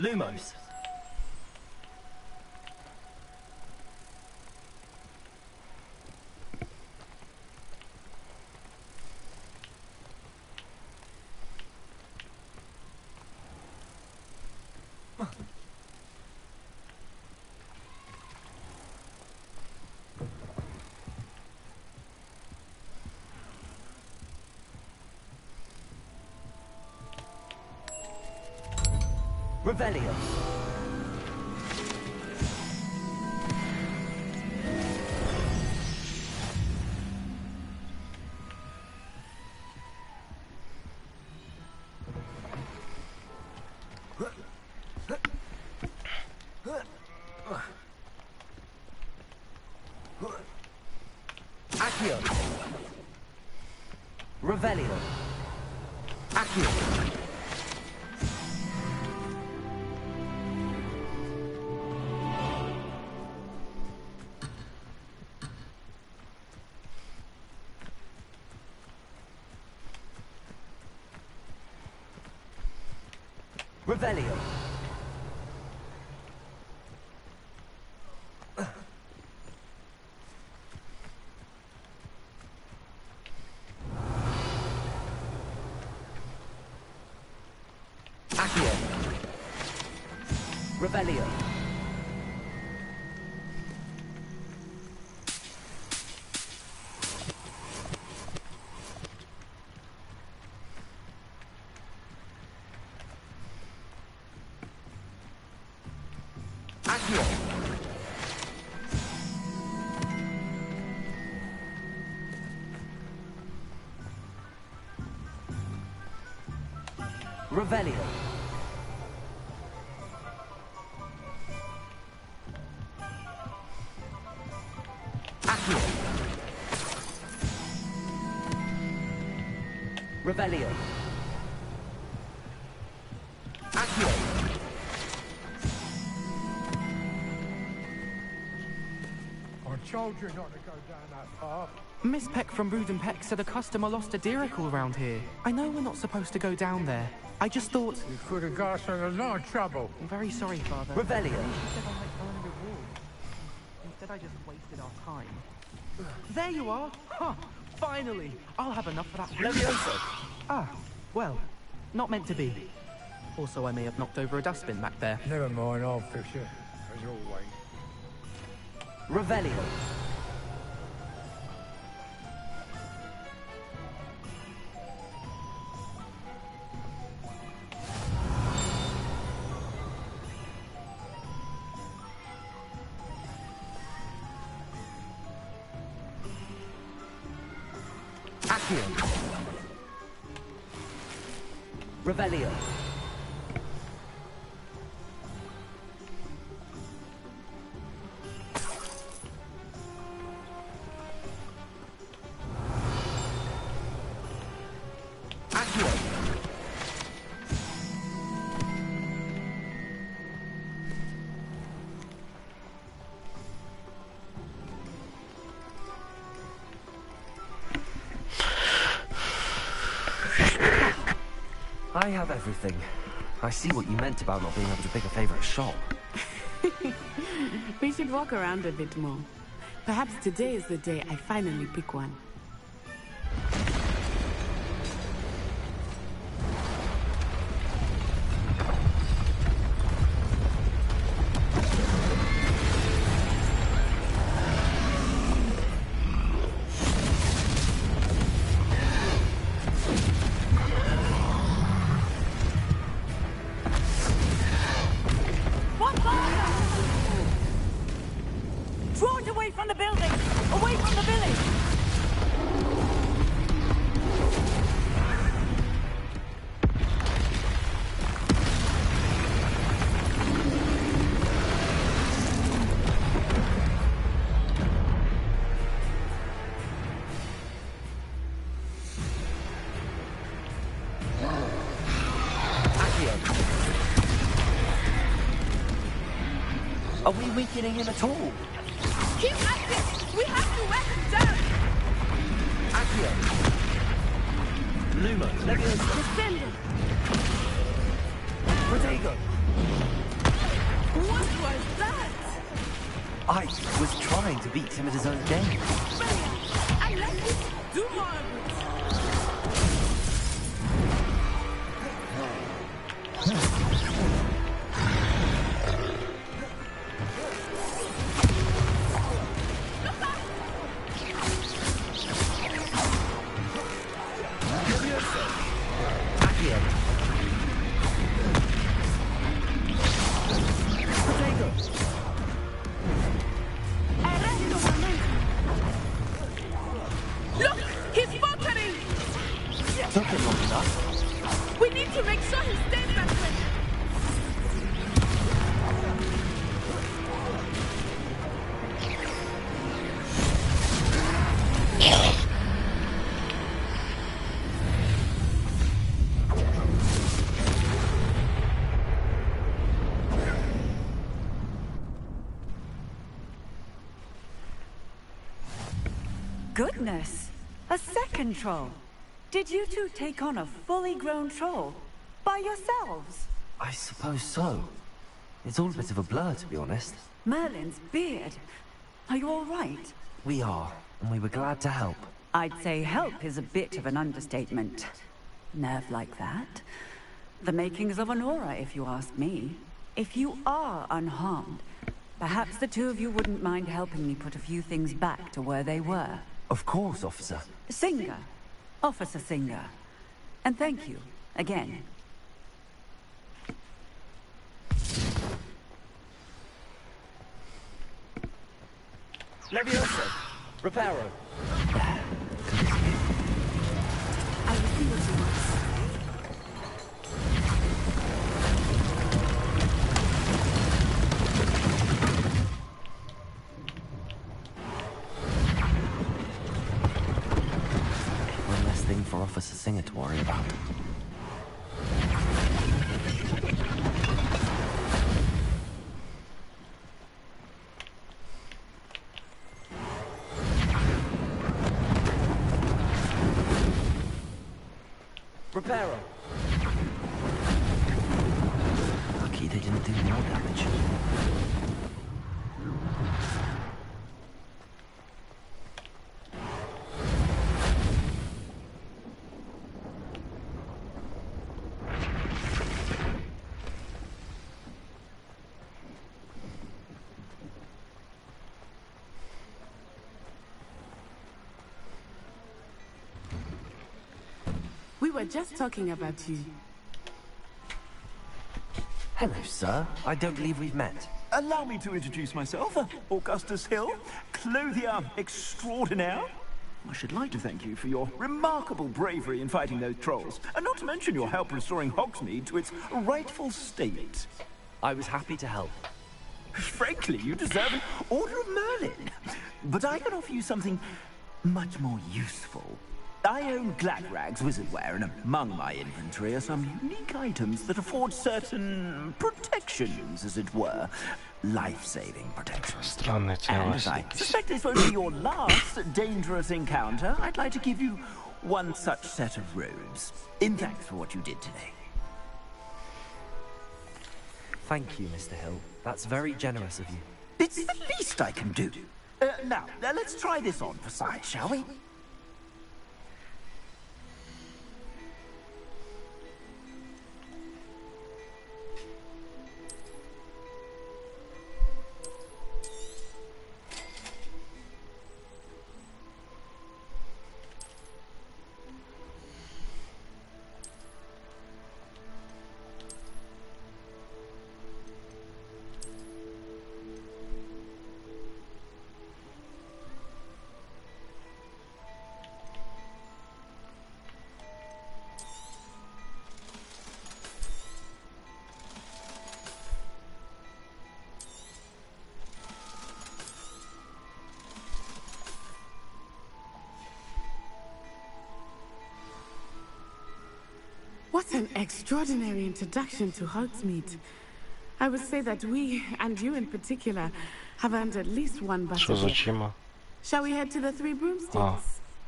Lumos. Revelio. Accio. Revelio. Accio. Revelio. Accio. Revelio. Accio. Revelio. Accio. Revelio. Accio. I told you not to go down that path. Miss Peck from Brood and Peck said a customer lost a deericle around here. I know we're not supposed to go down there. I just thought... You could have got us in a lot of trouble. I'm very sorry, Father. Revelio. She said I might earn a reward. Instead, I just wasted our time. There you are! Huh! Finally! I'll have enough for that. Levioso. Ah, well, not meant to be. Also, I may have knocked over a dustbin back there. Never mind, I'll fix it. As always. Revelio. Accio. Revelio. Accio. I have everything. I see what you meant about not being able to pick a favorite shop. We should walk around a bit more. Perhaps today is the day I finally pick one. Draw it away from the building! Away from the village! Are we weakening him at all? Keep active! We have to wear him down! Accio. Lumos. Leviosa. Defending! Protego! What was that? I was trying to beat him at his own game. I let you do more of Look! He's faltering! Took him long enough. We need to make sure he stays that way! Goodness! A second troll! Did you two take on a fully grown troll? By yourselves? I suppose so. It's all a bit of a blur, to be honest. Merlin's beard. Are you all right? We are, and we were glad to help. I'd say help is a bit of an understatement. Nerve like that? The makings of an aura, if you ask me. If you are unharmed, perhaps the two of you wouldn't mind helping me put a few things back to where they were. Of course, officer. Singer. Officer Singer. And thank you, again. Levioso! Reparo! I will see what you want. One less thing for Officer Singer to worry about. Reparo! Lucky they didn't do more damage. We were just talking about you. Hello, sir. I don't believe we've met. Allow me to introduce myself, Augustus Hill, clothier extraordinaire. I should like to thank you for your remarkable bravery in fighting those trolls, and not to mention your help restoring Hogsmeade to its rightful state. I was happy to help. Frankly, you deserve an Order of Merlin. But I can offer you something much more useful. I own Gladrag's wizardware, and among my inventory are some unique items that afford certain protections, as it were. Life-saving protections. And as I suspect this won't be your last dangerous encounter, I'd like to give you one such set of robes, in thanks for what you did today. Thank you, Mr. Hill. That's very generous of you. It's the least I can do. Now, let's try this on for size, shall we? What an extraordinary introduction to Hogsmeade. I would say that we, and you in particular, have earned at least one battle. Shall we head to the Three Broomsticks? Oh.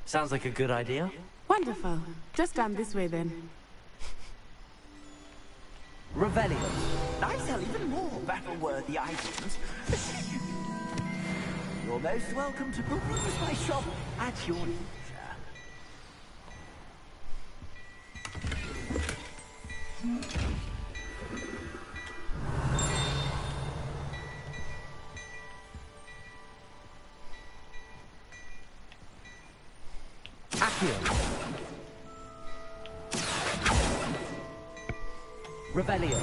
Sounds like a good idea. Wonderful. Just down this way then. Revelio. I sell even more battle-worthy items. You're most welcome to peruse my shop at your leisure. Accio. Revelio.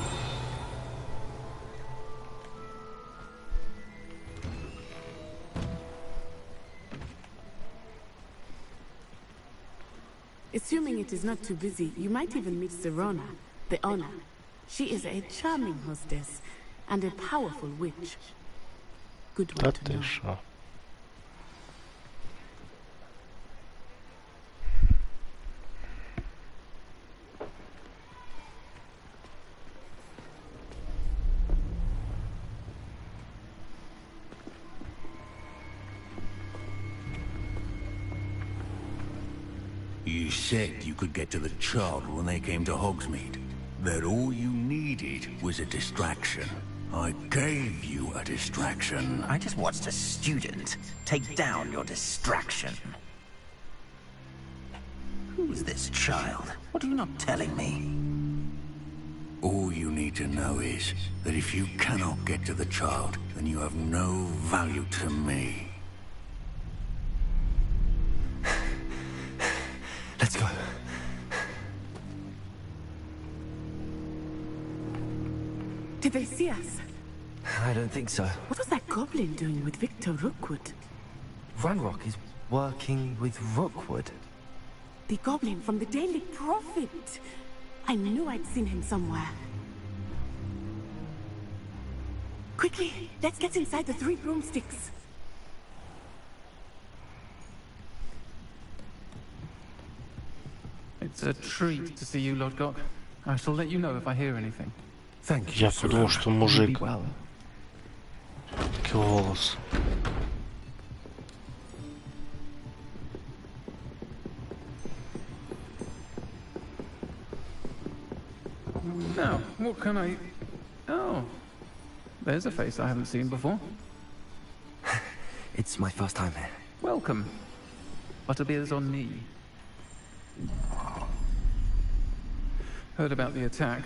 Assuming it is not too busy, you might even meet Serona, the owner. She is a charming hostess and a powerful witch. Good one to know. Що? You said you could get to the child when they came to Hogsmeade. That all you needed was a distraction. I gave you a distraction. I just watched a student take down your distraction. Who's this child? What are you not telling me? All you need to know is that if you cannot get to the child, then you have no value to me. Let's go. Did they see us? I don't think so. What was that goblin doing with Victor Rookwood? Ranrock is working with Rookwood. The goblin from the Daily Prophet. I knew I'd seen him somewhere. Quickly, let's get inside the 3 broomsticks. It's a treat to see you, Lodgok. I shall let you know if I hear anything. Thank you. Я подумал, что мужик. Такий голос. Now, what can I... Oh, there's a face I haven't seen before. It's my first time here. Welcome. Butterbeer's on knee. Heard about the attack.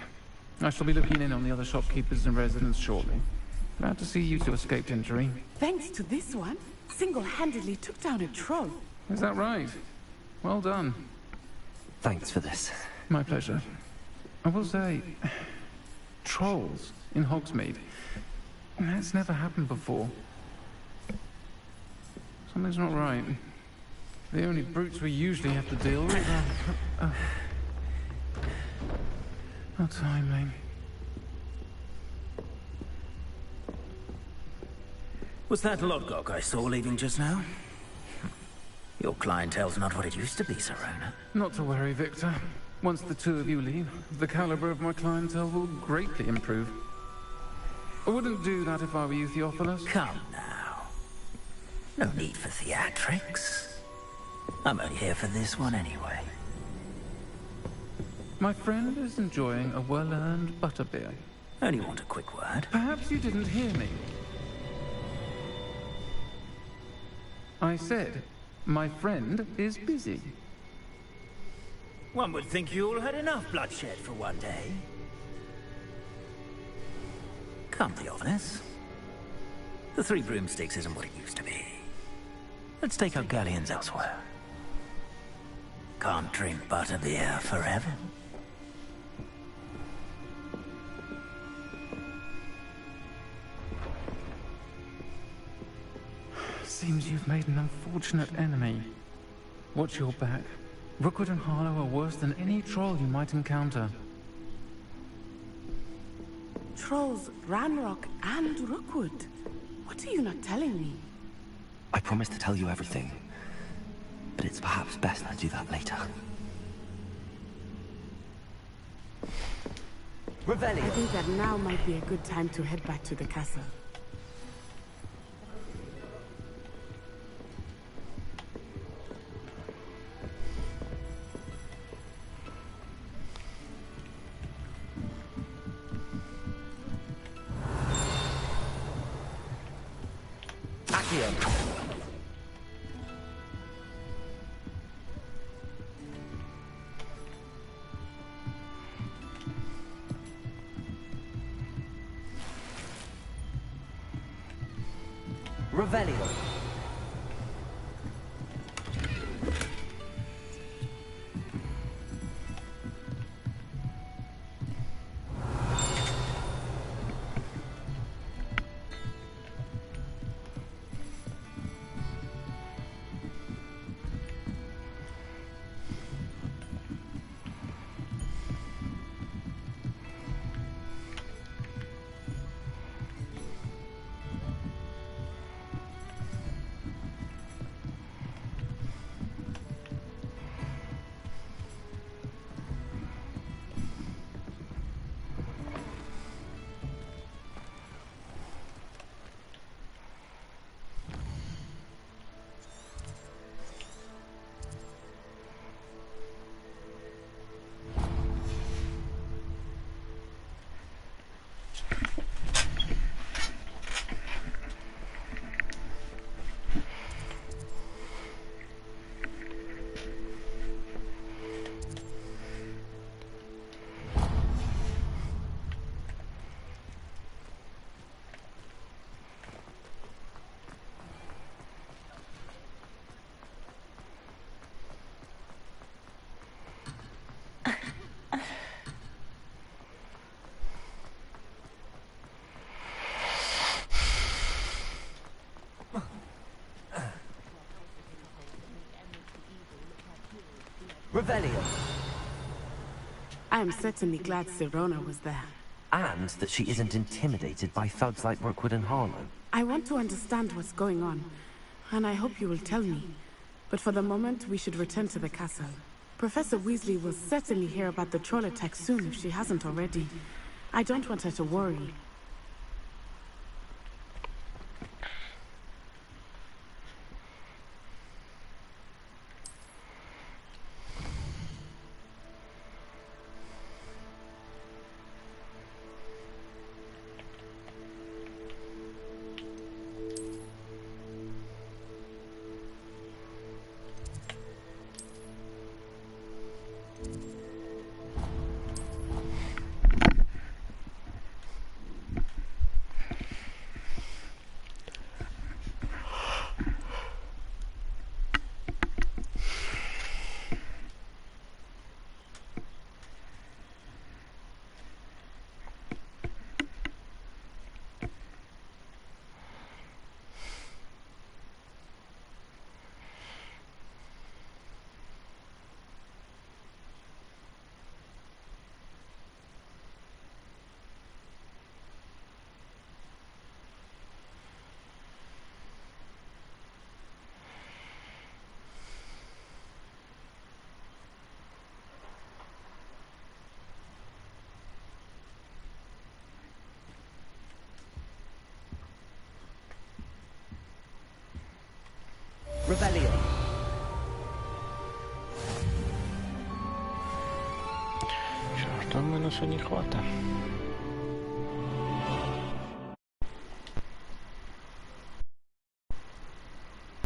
I shall be looking in on the other shopkeepers and residents shortly. Glad to see you two escaped injury. Thanks to this one, single-handedly took down a troll. Is that right? Well done. Thanks for this. My pleasure. I will say, trolls in Hogsmeade. That's never happened before. Something's not right. The only brutes we usually have to deal with are... How timely. Was that Lodgok I saw leaving just now? Your clientele's not what it used to be, Serona. Not to worry, Victor. Once the two of you leave, the caliber of my clientele will greatly improve. I wouldn't do that if I were you, Theophilus. Come now. No need for theatrics. I'm only here for this one anyway. My friend is enjoying a well-earned butterbeer. Only want a quick word. Perhaps you didn't hear me. I said, my friend is busy. One would think you all had enough bloodshed for one day. Come, Theophilus. The 3 broomsticks isn't what it used to be. Let's take our galleons elsewhere. Can't drink butterbeer forever. Seems you've made an unfortunate enemy. Watch your back. Rookwood and Harlow are worse than any troll you might encounter. Trolls, Ranrock, and Rookwood. What are you not telling me? I promise to tell you everything, but it's perhaps best I do that later. I think that now might be a good time to head back to the castle. Accio. Revelio. Revelio. I am certainly glad Sirona was there. And that she isn't intimidated by thugs like Rookwood and Harlow. I want to understand what's going on, and I hope you will tell me. But for the moment, we should return to the castle. Professor Weasley will certainly hear about the troll attack soon if she hasn't already. I don't want her to worry. Revelio. Что ж, там на нас не хватает.